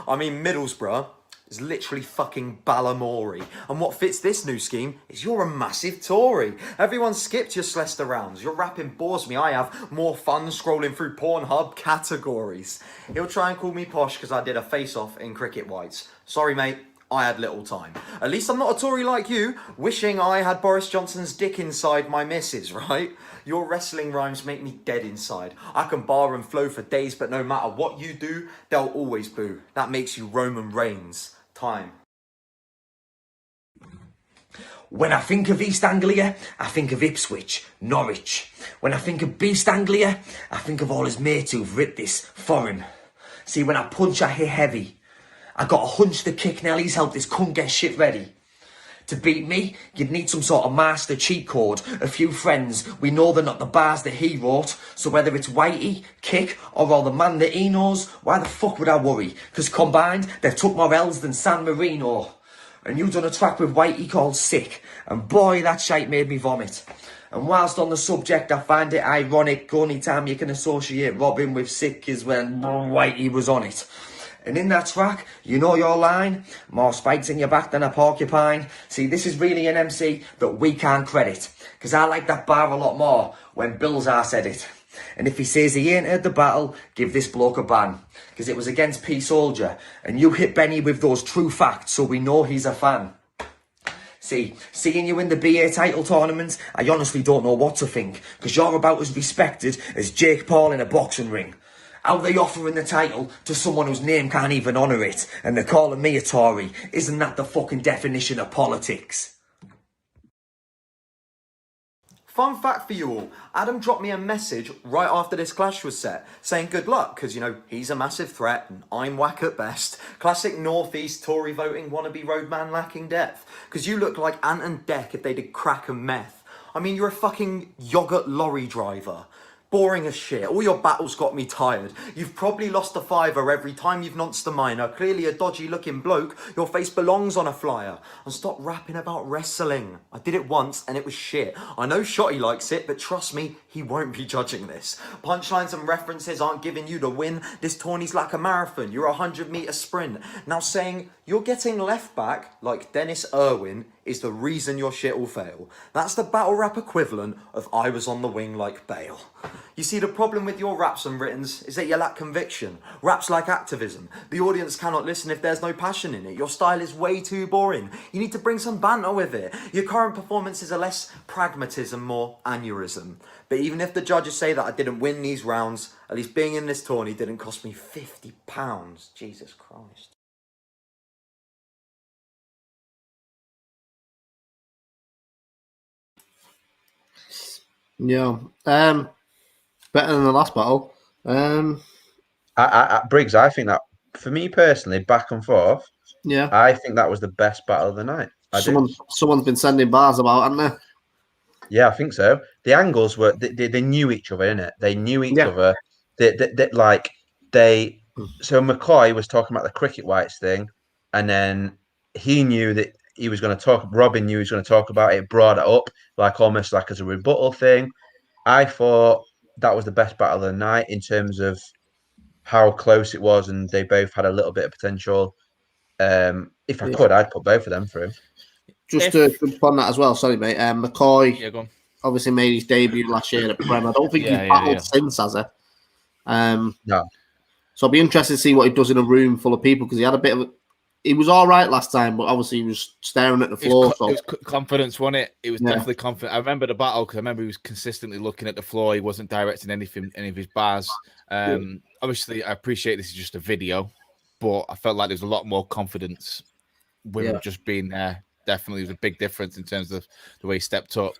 I mean, Middlesbrough is literally fucking Balamory. And what fits this new scheme is you're a massive Tory. Everyone skipped your Leicester rounds. Your rapping bores me. I have more fun scrolling through Pornhub categories. He'll try and call me posh because I did a face-off in cricket whites. Sorry, mate. I had little time. At least I'm not a Tory like you, wishing I had Boris Johnson's dick inside my missus, right? Your wrestling rhymes make me dead inside. I can bar and flow for days, but no matter what you do, they'll always boo. That makes you Roman Reigns. Time. When I think of East Anglia, I think of Ipswich, Norwich. When I think of Beast Anglia, I think of all his mates who've ripped this foreign. See, when I punch, I hit heavy. I got a hunch the kick Nelly's helped this cunt get shit ready. To beat me, you'd need some sort of master cheat code, a few friends. We know they're not the bars that he wrote, so whether it's Whitey, Kick, or all the man that he knows, why the fuck would I worry? Because combined, they've took more L's than San Marino. And you done a track with Whitey called Sick, and boy, that shite made me vomit. And whilst on the subject, I find it ironic, only time you can associate Robin with Sick is when Whitey was on it. And in that track, you know your line, more spikes in your back than a porcupine. See, this is really an MC that we can't credit, because I like that bar a lot more when Billsar said it. And if he says he ain't heard the battle, give this bloke a ban, because it was against P Soldier, and you hit Benny with those true facts, so we know he's a fan. See, seeing you in the BA title tournament, I honestly don't know what to think, because you're about as respected as Jake Paul in a boxing ring. How they offering the title to someone whose name can't even honour it, and they're calling me a Tory. Isn't that the fucking definition of politics? Fun fact for you all, Adam dropped me a message right after this clash was set, saying good luck, because, you know, he's a massive threat and I'm whack at best. Classic Northeast Tory voting wannabe roadman lacking depth, because you look like Ant and Dec if they did crack and meth. I mean, you're a fucking yoghurt lorry driver. Boring as shit. All your battles got me tired. You've probably lost a fiver every time you've nonced a minor. Clearly a dodgy looking bloke. Your face belongs on a flyer. And stop rapping about wrestling. I did it once and it was shit. I know Shotty likes it, but trust me, he won't be judging this. Punchlines and references aren't giving you the win. This tourney's like a marathon. You're a 100-meter sprint. Now saying you're getting left back like Dennis Irwin is the reason your shit will fail. That's the battle rap equivalent of I was on the wing like Bale. You see, the problem with your raps and writtens is that you lack conviction. Raps like activism. The audience cannot listen if there's no passion in it. Your style is way too boring. You need to bring some banter with it. Your current performances are less pragmatism, more aneurysm. But even if the judges say that I didn't win these rounds, at least being in this tourney didn't cost me £50. Jesus Christ. Yeah. Better than the last battle. Briggs, I think that, for me personally, back and forth, yeah, I think that was the best battle of the night. Someone's been sending bars about, haven't they? Yeah, I think so. The angles were, they knew each other, innit? They knew each other. So Mccoy was talking about the cricket whites thing, and then he knew that he was going to talk. Robin knew he was going to talk about it. Brought it up like almost like as a rebuttal thing. I thought that was the best battle of the night in terms of how close it was, and they both had a little bit of potential. If I could, I'd put both of them through. Just to jump on that as well, sorry, mate. Mccoy go on. obviously made his debut last year at Prem. I don't think he's battled since, has he? No. So I'll be interested to see what he does in a room full of people, because he had a bit of he was all right last time, but obviously he was staring at the floor. It was confidence, wasn't it? It was definitely confident. I remember the battle because I remember he was consistently looking at the floor. He wasn't directing any of his bars. Obviously, I appreciate this is just a video, but I felt like there was a lot more confidence with him just being there. Definitely was a big difference in terms of the way he stepped up.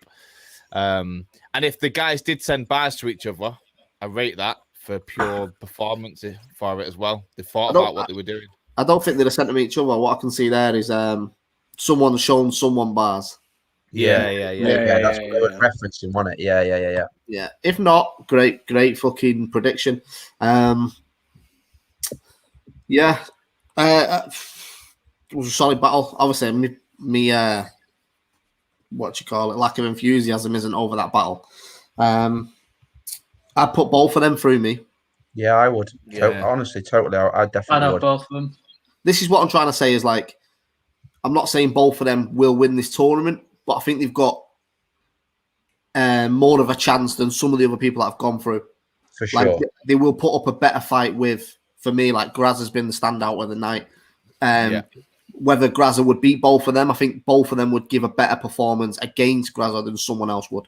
And if the guys did send bars to each other, I rate that for pure performance for it as well. They thought about what they were doing. I don't think they'd have sent them each other. What I can see there is someone showing someone bars. Yeah. That's what they were referencing, wasn't it? Yeah. Yeah. If not, great fucking prediction. It was a solid battle. Obviously, me what you call it, lack of enthusiasm isn't over that battle. I'd put both of them through me. Yeah, I would. Honestly, totally. I definitely would. Both of them. This is what I'm trying to say is, like, I'm not saying both of them will win this tournament, but I think they've got more of a chance than some of the other people that have gone through. For sure. Like, they will put up a better fight with, for me, like, Grazza's been the standout of the night. Whether Grazza would beat both of them, I think both of them would give a better performance against Grazza than someone else would.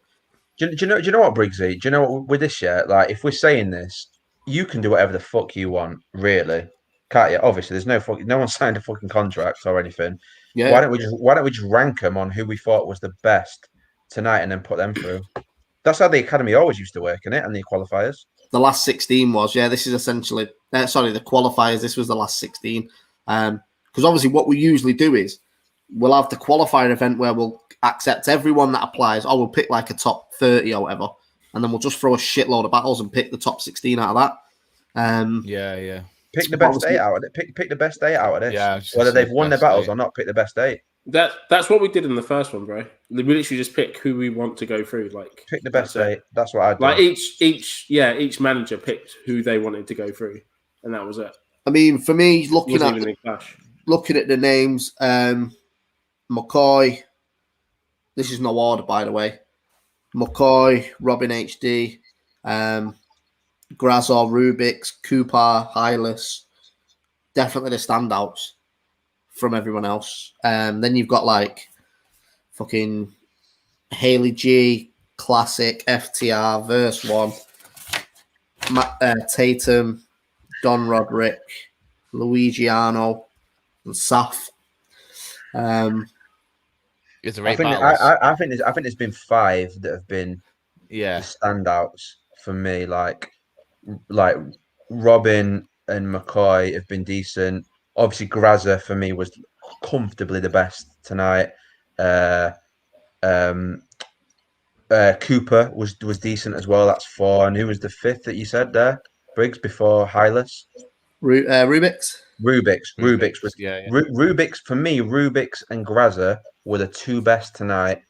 Do you know what, Briggsy? Do you know what, with this year, like, if we're saying this, you can do whatever the fuck you want, really. Can't you? Obviously, there's no one signed a fucking contract or anything. Yeah. Why don't we just rank them on who we thought was the best tonight and then put them through? That's how the academy always used to work, innit? And the qualifiers. The last 16 was, this is essentially the qualifiers. This was the last 16. Because obviously what we usually do is we'll have the qualifier event where we'll accept everyone that applies, or we'll pick like a top 30 or whatever, and then we'll just throw a shitload of battles and pick the top 16 out of that. Pick the best 8 out of it. Pick the best 8 out of this. Yeah, whether they've won their battles or not, pick the best 8. That's what we did in the first one, bro. We literally just pick who we want to go through. Like, pick the best 8. That's what I do. Like each manager picked who they wanted to go through, and that was it. I mean, for me, looking at the names, McCoy. This is no order, by the way. McCoy, Robin HD, Grazza, Rubik's, Coopar, Hylas. Definitely the standouts from everyone else. Then you've got like fucking Haylee G, Classic, FTR, Verse 1, Tatum, Don Roderick, Luigiano, and Saf. It's a I think there's been 5 that have been the standouts for me. Like Robin and McCoy have been decent. Obviously, Grazza for me was comfortably the best tonight. Coopar was decent as well. That's 4. And who was the 5th that you said there, Briggs, before Hylas? Rubik's. Rubik's was Rubik's for me. Rubik's and Grazza were the 2 best tonight,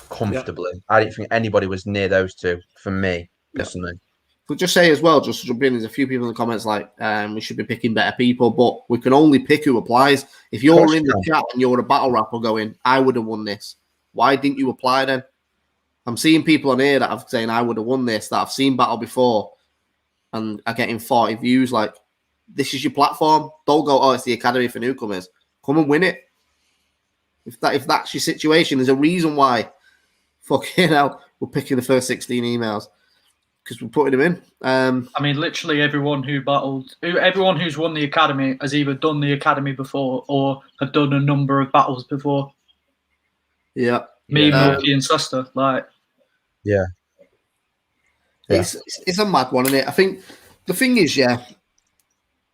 comfortably. I didn't think anybody was near those 2 for me personally. Could just say as well, just to jump in, there's a few people in the comments like we should be picking better people, but we can only pick who applies. If you're in the chat and you're a battle rapper going, I would have won this, why didn't you apply then? I'm seeing people on here that have saying I would have won this, that I've seen battle before and are getting 40 views. Like, this is your platform. Don't go, oh, it's the academy for newcomers. Come and win it. If that's your situation, there's a reason why fucking hell we're picking the first 16 emails. Because we're putting them in. I mean, literally everyone everyone who's won the academy has either done the academy before or have done a number of battles before. Yeah. Me, Milky, and Suster. Like, yeah. It's a mad one, isn't it? I think the thing is,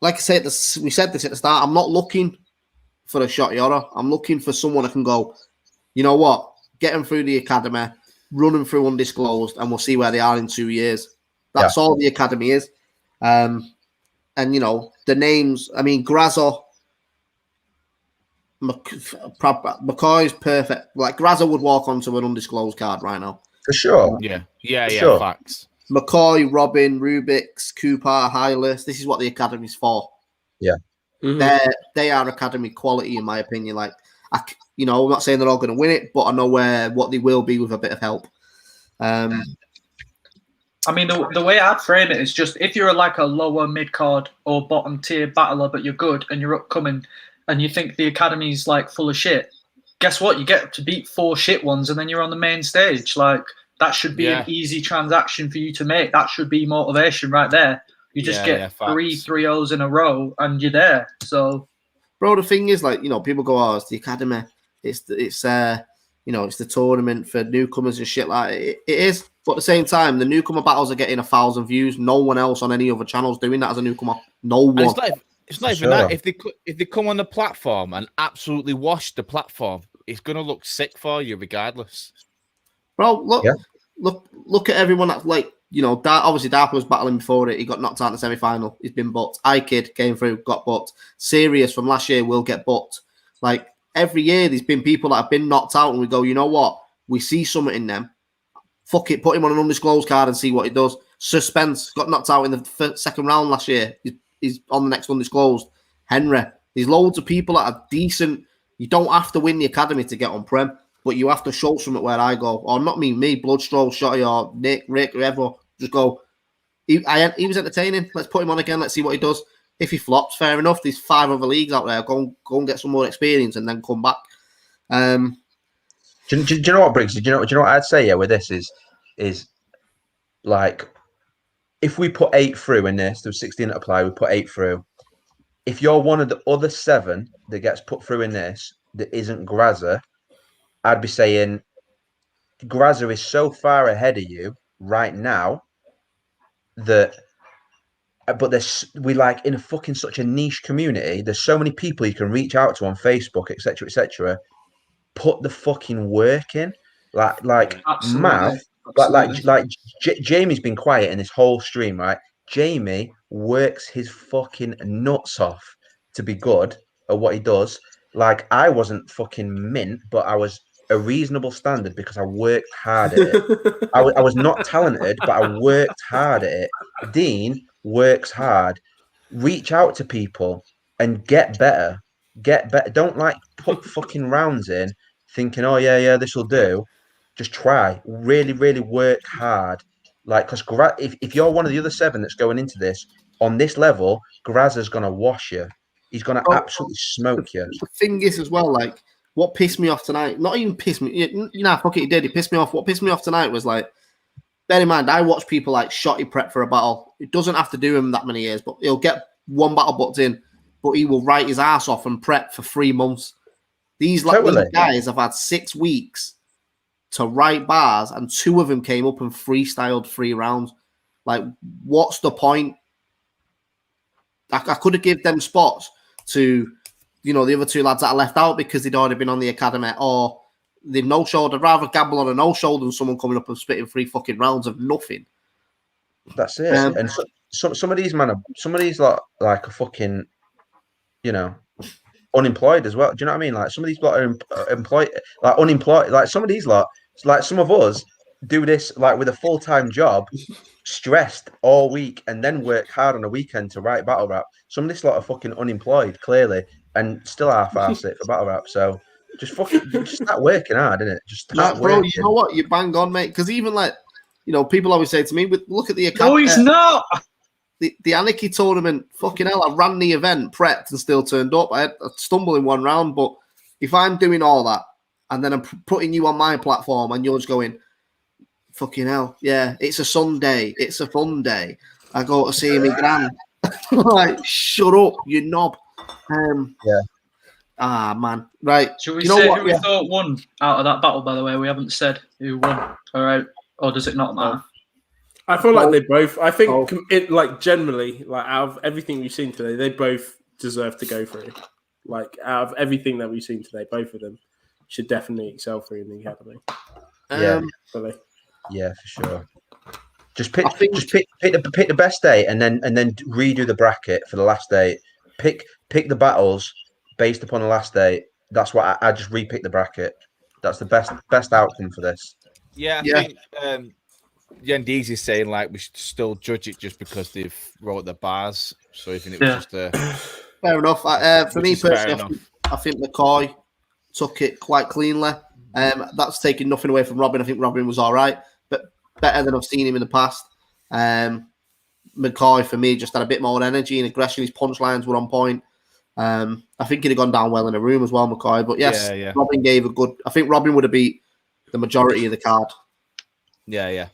like I said, we said this at the start, I'm not looking for a shot Yora. I'm looking for someone that can go, you know what, get them through the academy, run them through undisclosed, and we'll see where they are in 2 years. That's all the academy is. And, you know, the names, I mean, Grazza, McCoy's perfect. Like Grazza would walk onto an undisclosed card right now. For sure. Yeah, sure. Facts. McCoy, Robin, Rubik's, Coopar, Hylas. This is what the academy's for. Yeah. They are academy quality, in my opinion. Like, I'm not saying they're all going to win it, but I know what they will be with a bit of help. I mean, the way I'd frame it is just if you're like a lower mid card or bottom tier battler, but you're good and you're upcoming, and you think the academy's like full of shit. Guess what? You get to beat 4 shit ones, and then you're on the main stage. Like that should be an easy transaction for you to make. That should be motivation right there. You just get 3-0s in a row, and you're there. So, bro, the thing is, like, people go, "Oh, it's the academy. It's the tournament for newcomers and shit like it is." But at the same time, the newcomer battles are getting 1,000 views. No one else on any other channels doing that as a newcomer. No one. It's not even that. If they come on the platform and absolutely wash the platform, it's gonna look sick for you regardless. Bro, look at everyone that's like, obviously Dark was battling before it. He got knocked out in the semi-final. He's been booked. iKid came through, got booked. Sirius from last year will get booked. Like every year, there's been people that have been knocked out, and we go, you know what? We see something in them. Fuck it, put him on an undisclosed card and see what he does. Suspense got knocked out in the second round last year. He's on the next undisclosed. Henry. There's loads of people that are decent. You don't have to win the academy to get on Prem, but you have to show something where I go. Or not me, Bloodstroll, Shotty, or Nick, Rick, whoever. Just go, he was entertaining. Let's put him on again. Let's see what he does. If he flops, fair enough. There's 5 other leagues out there. Go and get some more experience and then come back. Do you know what, Briggs? Do you know what I'd say? With this is like, if we put 8 through in this, there's 16 that apply. We put 8 through. If you're one of the other 7 that gets put through in this that isn't Grazza, I'd be saying Grazza is so far ahead of you right now that. But we like in a fucking such a niche community. There's so many people you can reach out to on Facebook, etc., etc. Put the fucking work in, like Mav, like Jamie's been quiet in this whole stream, right? Jamie works his fucking nuts off to be good at what he does. Like I wasn't fucking mint, but I was a reasonable standard because I worked hard at it. I was not talented, but I worked hard at it. Dean works hard. Reach out to people and get better. Don't like put fucking rounds in thinking, oh yeah, this will do. Just try. Really, really work hard. Like, because if you're one of the other 7 that's going into this on this level, Grazza's gonna wash you. He's gonna absolutely smoke you. The thing is as well, like, what pissed me off tonight, not even pissed me, fuck it, he did. He pissed me off. What pissed me off tonight was like, bear in mind, I watch people like Shotty prep for a battle. It doesn't have to do him that many years, but he'll get one battle booked in, but he will write his ass off and prep for 3 months. These guys have had 6 weeks to write bars, and 2 of them came up and freestyled 3 rounds. Like, what's the point? I could have given them spots to, the other 2 lads that are left out because they'd already been on the academy, or they've no-showed. I'd rather gamble on a no-show than someone coming up and spitting 3 fucking rounds of nothing. That's it. And some of these like a fucking, unemployed as well. Do you know what I mean? Like some of these lot are employed, like unemployed. Like some of these lot, like some of us do this like with a full-time job, stressed all week, and then work hard on a weekend to write battle rap. Some of this lot are fucking unemployed, clearly, and still half-ass it for battle rap. So just start working hard, innit? Just start bro, working. you know what? You bang on, mate. Because even like, people always say to me, look at the account. No, he's not. The Anarchy tournament, fucking hell, I ran the event, prepped, and still turned up. I had a stumble in 1 round, but if I'm doing all that, and then I'm putting you on my platform, and you're just going, fucking hell, yeah, it's a Sunday, it's a fun day, I go to see me gran. Like, shut up, you knob. Yeah. Ah, man. Right. Should we say who we thought won out of that battle, by the way? We haven't said who won. All right. Or does it not matter? I feel like they both. I think it like generally, like out of everything we've seen today, they both deserve to go through. Like out of everything that we've seen today, both of them should definitely excel through in the academy. Yeah, for sure. Just pick the best day and then redo the bracket for the last day. Pick the battles based upon the last day That's what I just repicked the bracket. That's the best outcome for this. Yeah, I think Yendiz is saying like we should still judge it just because they've wrote the bars. So even if it was just a fair enough. For me personally, I think McCoy took it quite cleanly. That's taking nothing away from Robin. I think Robin was all right, but better than I've seen him in the past. McCoy for me just had a bit more energy and aggression. His punchlines were on point. I think he'd have gone down well in a room as well, McCoy. But yes, Robin gave a good. I think Robin would have beat the majority of the card. Yeah.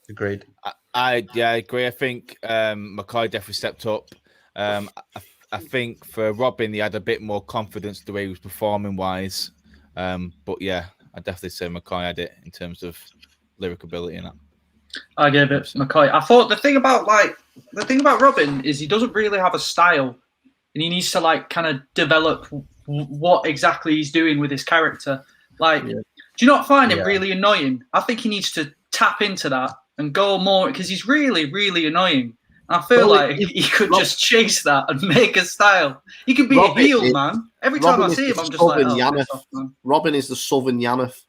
Agreed. I agree. I think McCoy definitely stepped up. I think for Robin, he had a bit more confidence the way he was performing wise. But yeah, I definitely say McCoy had it in terms of lyric ability and that. I gave it McCoy. I thought the thing about Robin is he doesn't really have a style, and he needs to like kind of develop what exactly he's doing with his character. Like, do you not find him really annoying? I think he needs to tap into that and go more because he's really, really annoying. I feel like he could just chase that and make a style. He could be a heel, man. Every time I see him, I'm just like, oh, Robin is the Southern Yaneth.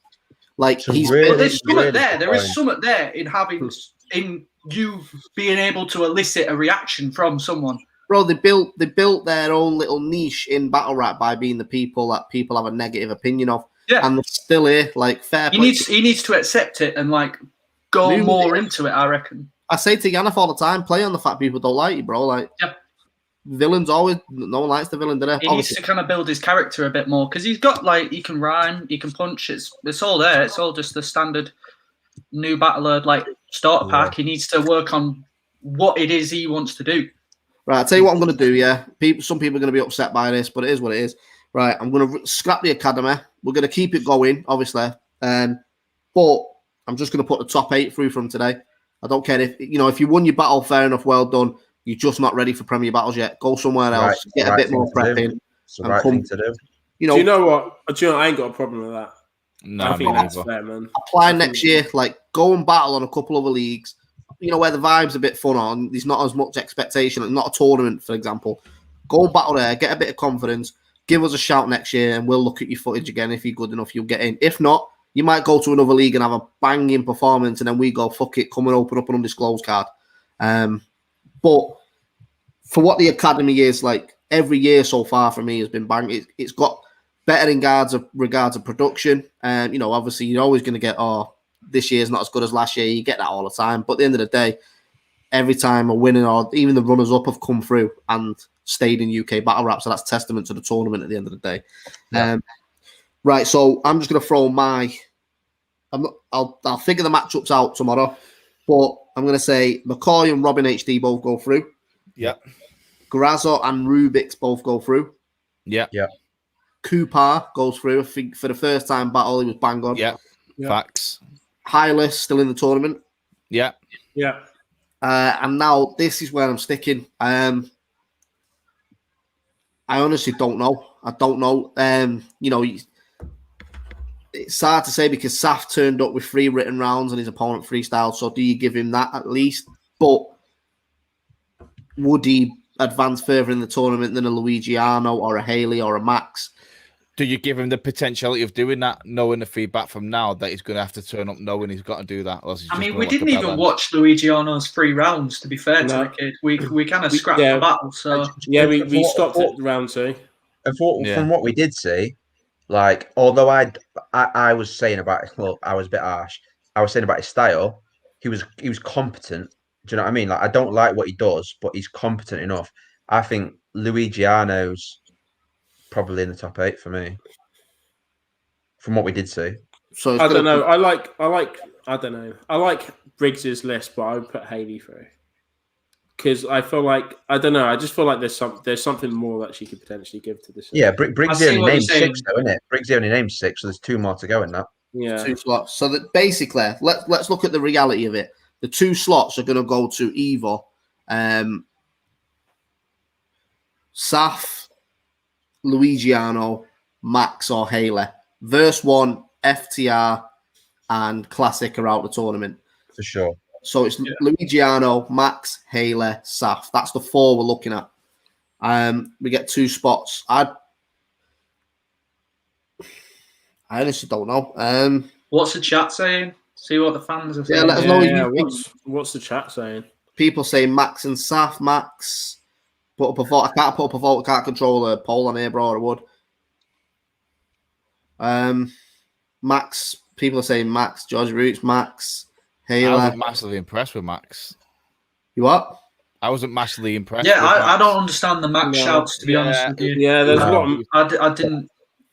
Like he's really, there's something really there. There is something there in having you being able to elicit a reaction from someone. Bro, they built their own little niche in battle rap by being the people that people have a negative opinion of. Yeah, and they're still here. Like fair. He needs to accept it and like go more into it. I reckon. I say to Yaneth all the time, play on the fact people don't like you, bro. Like, villains always, no one likes the villain, do they? He needs to kind of build his character a bit more because he's got like, he can rhyme, he can punch. It's all there. It's all just the standard new battler, like starter pack. He needs to work on what it is he wants to do. Right, I'll tell you what I'm going to do, yeah. Some people are going to be upset by this, but it is what it is. Right, I'm going to scrap the academy. We're going to keep it going, obviously. But I'm just going to put the top 8 through from today. I don't care if you won your battle, fair enough, well done. You're just not ready for Premier Battles yet. Go somewhere else, get a bit more prep in. It's the right thing to do. Do you know what? I ain't got a problem with that. No, I think that's fair, man. Apply next year, like go and battle on a couple of leagues. Where the vibe's a bit fun on. There's not as much expectation. Not a tournament, for example. Go and battle there, get a bit of confidence. Give us a shout next year, and we'll look at your footage again. If you're good enough, you'll get in. If not, you might go to another league and have a banging performance, and then we go, fuck it, come and open up an undisclosed card. But for what the academy is, like every year so far for me has been bang. It's got better in regards of production. Obviously you're always going to get, this year's not as good as last year. You get that all the time. But at the end of the day, every time a winner or even the runners up have come through and stayed in UK battle rap. So that's testament to the tournament at the end of the day. Yeah. Right, so I'm just going to throw I'll figure the matchups out tomorrow, but I'm going to say McCoy and Robin HD both go through. Yeah. Grazza and Rubik's both go through. Yeah. Coopar goes through. I think for the first time battle, he was bang on. Yeah. Facts. Haylee still in the tournament. Yeah. And now this is where I'm sticking. I honestly don't know. I don't know. It's hard to say because Saf turned up with 3 written rounds and his opponent freestyle. So do you give him that at least? But would he advance further in the tournament than a Luigiano or a Haylee or a Max? Do you give him the potentiality of doing that, knowing the feedback from now that he's going to have to turn up knowing he's got to do that? We didn't even watch Luigiano's 3 rounds, to be fair to the kid. We kind of scrapped the battle. So we stopped at round 2. And from what we did see, like, although I was saying about it, well, I was a bit harsh. I was saying about his style, he was competent. Do you know what I mean? Like, I don't like what he does, but he's competent enough. I think Luigiano's probably in the top 8 for me. From what we did see. So I don't know. I don't know. I like Briggs's list, but I would put Haylee through. Because I feel like, I don't know, I just feel like there's something more that she could potentially give to this. Yeah, Briggs only named 6 though, isn't it? Briggs only named 6, so there's 2 more to go in that. Yeah. 2 slots. So that basically, let's look at the reality of it. The 2 slots are going to go to either Saf, Luigiano, Max, or Haylee. Verse 1, FTR, and Classic are out the tournament. For sure. So it's Luigiano, Max, Haylee, Saf. That's the 4 we're looking at. We get 2 spots. I honestly don't know. What's the chat saying? See what the fans are saying. Yeah, let us know what Yeah, you think. what's the chat saying? People say Max and Saf. Max, put up a vote. I can't put up a vote. I can't control a poll on here, bro. Or I would. Max. People are saying Max. George Roots. Max. I Haylee. wasn't massively impressed with Max. You what? I wasn't massively impressed. Yeah, with I Max. don't understand the Max shouts, to be honest with you. Yeah, there's a lot of... I didn't.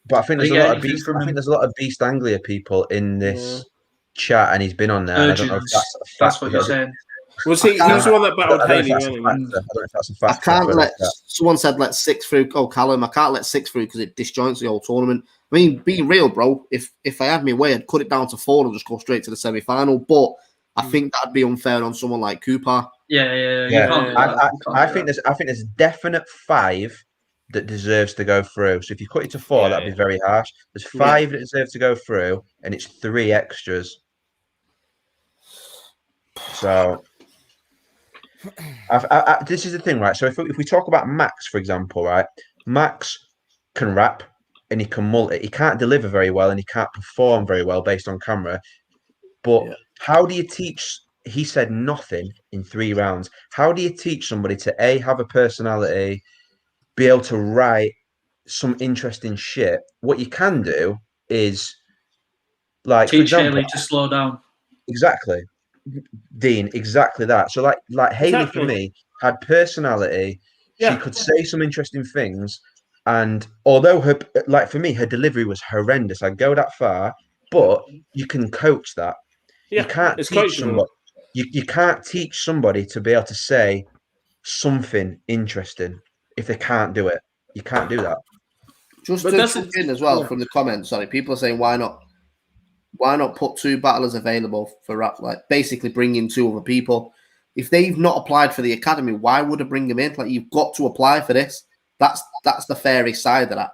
But I think there's a get lot of anything Beast. from I think him. there's a lot of Beast Anglia people in this chat, and he's been on there. And I don't know if that's a fact. That's what you're saying. Was he? He was the one that battled I don't Haylee. know if that's a fact. I can't let. Someone said let 6 through. Oh, Callum, I can't let 6 through because it disjoints the whole tournament. I mean, being real, bro. If I had my way, I'd cut it down to 4 and just go straight to the semi-final. But I think that'd be unfair on someone like Coopar. I think there's definite 5 that deserves to go through. So if you cut it to 4, that'd be very harsh. There's 5 that deserve to go through, and it's 3 extras. So this is the thing, right? So if we talk about Max, for example, right? Max can rap and he can multi. He can't deliver very well and he can't perform very well based on camera. But how do you teach? He said nothing in 3 rounds. How do you teach somebody to have a personality, be able to write some interesting shit? What you can do is Teach Haylee to slow down. Exactly. Dean, exactly that. So like Haylee for me had personality. She could say some interesting things, and although for me her delivery was horrendous, I'd go that far. But you can coach that. You can't teach somebody. You can't teach somebody to be able to say something interesting if they can't do it. You can't do that. Just to jump in as well from the comments. Sorry, people are saying why not put 2 battlers available for rap? Like basically bring in 2 other people. If they've not applied for the academy, why would I bring them in? Like you've got to apply for this. That's the fairest side of that.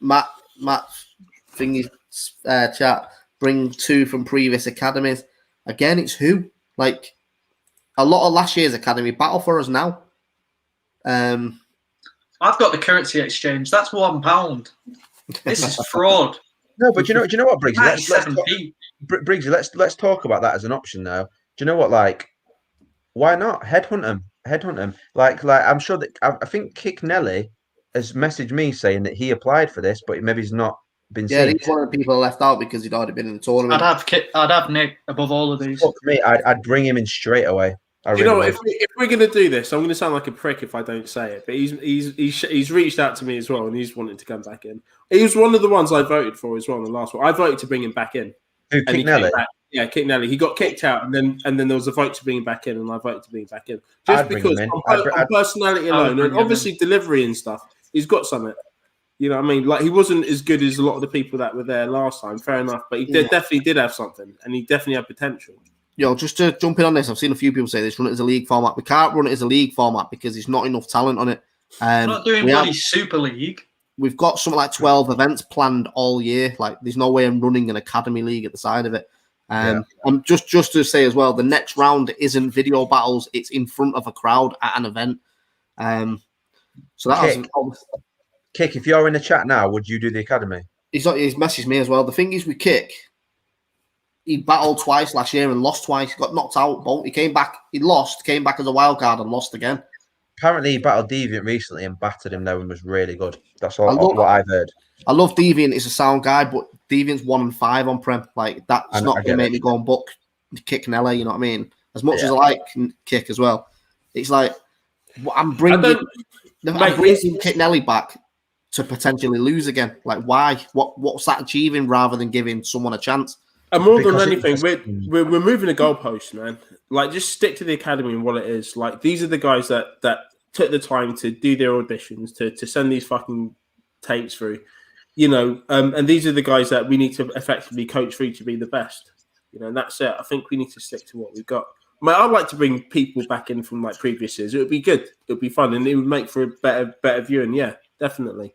Matt thingy chat, bring 2 from previous academies. Again, it's who? Like a lot of last year's academy battle for us now. I've got the currency exchange. That's £1. This is fraud. No, but do you know what, Briggsy? Briggsy, Let's talk about that as an option now. Do you know what? Like, why not headhunt them? Like I'm sure that I think Kick Nelly has messaged me saying that he applied for this, but maybe he's not been seen. Yeah, he's one of the people left out because he'd already been in the tournament. I'd have Nick above all of these. For me, I'd bring him in straight away. You know, if we're going to do this, I'm going to sound like a prick if I don't say it. But he's reached out to me as well, and he's wanted to come back in. He was one of the ones I voted for as well in the last one. I voted to bring him back in. Who, Kick Nelly? Yeah, Kick Nelly. He got kicked out, and then there was a vote to bring him back in, and I voted to bring him back in just because on personality alone, and obviously delivery and stuff. He's got something. You know what I mean? Like he wasn't as good as a lot of the people that were there last time. Fair enough, but he definitely did have something, and he definitely had potential. Yo, just to jump in on this, I've seen a few people say this, run it as a league format. We can't run it as a league format because there's not enough talent on it. We're not doing bloody Super League. We've got something like 12 events planned all year. Like, there's no way I'm running an academy league at the side of it. And just to say as well, the next round isn't video battles; it's in front of a crowd at an event. So that Kick. If you're in the chat now, would you do the academy? He's messaged me as well. The thing is, with Kick, he battled twice last year and lost twice. Got knocked out. He came back. He lost. Came back as a wild card and lost again. Apparently, he battled Deviant recently and battered him though and was really good. That's what I've heard. I love Deviant. He's a sound guy, but Deviant's 1-5 on Prem. Like that's not going to make me go and book Kick Nelly. You know what I mean? As much as I like Kick as well, it's like I'm bringing Kick Nelly back to potentially lose again. Like why? What's that achieving rather than giving someone a chance? And more than anything, we're moving the goalpost, man. Like, just stick to the academy and what it is. Like, these are the guys that took the time to do their auditions, to send these fucking tapes through, you know. And these are the guys that we need to effectively coach through to be the best, you know. And that's it. I think we need to stick to what we've got. I mean, I'd like to bring people back in from like previous years. It would be good. It would be fun, and it would make for a better viewing. Yeah, definitely.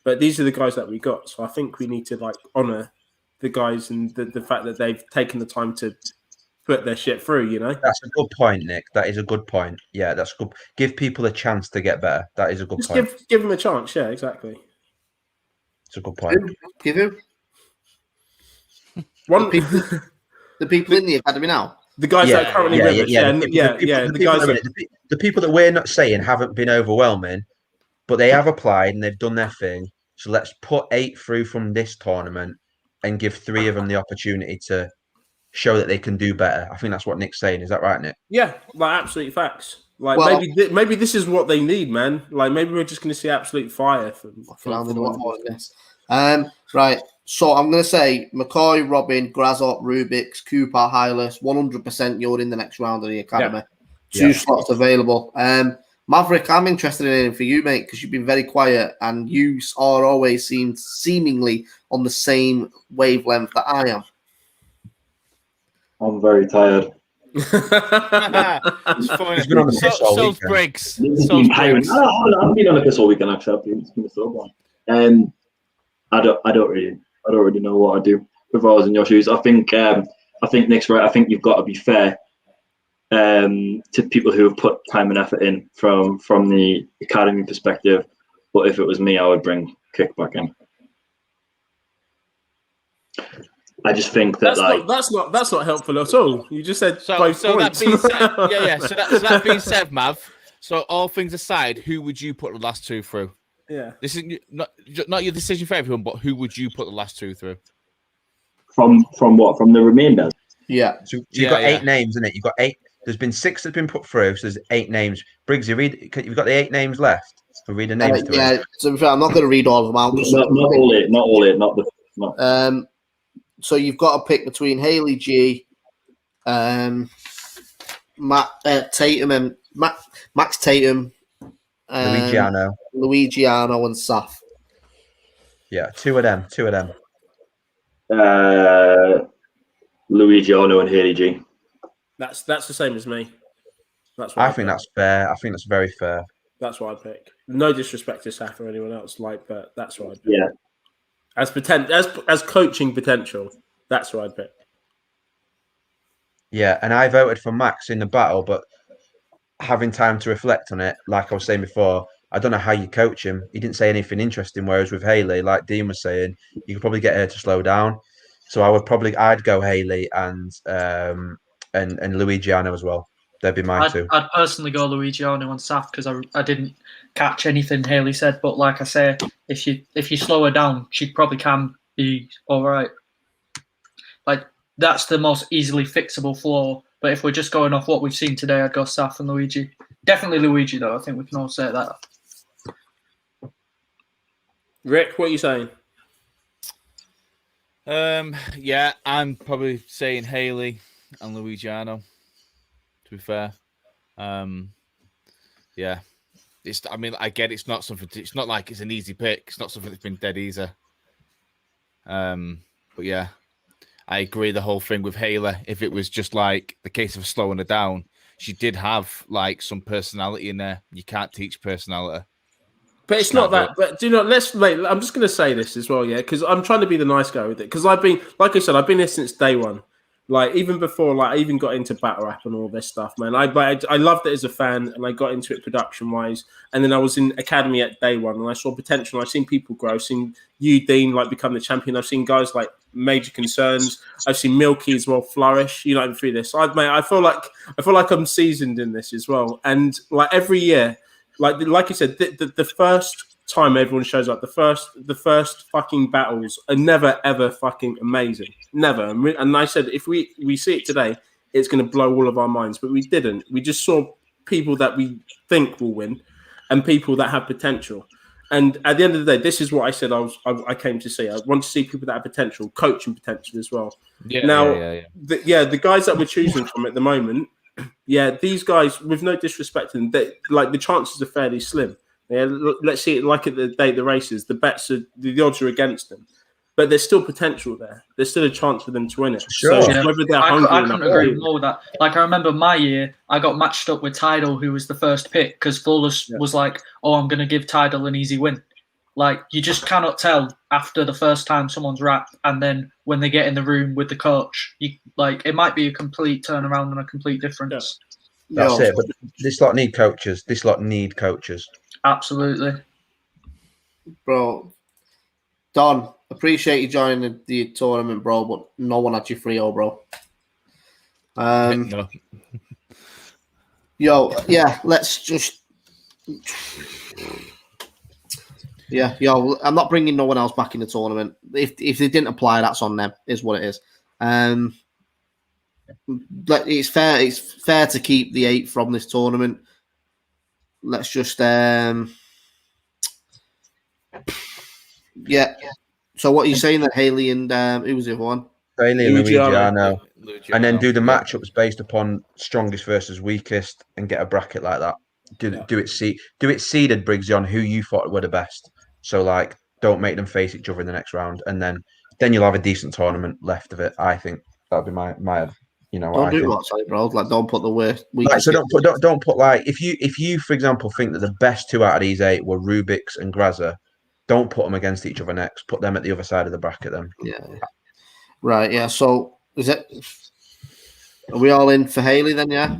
But these are the guys that we got, so I think we need to like honor the guys and the fact that they've taken the time to put their shit through, you know? That's a good point, Nick. That is a good point. Yeah, that's good. Give people a chance to get better. That is a good point. Give them a chance. Yeah, exactly. It's a good point. Give him? The people in the academy now. The guys that are currently with us. The people that we're not saying haven't been overwhelming, but they have applied and they've done their thing. So let's put 8 through from this tournament and give 3 of them the opportunity to show that they can do better. I think that's what Nick's saying. Is that right, Nick? Yeah, like absolute facts. Like maybe this is what they need, man. Like maybe we're just going to see absolute fire from this. Right. So I'm going to say McCoy, Robin, Grazza, Rubik's, Coopar, Hylas. 100% you're in the next round of the academy. Yeah. 2 slots available. Maverick, I'm interested in it for you, mate, because you've been very quiet and you are always seemingly on the same wavelength that I am. I'm very tired. It's funny. He's been on the piss all weekend. Briggs. I haven't been on the piss all weekend. Actually, I've been so one. I don't really know what I'd do if I was in your shoes. I think Nick's right. I think you've got to be fair to people who have put time and effort in from the academy perspective. But if it was me, I would bring Kick back in. I just think that that's not helpful at all. You just said both points. That being said, So that being said, Mav. So all things aside, who would you put the last 2 through? Yeah. This is not your decision for everyone, but who would you put the last 2 through? From what? From the remainder? Yeah. So you've got 8 names, isn't it? You've got 8. There's been 6 that's been put through, so there's 8 names. Briggs, you've got the 8 names left. So read the names to yeah. To be fair, I'm not going to read all of them out. Not all 8. So you've got to pick between Haylee G, Tatum and Max Tatum, Luigiano, and Saf. Yeah, 2 of them. Luigiano and Haylee G. That's the same as me. I think that's fair. I think that's very fair. That's what I'd pick. No disrespect to Saf or anyone else, but that's what I'd pick. Yeah. As coaching potential, that's what I'd pick. Yeah, and I voted for Max in the battle, but having time to reflect on it, like I was saying before, I don't know how you coach him. He didn't say anything interesting. Whereas with Haylee, like Dean was saying, you could probably get her to slow down. So I'd go Haylee and Luigiano as well. They'd be mine too. I'd personally go Luigiano and Saf because I didn't catch anything Haylee said, but like I say, if you slow her down, she probably can be all right. Like that's the most easily fixable flaw. But if we're just going off what we've seen today, I'd go Saf and Luigi. Definitely Luigi though. I think we can all say that. Rick, what are you saying? Yeah, I'm probably saying Haylee and Luigiano. To be fair, yeah, I mean, I get it's not something. It's not like it's an easy pick. It's not something that's been dead easy. But yeah, I agree. The whole thing with Haylee, if it was just like the case of slowing her down, she did have like some personality in there. You can't teach personality. But it's not that. But I'm just going to say this as well, yeah, because I'm trying to be the nice guy with it. Because I've been, like I said, I've been here since day one. Like even before, like I even got into battle rap and all this stuff, man. I loved it as a fan, and I got into it production wise. And then I was in academy at day one, and I saw potential. I've seen people grow. I've seen you, Dean, like become the champion. I've seen guys like Major Concerns. I've seen Milky as well flourish. You know, through this, I feel like I'm seasoned in this as well. And like every year, like you said, the first time everyone shows up, the first fucking battles are never ever fucking amazing, never. And I said if we see it today, it's going to blow all of our minds, but we didn't. We just saw people that we think will win and people that have potential. And at the end of the day, this is what I said I came to see. I want to see people that have potential, coaching potential as well. The guys that we're choosing from at the moment, yeah, these guys, with no disrespect to them, like the chances are fairly slim. Yeah, let's see it like at the day of the races. The odds are against them, but there's still potential there. There's still a chance for them to win it. Sure. So Yeah. whether they're I hungry couldn't agree more with that. Like I remember my year, I got matched up with Tidal, who was the first pick, because Flawless was like, "Oh, I'm going to give Tidal an easy win." Like you just cannot tell after the first time someone's rapped, and then when they get in the room with the coach, it might be a complete turnaround and a complete difference. That's it. But this lot need coaches. Absolutely. Bro, Don, appreciate you joining the tournament, bro, but no one had you free, bro. No. Yo, yeah, let's just. Yeah, yo, I'm not bringing no one else back in the tournament. If they didn't apply, that's on them. Is what it is. It's fair. It's fair to keep the 8 from this tournament. Let's just. Yeah. So what are you saying that Haylee and who was the other one? Haylee and Luigiano. Luigiano. And then do the matchups based upon strongest versus weakest and get a bracket like that. Do it seeded, Briggsy, on who you thought were the best. So like, don't make them face each other in the next round, and then you'll have a decent tournament left of it. I think that'd be my Don't do what, sorry, bro. Like, don't put the worst. Like, so don't put like if you for example think that the best 2 out of these 8 were Rubik's and Grazza, don't put them against each other next. Put them at the other side of the bracket then. Yeah. Right. Yeah. So is it? Are we all in for Haylee then? Yeah.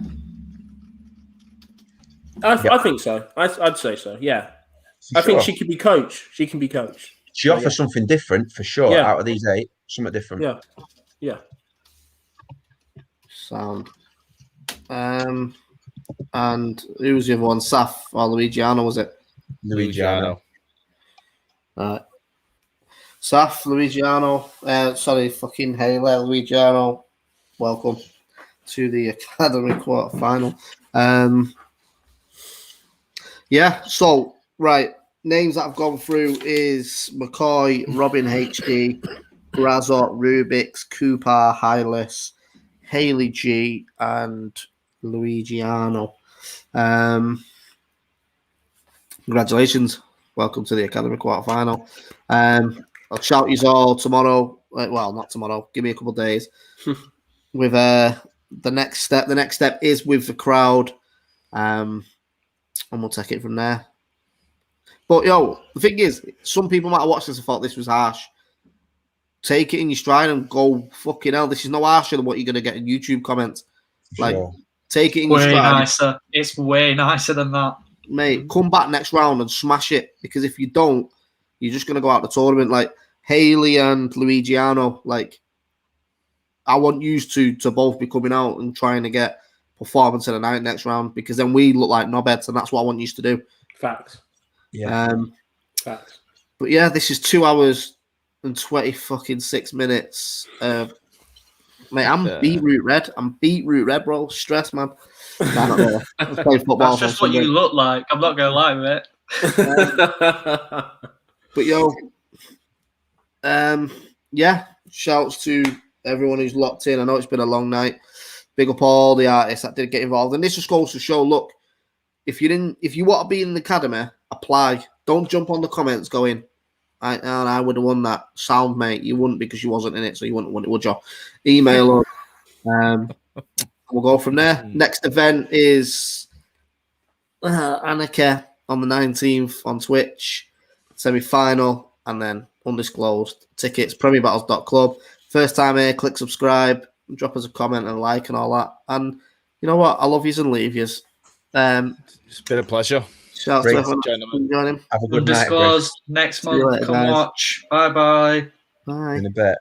I think so. I'd say so. Yeah. I think she can be coached. She can be coached. She offers something different for sure. Out of these 8, something different. Yeah. Yeah. Sound. And who was the other one? Saf or Luigiano, was it? Luigiano. Saf, Luigiano. Sorry, fucking Haylee, Luigiano. Welcome to the Academy quarterfinal. Yeah, so, right. Names that I've gone through is Mccoy, Robin HD, Grazza, Rubik's, Coopar, Hylas, Haylee G, and Luigiano. Congratulations. Welcome to the Academy quarterfinal. I'll shout you all tomorrow. Well, not tomorrow. Give me a couple of days. With the next step. The next step is with the crowd. And we'll take it from there. But, yo, the thing is, some people might have watched this and thought this was harsh. Take it in your stride and go, fucking hell, this is no harsher than what you're going to get in YouTube comments. Like, take it in your stride. Way nicer. It's way nicer than that. Mate, come back next round and smash it. Because if you don't, you're just going to go out the tournament. Like, Haylee and Luigiano, like, I want you to both be coming out and trying to get performance of the night next round, because then we look like knobheads, and that's what I want you to do. Facts. Yeah. Facts. But yeah, this is 2 hours and 26 minutes. Mate, I'm beetroot red. I'm beetroot red, bro. Stress, man. Nah, not really. Let's play football. That's just what you look like. I'm not gonna lie, mate. But yo, yeah. Shouts to everyone who's locked in. I know it's been a long night. Big up all the artists that did get involved, and this just goes to show. Look, if you want to be in the academy, apply. Don't jump on the comments going, I would have won that. Sound, mate. You wouldn't, because you wasn't in it, so you wouldn't win it, would you? Email us. We'll go from there. Next event is Annika on the 19th on Twitch. Semi-final, and then undisclosed. Tickets, premierbattles.club. First time here, click subscribe, drop us a comment and a like and all that. And you know what? I love yous and leave yous. It's been a pleasure. Shout out to everyone. Join him. Have a good Undisclosed night. next month. later, Come guys. watch. Bye-bye. Bye. In a bit.